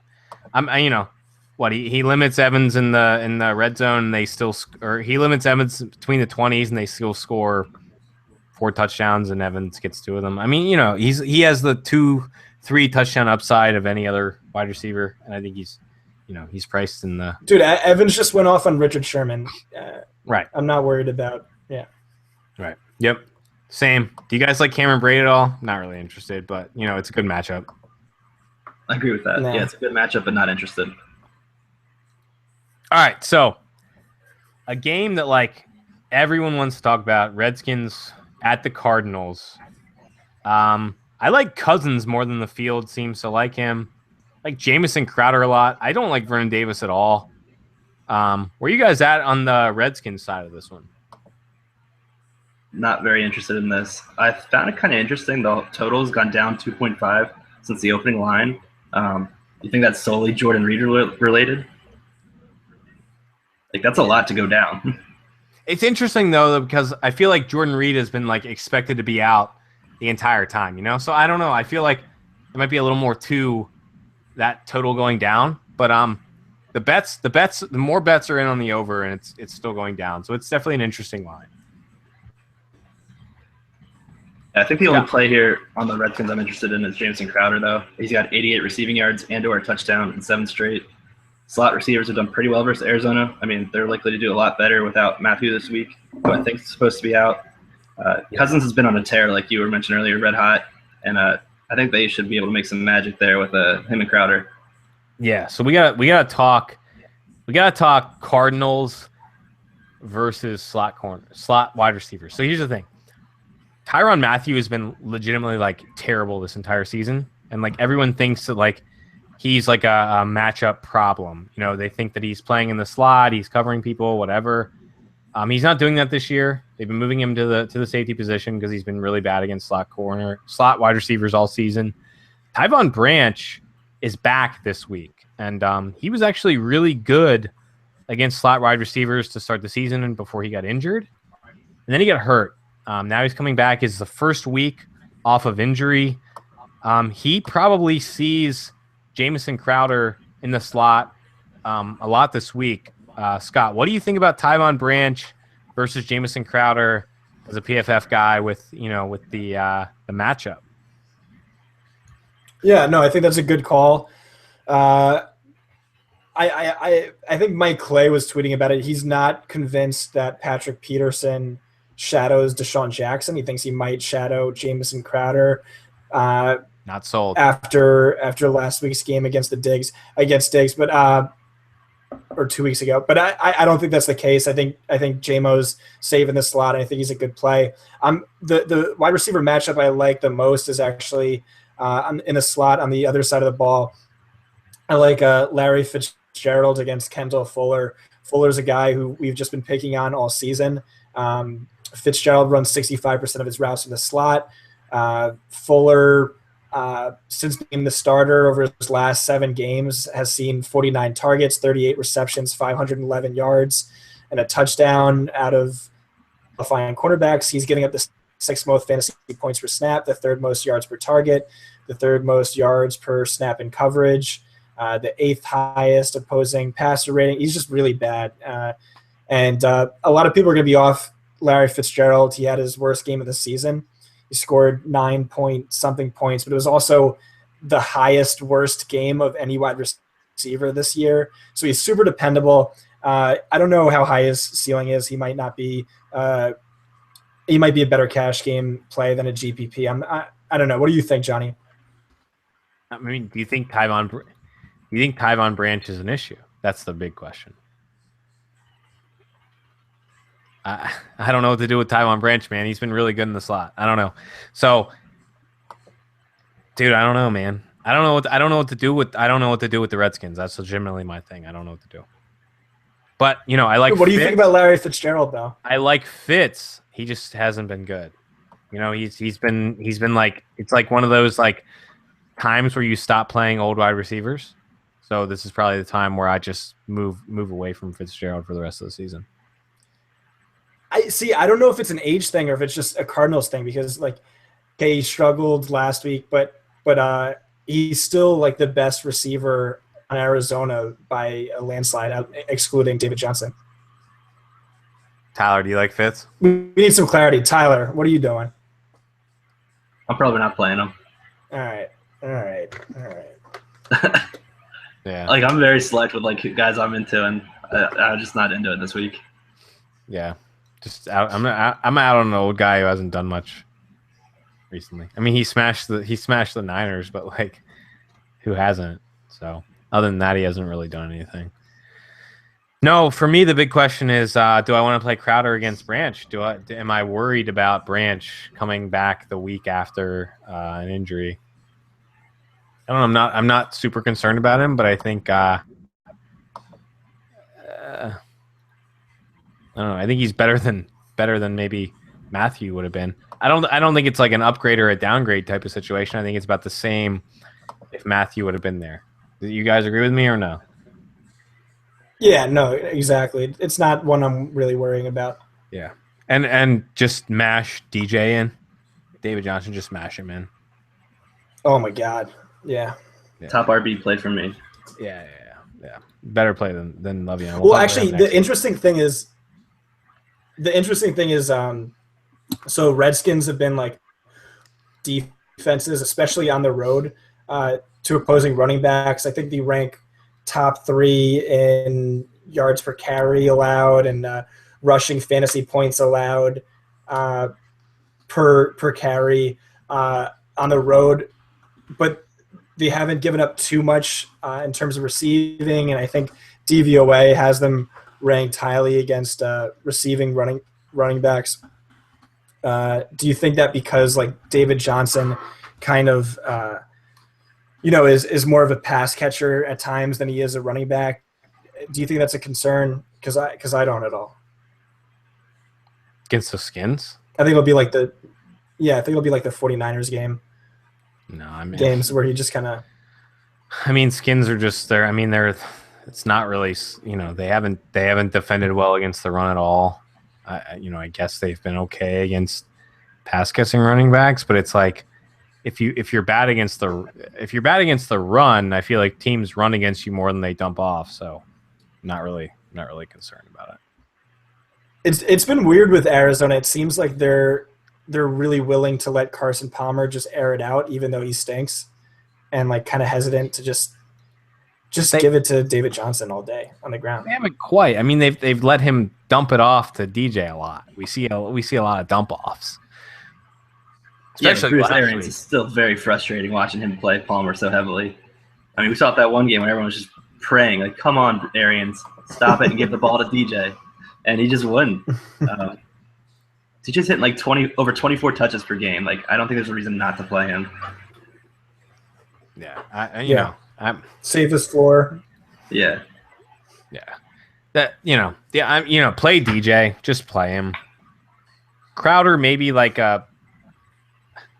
He limits Evans in the red zone. He limits Evans between the 20s, and they still score 4 touchdowns, and Evans gets 2 of them. I mean, he has the 2-3 touchdown upside of any other wide receiver, and I think he's priced in the. Dude, Evans just went off on Richard Sherman. Right. I'm not worried about. Yeah. Right. Yep. Same. Do you guys like Cameron Brate at all? Not really interested, but it's a good matchup. I agree with that. Nah. Yeah, it's a good matchup, but not interested. All right, so a game that like everyone wants to talk about: Redskins at the Cardinals. I like Cousins more than the field seems to like him. I like Jamison Crowder a lot. I don't like Vernon Davis at all. Where are you guys at on the Redskins side of this one? Not very interested in this. I found it kind of interesting. The total has gone down 2.5 since the opening line. You think that's solely Jordan Reed related? Like, that's a lot to go down. It's interesting though, because I feel like Jordan Reed has been like expected to be out the entire time, So I don't know. I feel like there might be a little more to that total going down, but the more bets are in on the over, and it's still going down. So it's definitely an interesting line. I think the only play here on the Redskins I'm interested in is Jamison Crowder, though. He's got 88 receiving yards and/or a touchdown in 7 straight. Slot receivers have done pretty well versus Arizona. I mean, they're likely to do a lot better without Matthew this week, who I think is supposed to be out. Cousins has been on a tear, like you were mentioning earlier, red hot, and I think they should be able to make some magic there with him and Crowder. Yeah, so we gotta talk Cardinals versus slot wide receivers. So here's the thing. Tyrann Mathieu has been legitimately like terrible this entire season, and like everyone thinks that like he's like a matchup problem. They think that he's playing in the slot, he's covering people, whatever. He's not doing that this year. They've been moving him to the safety position because he's been really bad against slot wide receivers all season. Tyvon Branch is back this week, and he was actually really good against slot wide receivers to start the season and before he got injured, and then he got hurt. Now he's coming back. It's the first week off of injury. He probably sees Jamison Crowder in the slot a lot this week. Scott, what do you think about Tyvon Branch versus Jamison Crowder as a PFF guy with the matchup? Yeah, no, I think that's a good call. I think Mike Clay was tweeting about it. He's not convinced that Patrick Peterson shadows Deshaun Jackson. He thinks he might shadow Jamison Crowder. Not sold after last week's game against Diggs, but or 2 weeks ago. But I don't think that's the case. I think J-Mo's safe in the slot, and I think he's a good play. The wide receiver matchup I like the most is actually in the slot on the other side of the ball. I like Larry Fitzgerald against Kendall Fuller. Fuller's a guy who we've just been picking on all season. Fitzgerald runs 65% of his routes in the slot. Fuller, since being the starter over his last 7 games, has seen 49 targets, 38 receptions, 511 yards, and a touchdown out of qualifying cornerbacks. He's getting up the 6th most fantasy points per snap, the 3rd most yards per target, the 3rd most yards per snap in coverage, the 8th highest opposing passer rating. He's just really bad. And a lot of people are going to be off Larry Fitzgerald. He had his worst game of the season. He scored 9-point-something points, but it was also the highest worst game of any wide receiver this year. So he's super dependable. I don't know how high his ceiling is. He might not be he might be a better cash game play than a GPP. I don't know. What do you think, Johnny? I mean, do you think Tyvon Branch is an issue? That's the big question. I don't know what to do with Tyvon Branch, man. He's been really good in the slot. I don't know. So, dude, I don't know, man. I don't know what to do with the Redskins. That's legitimately my thing. I don't know what to do. But I like. What do you think about Larry Fitzgerald, though? I like Fitz. He just hasn't been good. He's been like, it's like one of those like times where you stop playing old wide receivers. So this is probably the time where I just move away from Fitzgerald for the rest of the season. I don't know if it's an age thing or if it's just a Cardinals thing, because he struggled last week, but he's still like the best receiver on Arizona by a landslide, excluding David Johnson. Tyler, do you like Fitz? We need some clarity. Tyler, what are you doing? I'm probably not playing him. All right. Yeah. Like, I'm very select with guys I'm into, and I'm just not into it this week. Yeah. Just out. I'm out on an old guy who hasn't done much recently. I mean, he smashed the Niners, but who hasn't? So other than that, he hasn't really done anything. No, for me, the big question is, do I want to play Crowder against Branch? Am I worried about Branch coming back the week after an injury? I don't know. I'm not super concerned about him, but I think I don't know. I think he's better than maybe Matthew would have been. I don't think it's like an upgrade or a downgrade type of situation. I think it's about the same if Matthew would have been there. Do you guys agree with me or no? Yeah, no, exactly. It's not one I'm really worrying about. Yeah. And just mash DJ in. David Johnson, just mash him in. Oh my God. Yeah. Top RB play for me. Yeah. Better play than Le'Veon. Well, actually, the interesting thing is, so Redskins have been defenses, especially on the road, to opposing running backs. I think they rank top 3 in yards per carry allowed and rushing fantasy points allowed per carry on the road, but they haven't given up too much in terms of receiving, and I think DVOA has them ranked highly against receiving running backs. Do you think that because David Johnson kind of is more of a pass catcher at times than he is a running back? Do you think that's a concern? Because I don't at all. Against the Skins? I think it'll be like the 49ers game. No, I mean games where he just kind of. I mean, Skins are just there. I mean, it's not really. They haven't defended well against the run at all. I guess they've been okay against pass catching running backs, but it's like if you're bad against the run, I feel like teams run against you more than they dump off. So, not really concerned about it. It's been weird with Arizona. It seems like they're really willing to let Carson Palmer just air it out, even though he stinks, and kind of hesitant to just give it to David Johnson all day on the ground. They haven't quite. I mean, they've let him dump it off to DJ a lot. We see a lot of dump offs. Especially Bruce Arians is still very frustrating watching him play Palmer so heavily. I mean, we saw it that one game when everyone was just praying, come on, Arians, stop it and give the ball to DJ. And he just wouldn't. He's just hitting over 24 touches per game. I don't think there's a reason not to play him. Yeah, I'm safest floor. Yeah. That play DJ, just play him. Crowder maybe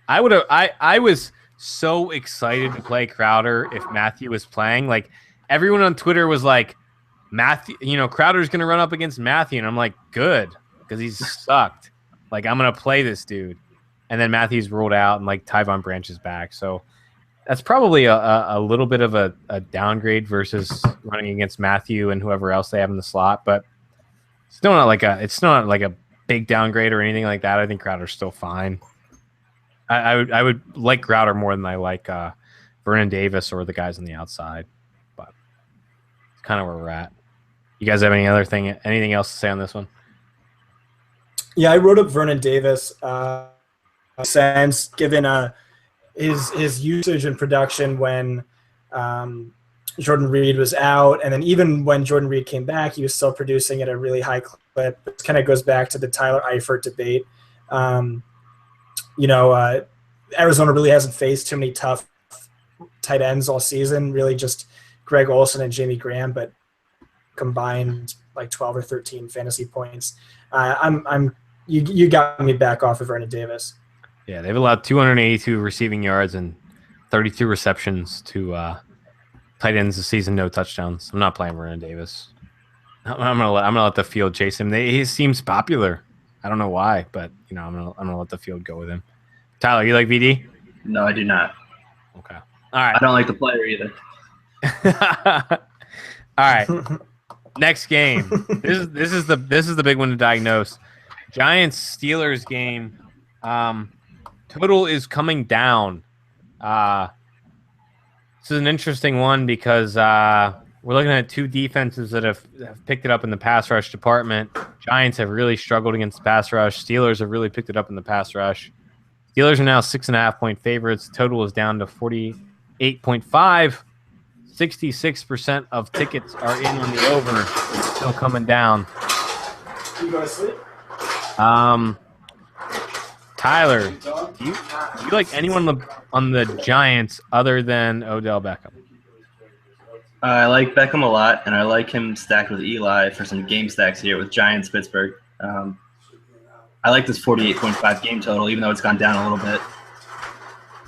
I was so excited to play Crowder if Matthew was playing. Everyone on Twitter was like, Matthew, Crowder's gonna run up against Matthew, and I'm like, good, because he's sucked. I'm gonna play this dude, and then Matthew's ruled out, and Tyvon Branch is back, so that's probably a little bit of a downgrade versus running against Matthew and whoever else they have in the slot, but it's still not like a big downgrade or anything like that. I think Crowder's still fine. I would like Crowder more than I like Vernon Davis or the guys on the outside, but it's kind of where we're at. You guys have anything else to say on this one? Yeah, I wrote up Vernon Davis. Sense given his usage and production when Jordan Reed was out, and then even when Jordan Reed came back, he was still producing at a really high clip. This kind of goes back to the Tyler Eifert debate. Arizona really hasn't faced too many tough tight ends all season. Really, just Greg Olsen and Jamie Graham, but combined like 12 or 13 fantasy points. You got me back off of Vernon Davis. Yeah, they've allowed 282 receiving yards and 32 receptions to tight ends this season, no touchdowns. I'm not playing Vernon Davis. I'm gonna let the field chase him. He seems popular. I don't know why, but I'm gonna let the field go with him. Tyler, you like VD? No, I do not. Okay. All right. I don't like the player either. All right. Next game. This is the big one to diagnose. Giants Steelers game. Total is coming down. This is an interesting one because we're looking at two defenses that have picked it up in the pass rush department. Giants have really struggled against the pass rush. Steelers have really picked it up in the pass rush. Steelers are now 6.5-point favorites. Total is down to 48.5. 66% of tickets are in on the over. It's still coming down. You go to sleep? Tyler, do you like anyone on the Giants other than Odell Beckham? I like Beckham a lot, and I like him stacked with Eli for some game stacks here with Giants Pittsburgh. I like this 48.5 game total, even though it's gone down a little bit.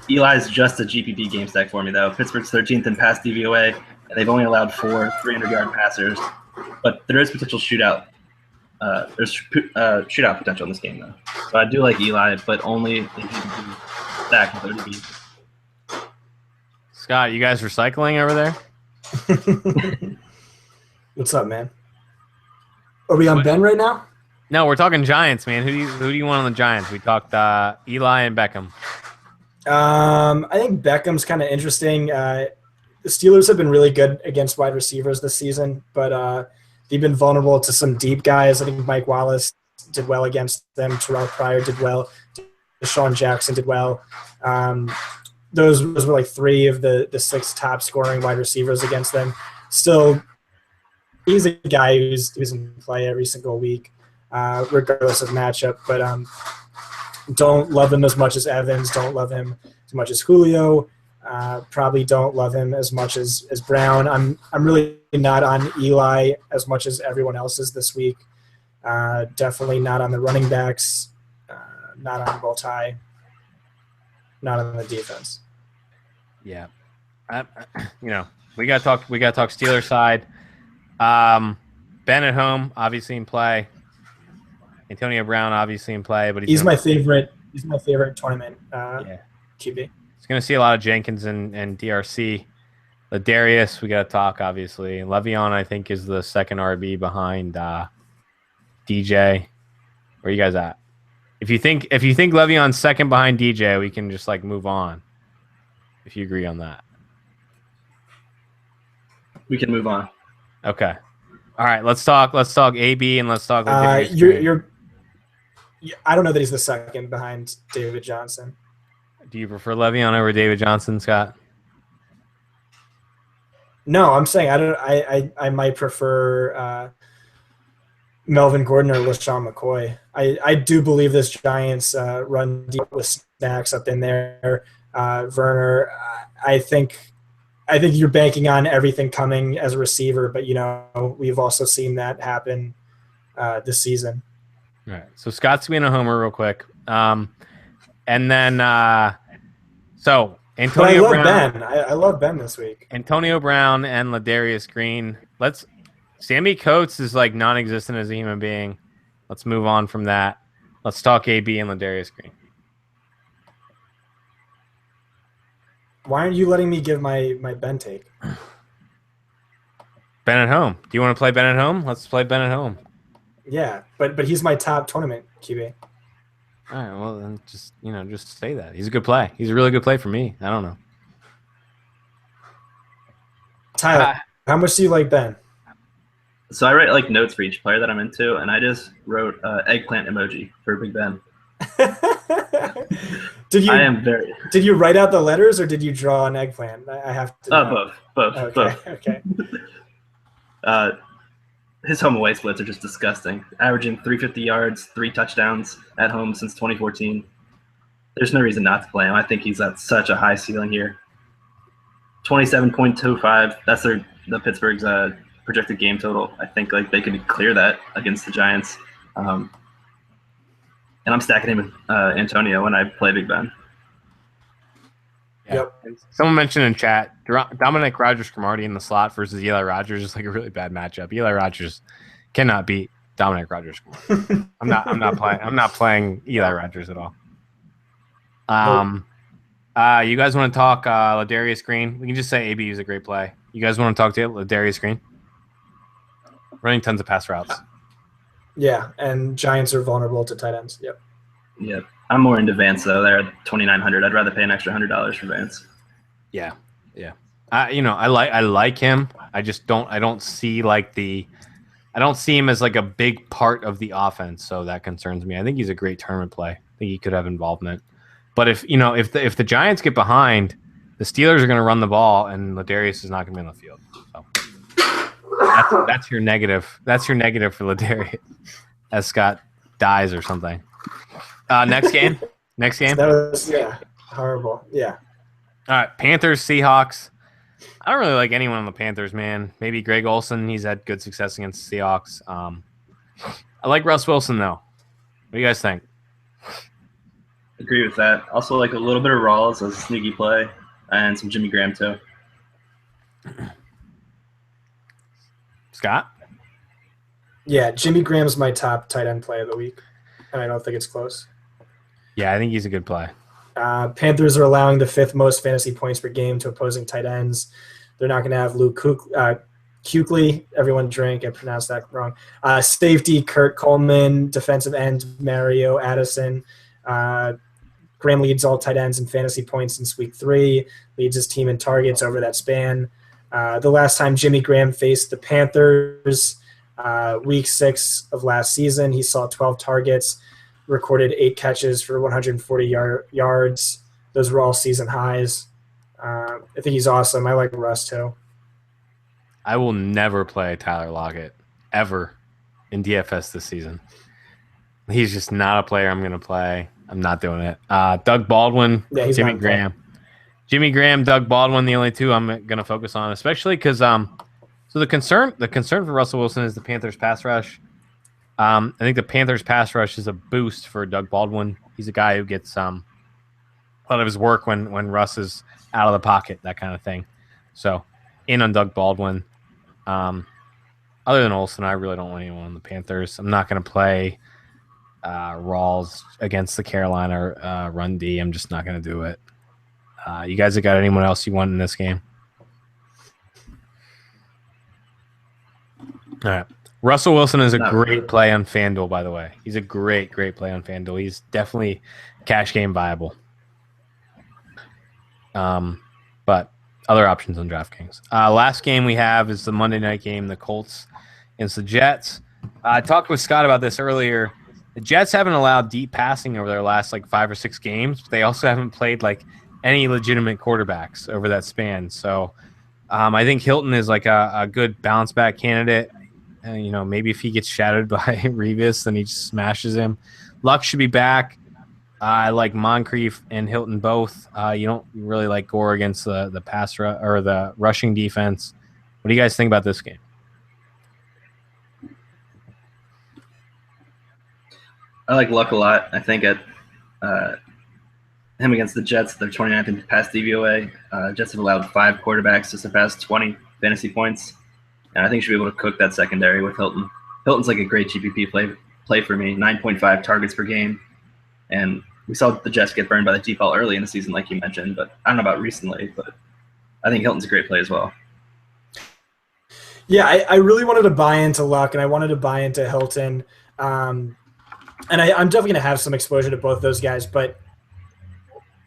Eli's just a GPP game stack for me, though. Pittsburgh's 13th in pass DVOA, and they've only allowed 4 300-yard passers. But there is potential shootout. There's shootout potential in this game, though. So I do like Eli, but only if he can stack with ODB. Scott, you guys recycling over there? What's up, man? Are we on Ben right now? No, we're talking Giants, man. Who do you want on the Giants? We talked Eli and Beckham. I think Beckham's kind of interesting. The Steelers have been really good against wide receivers this season, but they've been vulnerable to some deep guys. I think Mike Wallace did well against them. Terrell Pryor did well. Deshaun Jackson did well. Those were like 3 of the 6 top scoring wide receivers against them. Still, he's a guy who's in play every single week, regardless of matchup. But don't love him as much as Evans. Don't love him as much as Julio. Probably don't love him as much as Brown. I'm really not on Eli as much as everyone else is this week. Definitely not on the running backs. Not on Voltaire. Not on the defense. Yeah, we got to talk Steelers side. Ben at home, obviously in play. Antonio Brown, obviously in play, but he's my favorite. He's my favorite tournament QB. He's going to see a lot of Jenkins and DRC. Ladarius, we got to talk, obviously. Le'Veon, I think, is the second RB behind DJ. Where are you guys at? If you think Le'Veon's second behind DJ, we can just move on. If you agree on that, we can move on. Okay. All right. Let's talk AB and let's talk. I don't know that he's the second behind David Johnson. Do you prefer Le'Veon over David Johnson, Scott? No, I'm saying I might prefer Melvin Gordon or LaShawn McCoy. I do believe this Giants run deep with snacks up in there. Werner, I think you're banking on everything coming as a receiver, but we've also seen that happen this season. All right. So Scott's being a homer real quick. And then so Antonio Brown. I love Ben this week. Antonio Brown and Ladarius Green. Sammy Coates is non-existent as a human being. Let's move on from that. Let's talk AB and Ladarius Green. Why aren't you letting me give my Ben take? Ben at home. Do you want to play Ben at home? Let's play Ben at home. Yeah, but he's my top tournament QB. All right, well then just say that. He's a good play. He's a really good play for me. I don't know. Tyler, how much do you like Ben? So I write like notes for each player that I'm into, and I just wrote eggplant emoji for Big Ben. Did you write out the letters or did you draw an eggplant? I have to know. Both. Okay. His home away splits are just disgusting. Averaging 350 yards, 3 touchdowns at home since 2014. There's no reason not to play him. I think he's at such a high ceiling here. 27.25. That's the Pittsburgh's projected game total. I think like they could clear that against the Giants. And I'm stacking him with Antonio when I play Big Ben. Yeah. Yep. Someone mentioned in chat Dominic Rodgers-Cromartie in the slot versus Eli Rogers is like a really bad matchup. Eli Rogers cannot beat Dominic Rodgers-Cromartie. I'm not playing Eli Rogers at all. You guys want to talk Ladarius Green? We can just say AB is a great play. You guys want to talk to Ladarius Green? Running tons of pass routes. Yeah, and Giants are vulnerable to tight ends. Yep. Yep. I'm more into Vance though. They're at $2,900. I'd rather pay an extra $100 for Vance. Yeah. I like him. I don't see him as like a big part of the offense, so that concerns me. I think he's a great tournament play. I think he could have involvement. But if the Giants get behind, the Steelers are going to run the ball, and Ladarius is not going to be on the field. So that's your negative. That's your negative for Ladarius, as Scott dies or something. Next game. That was horrible. Yeah. All right, Panthers, Seahawks. I don't really like anyone on the Panthers, man. Maybe Greg Olsen. He's had good success against the Seahawks. I like Russ Wilson, though. What do you guys think? Agree with that. Also, like a little bit of Rawls as a sneaky play, and some Jimmy Graham too. Scott? Yeah, Jimmy Graham's my top tight end play of the week, and I don't think it's close. Yeah, I think he's a good play. Panthers are allowing the 5th most fantasy points per game to opposing tight ends. They're not going to have Luke Kuechly. Everyone drink. I pronounced that wrong. Safety, Kurt Coleman. Defensive end, Mario Addison. Graham leads all tight ends in fantasy points since week 3. Leads his team in targets over that span. The last time Jimmy Graham faced the Panthers, week 6 of last season, he saw 12 targets, recorded 8 catches for 140 yards. Those were all season highs. I think he's awesome. I like Russ too. I will never play Tyler Lockett ever in DFS this season. He's just not a player I'm going to play. I'm not doing it. Doug Baldwin, Jimmy Graham. Jimmy Graham, Doug Baldwin, the only two I'm going to focus on, especially because so the concern for Russell Wilson is the Panthers pass rush. I think the Panthers pass rush is a boost for Doug Baldwin. He's a guy who gets a lot of his work when Russ is out of the pocket, that kind of thing. So in on Doug Baldwin. Other than Olsen, I really don't want anyone on the Panthers. I'm not going to play Rawls against the Carolina run D. I'm just not going to do it. You guys have got anyone else you want in this game? All right. Russell Wilson is a great play on FanDuel, by the way. He's a great play on FanDuel. He's definitely cash game viable. But other options on DraftKings. Last game we have is the Monday night game, the Colts against the Jets. I talked with Scott about this earlier. The Jets haven't allowed deep passing over their last 5 or 6 games. But they also haven't played any legitimate quarterbacks over that span. So I think Hilton is a good bounce back candidate. Maybe if he gets shadowed by Revis, then he just smashes him. Luck should be back. I like Moncrief and Hilton both. You don't really like Gore against the pass or the rushing defense. What do you guys think about this game? I like Luck a lot. I think at him against the Jets, they're 29th in pass DVOA. Jets have allowed 5 quarterbacks to surpass 20 fantasy points. And I think you should be able to cook that secondary with Hilton. Hilton's a great GPP play for me, 9.5 targets per game. And we saw the Jets get burned by the default early in the season, like you mentioned. But I don't know about recently, but I think Hilton's a great play as well. Yeah, I really wanted to buy into Luck, and I wanted to buy into Hilton. And I'm definitely going to have some exposure to both those guys. But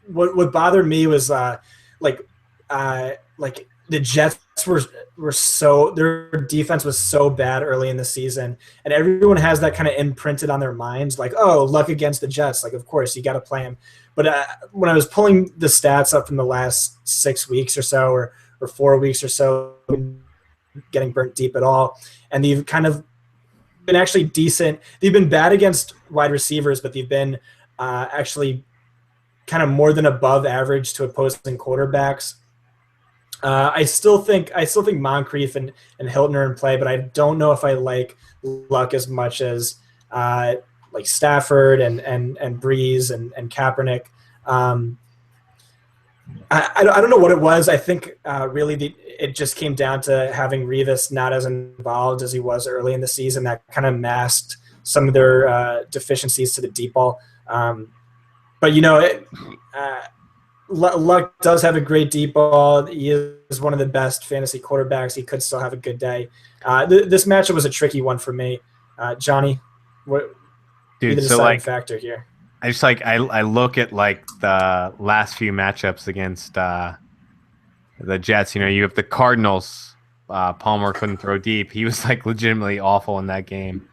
what bothered me was the Jets were so, their defense was so bad early in the season, and everyone has that kind of imprinted on their minds, like, oh, luck against the Jets. Like, of course you got to play them. But when I was pulling the stats up from the last 6 weeks or so, or 4 weeks or so, getting burnt deep at all, and they've kind of been actually decent. They've been bad against wide receivers, but they've been actually kind of more than above average to opposing quarterbacks. I still think Moncrief and Hilton are in play, but I don't know if I like Luck as much as like Stafford and Breeze and Kaepernick. I don't know what it was. I think really it just came down to having Revis not as involved as he was early in the season. That kind of masked some of their deficiencies to the deep ball. But, you know, Luck does have a great deep ball. He is one of the best fantasy quarterbacks. He could still have a good day. This matchup was a tricky one for me. Johnny, what be the deciding factor here? I just I look at like the last few matchups against the Jets. You know, you have the Cardinals. Palmer couldn't throw deep. He was like legitimately awful in that game.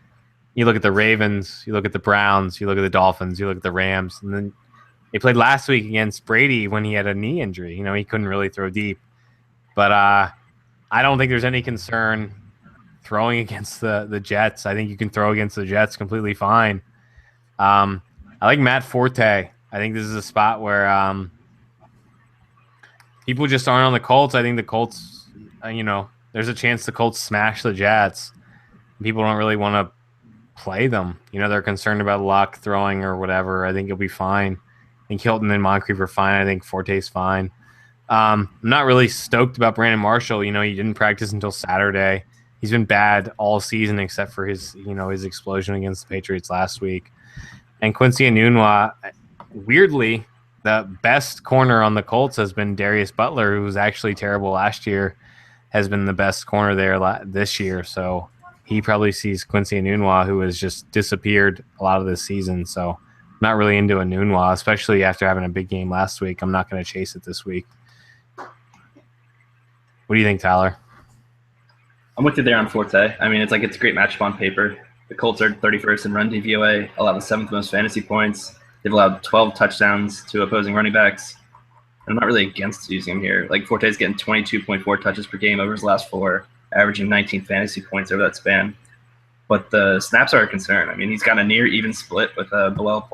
You look at the Ravens, you look at the Browns, you look at the Dolphins, you look at the Rams, and then they played last week against Brady when he had a knee injury. You know, he couldn't really throw deep. But I don't think there's any concern throwing against the Jets. I think you can throw against the Jets completely fine. I like Matt Forte. I think this is a spot where people just aren't on the Colts. I think the Colts, you know, there's a chance the Colts smash the Jets. People don't really want to play them. You know, they're concerned about Luck throwing or whatever. I think he'll be fine. I think Hilton and Moncrief are fine. I think Forte's fine. I'm not really stoked about Brandon Marshall. You know, he didn't practice until Saturday. He's been bad all season except for his explosion against the Patriots last week. And Quincy Enunwa, weirdly, the best corner on the Colts has been Darius Butler, who was actually terrible last year, has been the best corner there this year. So he probably sees Quincy Enunwa, who has just disappeared a lot of this season. So I'm not really into Enunwa, especially after having a big game last week. I'm not going to chase it this week. What do you think, Tyler? I'm with you there on Forte. I mean, it's a great matchup on paper. The Colts are 31st in run DVOA, allow the 7th most fantasy points. They've allowed 12 touchdowns to opposing running backs. I'm not really against using him here. Like, Forte's getting 22.4 touches per game over his last 4, averaging 19 fantasy points over that span. But the snaps are a concern. I mean, he's got a near even split with Bilal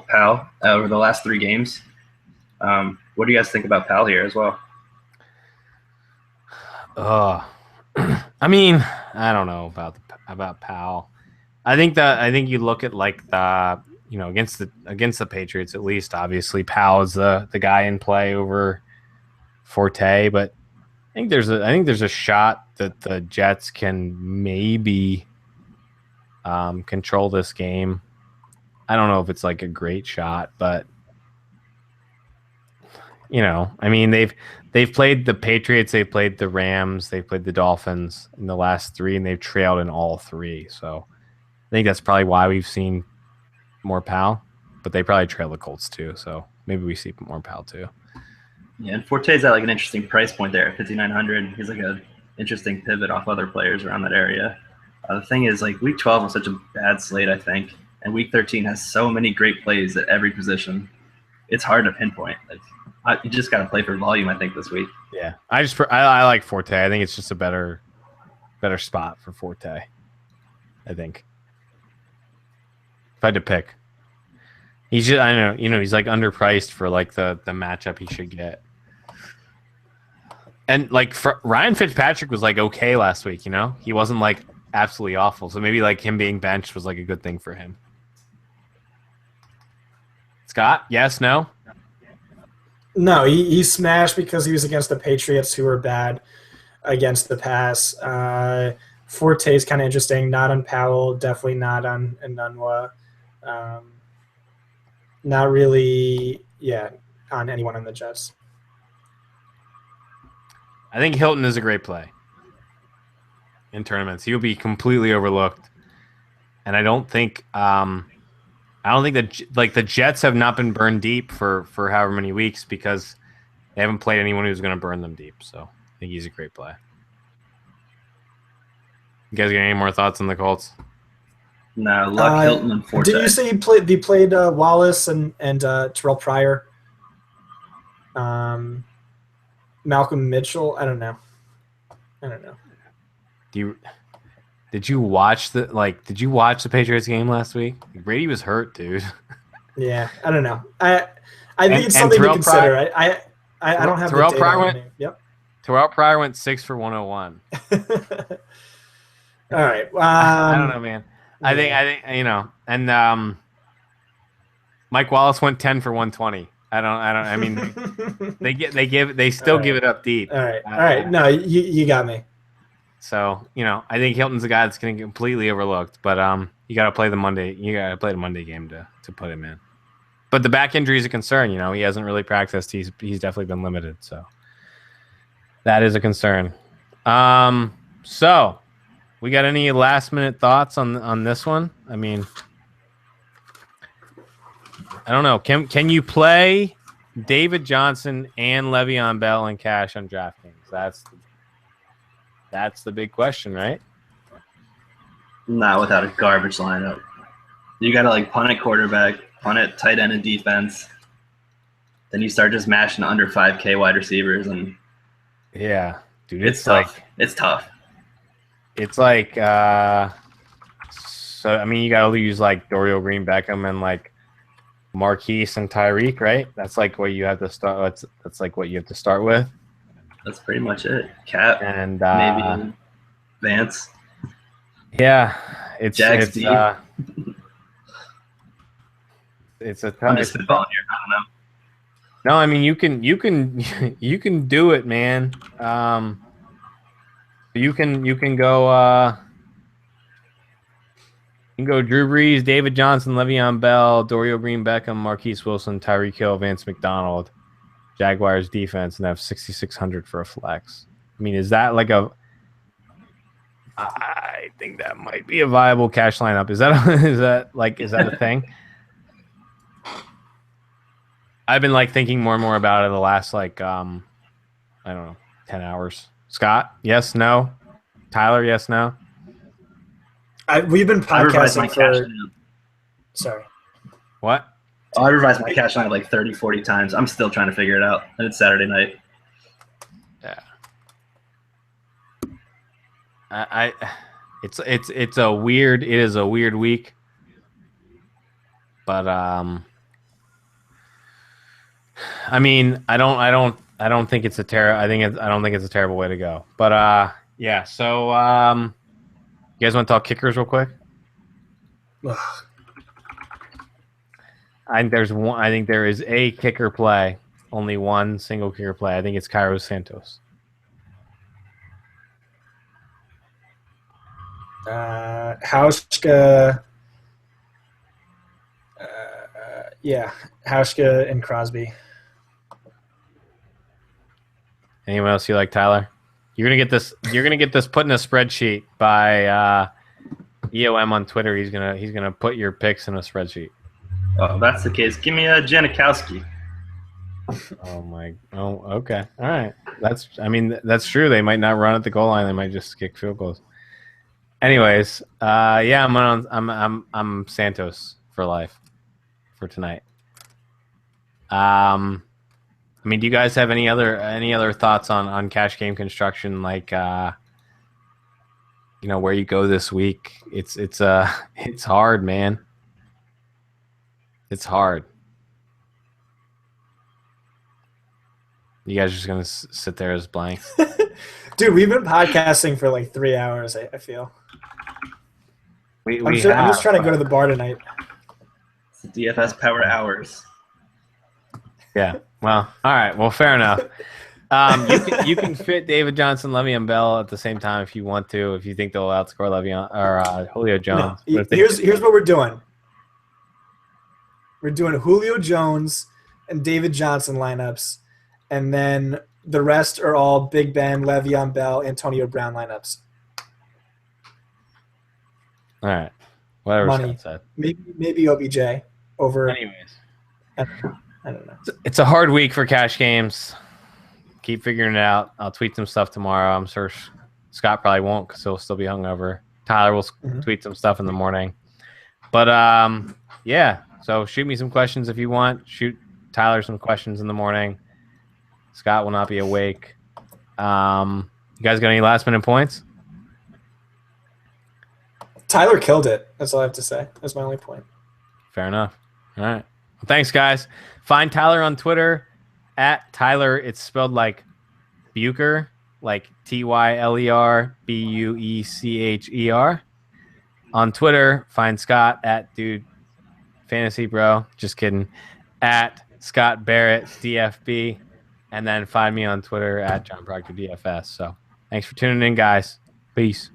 Powell over the last 3 games. What do you guys think about Powell here as well? I mean, I don't know about Powell. I think you look at like the against the Patriots, at least obviously Powell is the guy in play over Forte, but I think there's a shot that the Jets can maybe control this game. I don't know if it's like a great shot, but you know, I mean, they've played the Patriots, they've played the Rams, they've played the Dolphins in the last 3, and they've trailed in all 3. So I think that's probably why we've seen more Powell, but they probably trail the Colts too. So maybe we see more Powell too. Yeah, and Forte's at like an interesting price point there, 5,900. He's like an interesting pivot off other players around that area. The thing is, like, Week 12 was such a bad slate, I think, and Week 13 has so many great plays at every position. It's hard to pinpoint. You just got to play for volume, I think, this week. Yeah, I like Forte. I think it's just a better spot for Forte, I think. If I had to pick. He's just, I know, he's like underpriced for like the matchup he should get. And like Ryan Fitzpatrick was like okay last week, he wasn't like absolutely awful. So maybe like him being benched was like a good thing for him. Scott, yes, no? No, he smashed because he was against the Patriots, who were bad against the pass. Forte's kind of interesting. Not on Powell, definitely not on Enunwa. Not really, on anyone on the Jets. I think Hilton is a great play in tournaments. He'll be completely overlooked, and I don't think that like the Jets have not been burned deep for however many weeks because They haven't played anyone who's going to burn them deep, so I think he's a great play. You guys got any more thoughts on the Colts? No, Luck, Hilton, and Forte. Did you say he played Wallace and Terrell Pryor? Malcolm Mitchell? I don't know. Did you watch the Patriots game last week? Brady was hurt, dude. Yeah, I don't know. I think it's something to consider. I don't have Terrell the data Pryor on went. me. Yep. Terrell Pryor went 6 for 101. All right. I don't know, man. I think and Mike Wallace went 10 for 120. I mean, they still give it up deep. All right. No, you got me. So, I think Hilton's a guy that's going to get completely overlooked, but you got to play the Monday. You got to play the Monday game to put him in. But the back injury is a concern. He hasn't really practiced. He's definitely been limited. So that is a concern. So we got any last minute thoughts on this one? I mean, I don't know. Can you play David Johnson and Le'Veon Bell in cash on DraftKings? That's the big question, right? Not without a garbage lineup. You got to punt at quarterback, punt at tight end and defense. Then you start just mashing under 5K wide receivers, and yeah, dude, it's tough. It's tough. It's like so. I mean, you got to use Dorial Green, Beckham, and Marquise and Tyreek, right? That's what you have to start. That's what you have to start with. That's pretty much it. Cap and maybe Vance. Yeah, it's a tough. I'm just spitballing here. I don't know. No, I mean you can do it, man. You can go. You can go Drew Brees, David Johnson, Le'Veon Bell, Dorial Green, Beckham, Marquise Wilson, Tyreek Hill, Vance McDonald, Jaguars defense, and have 6,600 for a flex. I mean, is that I think that might be a viable cash lineup. Is that a thing? I've been thinking more and more about it the last I don't know, 10 hours. Scott, yes, no. Tyler, yes, no. We've been podcasting for. Sorry. What? I revised my cash line 30, 40 times. I'm still trying to figure it out, and it's Saturday night. Yeah. It's a weird. It is a weird week. But I mean, I don't think it's a I don't think it's a terrible way to go. But yeah. So you guys want to talk kickers real quick? I think there is a kicker play. Only one single kicker play. I think it's Cairo Santos. Hauschka. Yeah, Hauschka and Crosby. Anyone else you like, Tyler? You're gonna get this put in a spreadsheet by EOM on Twitter. He's gonna put your picks in a spreadsheet. Oh, if that's the case, give me a Janikowski. Oh, okay. All right. That's true. They might not run at the goal line. They might just kick field goals. Anyways, yeah, I'm Santos for life for tonight. Do you guys have any other thoughts on cash game construction? Where you go this week? It's hard, man. It's hard. You guys are just gonna sit there as blanks? Dude, we've been podcasting for 3 hours. I feel. I'm just trying to go to the bar tonight. It's the DFS power hours. Yeah. Well, all right. Well, fair enough. You can fit David Johnson, Le'Veon Bell at the same time if you want to. If you think they'll outscore Le'Veon or Julio Jones. No, here's what we're doing. We're doing Julio Jones and David Johnson lineups, and then the rest are all Big Ben, Le'Veon Bell, Antonio Brown lineups. All right. Whatever Scott said. Maybe OBJ over. Anyways. I don't know. It's a hard week for cash games. keep figuring it out. I'll tweet some stuff tomorrow. I'm sure Scott probably won't because he'll still be hungover. Tyler will tweet some stuff in the morning. But, yeah, so shoot me some questions if you want. Shoot Tyler some questions in the morning. Scott will not be awake. You guys got any last-minute points? Tyler killed it. That's all I have to say. That's my only point. Fair enough. All right. Well, thanks, guys. Find Tyler on Twitter at Tyler. It's spelled like Buecher, like Tyler Buecher. On Twitter, find Scott at Dude Fantasy Bro. Just kidding. At Scott Barrett DFB. And then find me on Twitter at John Proctor DFS. So thanks for tuning in, guys. Peace.